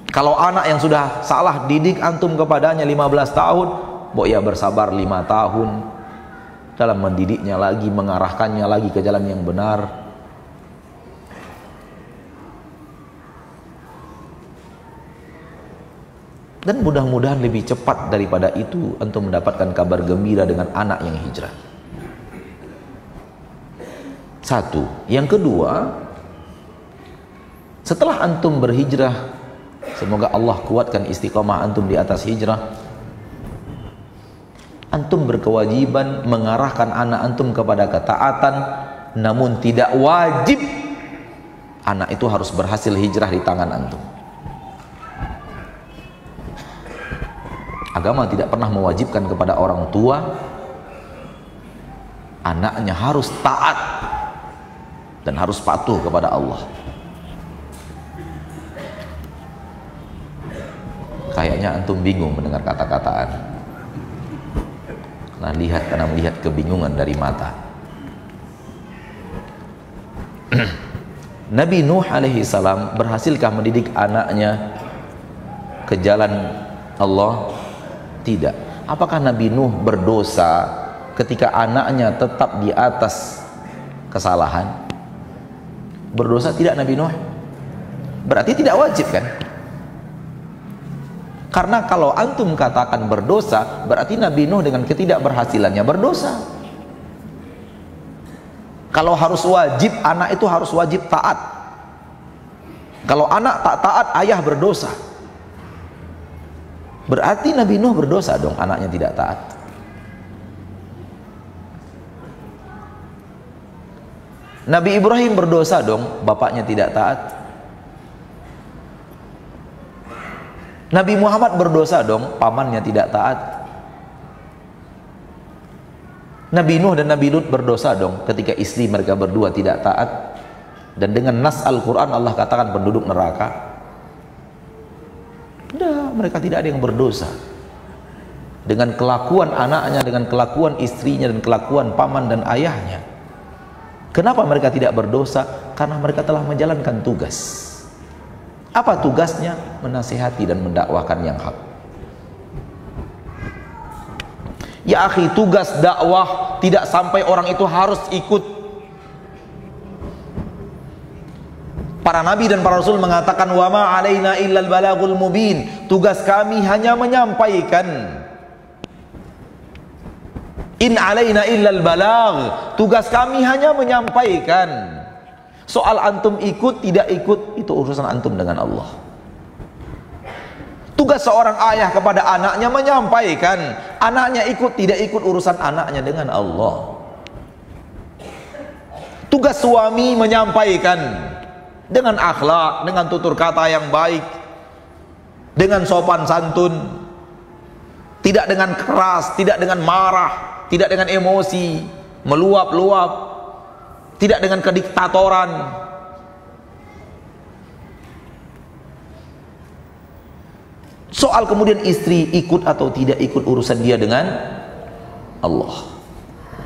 S10: Kalau anak yang sudah salah didik antum kepadanya 15 tahun, ya bersabar 5 tahun dalam mendidiknya lagi, mengarahkannya lagi ke jalan yang benar. Dan mudah-mudahan lebih cepat daripada itu antum mendapatkan kabar gembira dengan anak yang hijrah. Satu. Yang kedua, setelah antum berhijrah, semoga Allah kuatkan istiqamah antum di atas hijrah. Antum berkewajiban mengarahkan anak antum kepada ketaatan, namun tidak wajib anak itu harus berhasil hijrah di tangan antum. Agama tidak pernah mewajibkan kepada orang tua anaknya harus taat dan harus patuh kepada Allah. Kayaknya antum bingung mendengar kata-kataan. Karena melihat kebingungan dari mata. Nabi Nuh alaihi salam berhasilkah mendidik anaknya ke jalan Allah? Tidak. Apakah Nabi Nuh berdosa ketika anaknya tetap di atas kesalahan? Berdosa tidak Nabi Nuh? Berarti tidak wajib kan? Karena kalau antum katakan berdosa, berarti Nabi Nuh dengan ketidakberhasilannya berdosa. Kalau harus wajib, anak itu harus wajib taat. Kalau anak tak taat, ayah berdosa. Berarti Nabi Nuh berdosa dong, anaknya tidak taat. Nabi Ibrahim berdosa dong, bapaknya tidak taat. Nabi Muhammad berdosa dong, pamannya tidak taat. Nabi Nuh dan Nabi Lut berdosa dong ketika istri mereka berdua tidak taat. Dan dengan nas Al-Quran Allah katakan penduduk neraka. Udah, mereka tidak ada yang berdosa. Dengan kelakuan anaknya, dengan kelakuan istrinya, dan kelakuan paman dan ayahnya. Kenapa mereka tidak berdosa? Karena mereka telah menjalankan tugas. Apa tugasnya? Menasihati dan mendakwahkan yang hak. Ya akhi, tugas dakwah tidak sampai orang itu harus ikut. Para nabi dan para rasul mengatakan, wa ma alaina illal balagul mubin. Tugas kami hanya menyampaikan. In alaina illal balag. Tugas kami hanya menyampaikan. Soal antum ikut tidak ikut, itu urusan antum dengan Allah. Tugas seorang ayah kepada anaknya menyampaikan. Anaknya ikut tidak ikut, urusan anaknya dengan Allah. Tugas suami menyampaikan dengan akhlak, dengan tutur kata yang baik, dengan sopan santun, tidak dengan keras, tidak dengan marah, tidak dengan emosi, meluap-luap, tidak dengan kediktatoran. Soal kemudian istri ikut atau tidak ikut, urusan dia dengan Allah,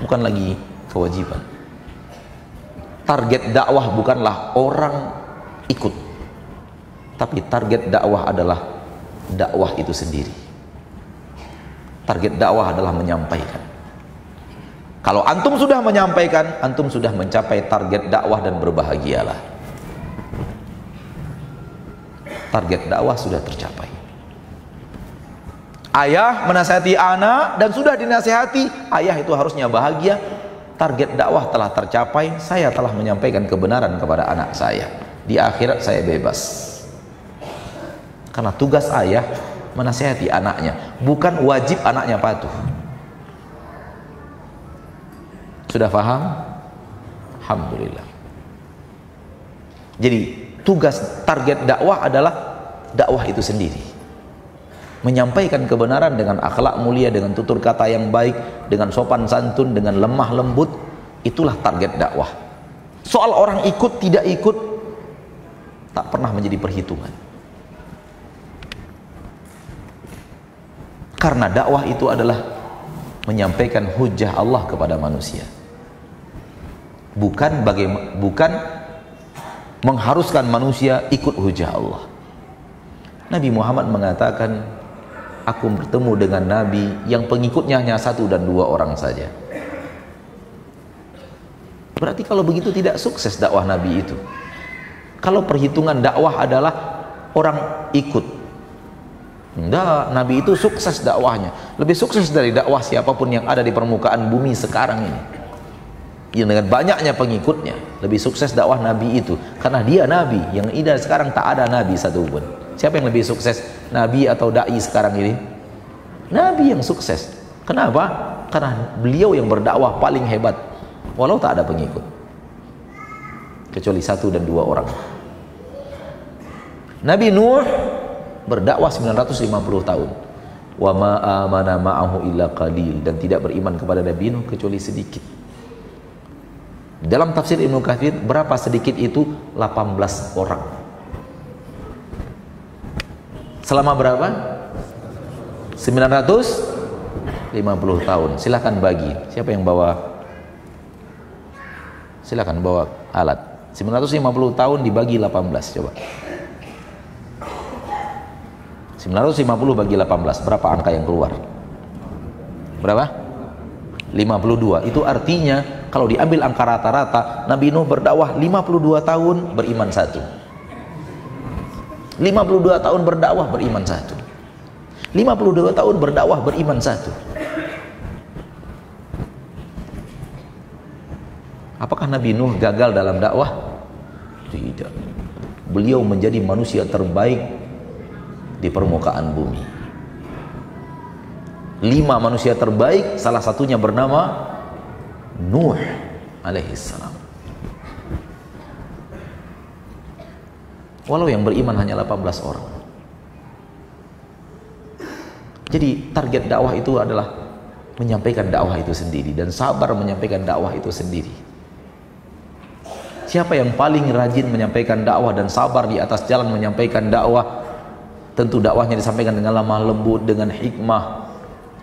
S10: bukan lagi kewajiban. Target dakwah bukanlah orang ikut, tapi target dakwah adalah dakwah itu sendiri. Target dakwah adalah menyampaikan. Kalau antum sudah menyampaikan, antum sudah mencapai target dakwah dan berbahagialah. Target dakwah sudah tercapai. Ayah menasihati anak dan sudah dinasihati, ayah itu harusnya bahagia. Target dakwah telah tercapai, saya telah menyampaikan kebenaran kepada anak saya. Di akhirat saya bebas. Karena tugas ayah menasihati anaknya, bukan wajib anaknya patuh. Sudah paham? Alhamdulillah. Jadi tugas target dakwah adalah dakwah itu sendiri. Menyampaikan kebenaran dengan akhlak mulia, dengan tutur kata yang baik, dengan sopan santun, dengan lemah lembut. Itulah target dakwah. Soal orang ikut tidak ikut tak pernah menjadi perhitungan. Karena dakwah itu adalah menyampaikan hujah Allah kepada manusia. Bukan mengharuskan manusia ikut hujah Allah. Nabi Muhammad mengatakan, aku bertemu dengan Nabi yang pengikutnya hanya 1 dan 2 orang saja. Berarti kalau begitu tidak sukses dakwah Nabi itu. Kalau perhitungan dakwah adalah orang ikut, enggak, Nabi itu sukses dakwahnya. Lebih sukses dari dakwah siapapun yang ada di permukaan bumi sekarang ini. Yang dengan banyaknya pengikutnya, lebih sukses dakwah Nabi itu. Karena dia Nabi, yang ada sekarang tak ada Nabi satupun. Siapa yang lebih sukses, Nabi atau Da'i sekarang ini? Nabi yang sukses. Kenapa? Karena beliau yang berdakwah paling hebat, walau tak ada pengikut, kecuali 1 dan 2 orang. Nabi Nuh berdakwah 950 tahun. Wa ma amana ma'ahu illa qalil, dan tidak beriman kepada Nabi Nuh kecuali sedikit. Dalam tafsir Ibnu Katsir, berapa sedikit itu? 18 orang. Selama berapa? 950 tahun. Silahkan bagi. Siapa yang bawa? Silahkan bawa alat. 950 tahun dibagi 18, coba. 950 bagi 18, berapa angka yang keluar? Berapa? 52. Itu artinya kalau diambil angka rata-rata, Nabi Nuh berdakwah 52 tahun, beriman 1. 52 tahun berdakwah, beriman 1. 52 tahun berdakwah, beriman satu. Apakah Nabi Nuh gagal dalam dakwah? Tidak. Beliau menjadi manusia terbaik di permukaan bumi. 5 manusia terbaik, salah satunya bernama Nuh alaihissalam. Walau yang beriman hanya 18 orang. Jadi target dakwah itu adalah menyampaikan dakwah itu sendiri dan sabar menyampaikan dakwah itu sendiri. Siapa yang paling rajin menyampaikan dakwah dan sabar di atas jalan menyampaikan dakwah, tentu dakwahnya disampaikan dengan lemah lembut, dengan hikmah,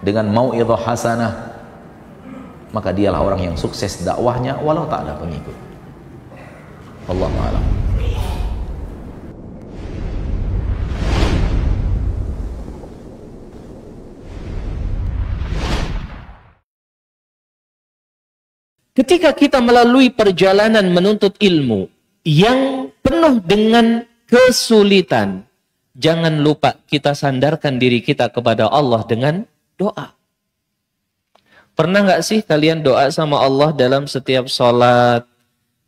S10: dengan mau'idhah hasanah, maka dialah orang yang sukses dakwahnya walau tak ada pengikut. Wallahu a'lam.
S11: Ketika kita melalui perjalanan menuntut ilmu yang penuh dengan kesulitan, jangan lupa kita sandarkan diri kita kepada Allah dengan doa. Pernah nggak sih kalian doa sama Allah dalam setiap sholat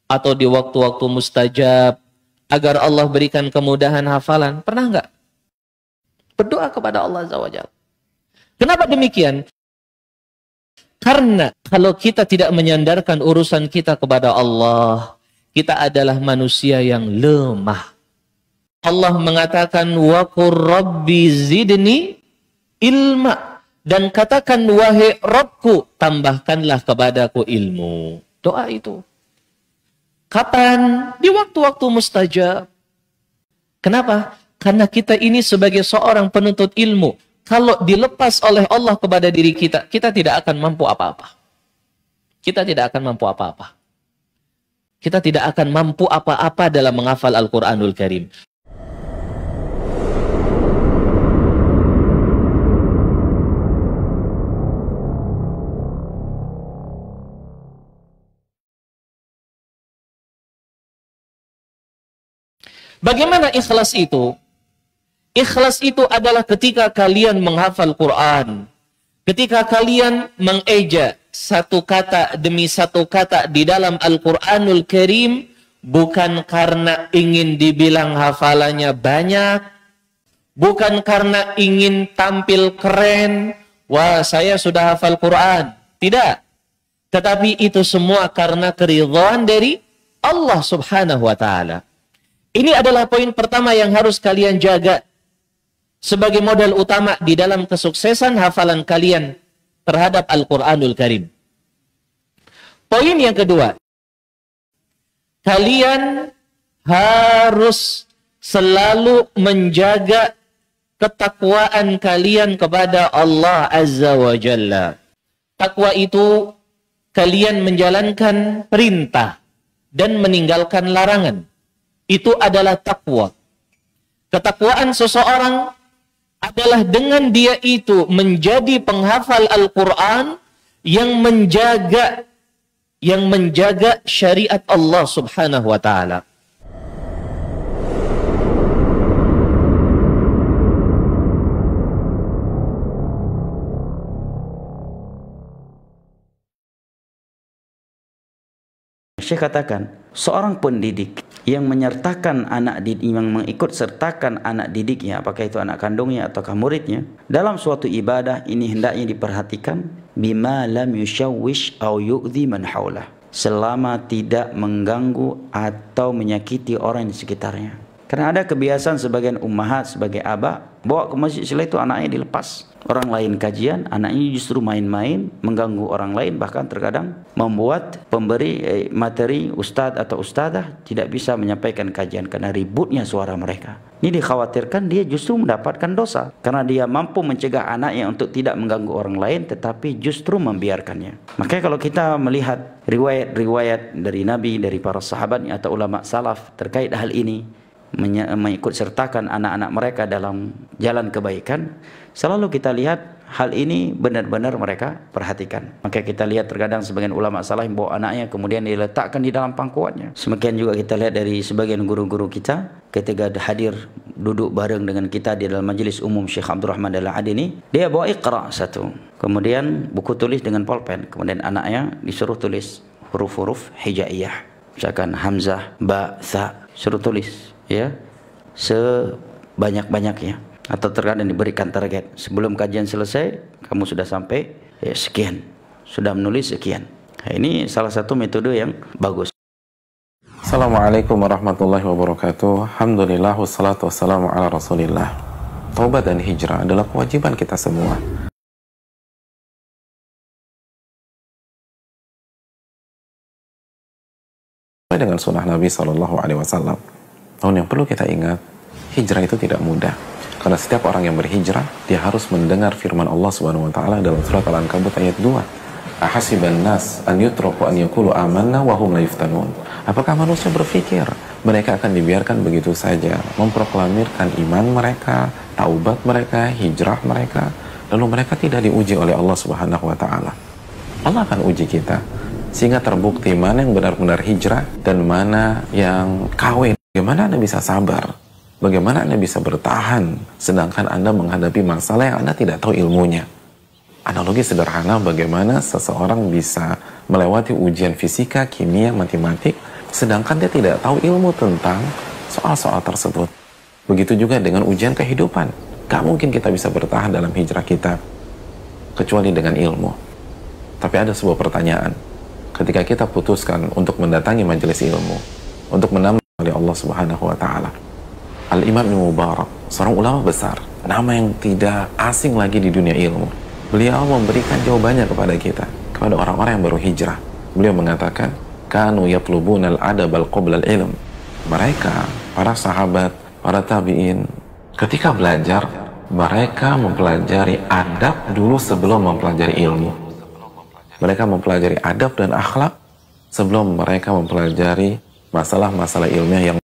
S11: atau di waktu-waktu mustajab agar Allah berikan kemudahan hafalan? Pernah nggak? Berdoa kepada Allah Azza wa Jalla. Kenapa demikian? Karena kalau kita tidak menyandarkan urusan kita kepada Allah, kita adalah manusia yang lemah. Allah mengatakan, wa qur rabbi zidni ilma. Dan katakan, wahai Rabbku, tambahkanlah kepadaku ilmu. Doa itu. Kapan? Di waktu-waktu mustajab. Kenapa? Karena kita ini sebagai seorang penuntut ilmu, kalau dilepas oleh Allah kepada diri kita, kita tidak akan mampu apa-apa. Kita tidak akan mampu apa-apa. Kita tidak akan mampu apa-apa dalam menghafal Al-Quranul Karim. Bagaimana ikhlas itu? Ikhlas itu adalah ketika kalian menghafal Quran, ketika kalian mengeja satu kata demi satu kata di dalam Al-Quranul Karim, bukan karena ingin dibilang hafalannya banyak, bukan karena ingin tampil keren, wah saya sudah hafal Quran. Tidak. Tetapi itu semua karena keridhaan dari Allah Subhanahu wa Ta'ala. Ini adalah poin pertama yang harus kalian jaga sebagai modal utama di dalam kesuksesan hafalan kalian terhadap Al-Quranul Karim. Poin yang kedua, kalian harus selalu menjaga ketakwaan kalian kepada Allah Azza wa Jalla. Takwa itu kalian menjalankan perintah dan meninggalkan larangan. Itu adalah takwa. Ketakwaan seseorang adalah dengan dia itu menjadi penghafal Al-Quran yang menjaga syariat Allah Subhanahu wa Ta'ala.
S7: Syekh katakan, seorang pendidik yang menyertakan anak didik, yang mengikut sertakan anak didiknya, apakah itu anak kandungnya ataukah muridnya, dalam suatu ibadah ini hendaknya diperhatikan bima lam yushawwish au yu'dhi man haulah, selama tidak mengganggu atau menyakiti orang di sekitarnya. Karena ada kebiasaan sebagian ummahat, sebagai abah, bawa ke masjid setelah itu anaknya dilepas. Orang lain kajian, anaknya justru main-main, mengganggu orang lain, bahkan terkadang membuat pemberi materi ustadz atau ustadzah tidak bisa menyampaikan kajian karena ributnya suara mereka. Ini dikhawatirkan dia justru mendapatkan dosa karena dia mampu mencegah anaknya untuk tidak mengganggu orang lain, tetapi justru membiarkannya. Makanya kalau kita melihat riwayat-riwayat dari Nabi, dari para sahabatnya atau ulama salaf terkait hal ini, mengikut sertakan anak-anak mereka dalam jalan kebaikan, selalu kita lihat hal ini benar-benar mereka perhatikan. Maka kita lihat terkadang sebagian ulama saleh bawa anaknya kemudian diletakkan di dalam pangkuannya. Semakin juga kita lihat dari sebagian guru-guru kita ketika hadir duduk bareng dengan kita di dalam majelis umum Syekh Abdul Rahman Al-Adini, dia bawa Iqra satu, kemudian buku tulis dengan pulpen, kemudian anaknya disuruh tulis huruf-huruf hijaiyah, misalkan hamzah, ba, tha, suruh tulis ya sebanyak-banyaknya, atau terkadang diberikan target sebelum kajian selesai kamu sudah sampai ya, sekian, sudah menulis sekian. Nah, ini salah satu metode yang bagus.
S9: Assalamualaikum warahmatullahi wabarakatuh. Alhamdulillah wassalatu wassalamu ala rasulillah. Taubat dan hijrah adalah kewajiban kita semua. Dengan sunnah Nabi SAW. Namun yang perlu kita ingat, hijrah itu tidak mudah. Karena setiap orang yang berhijrah, dia harus mendengar firman Allah SWT dalam surat Al-Ankabut ayat 2. Ahasiban nas an yutraku an yaqulu amanna wa hum la yuftanun. Apakah manusia berpikir mereka akan dibiarkan begitu saja memproklamirkan iman mereka, taubat mereka, hijrah mereka, lalu mereka tidak diuji oleh Allah Subhanahu wa taala? Allah akan uji kita sehingga terbukti mana yang benar-benar hijrah dan mana yang kawin. Bagaimana Anda bisa sabar? Bagaimana Anda bisa bertahan sedangkan Anda menghadapi masalah yang Anda tidak tahu ilmunya? Analogi sederhana bagaimana seseorang bisa melewati ujian fisika, kimia, matematik sedangkan dia tidak tahu ilmu tentang soal-soal tersebut. Begitu juga dengan ujian kehidupan. Gak mungkin kita bisa bertahan dalam hijrah kita kecuali dengan ilmu. Tapi ada sebuah pertanyaan. Ketika kita putuskan untuk mendatangi majelis ilmu, untuk menambah oleh Allah Subhanahu wa taala. Al-Imam Ibnu Mubarak, seorang ulama besar, nama yang tidak asing lagi di dunia ilmu. Beliau memberikan jawabannya kepada kita, kepada orang-orang yang baru hijrah. Beliau mengatakan, kanu yatlubuna al-adab al-qabla al-ilm. Mereka, para sahabat, para tabi'in, ketika belajar, mereka mempelajari adab dulu sebelum mempelajari ilmu. Mereka mempelajari adab dan akhlak sebelum mereka mempelajari masalah-masalah ilmiah yang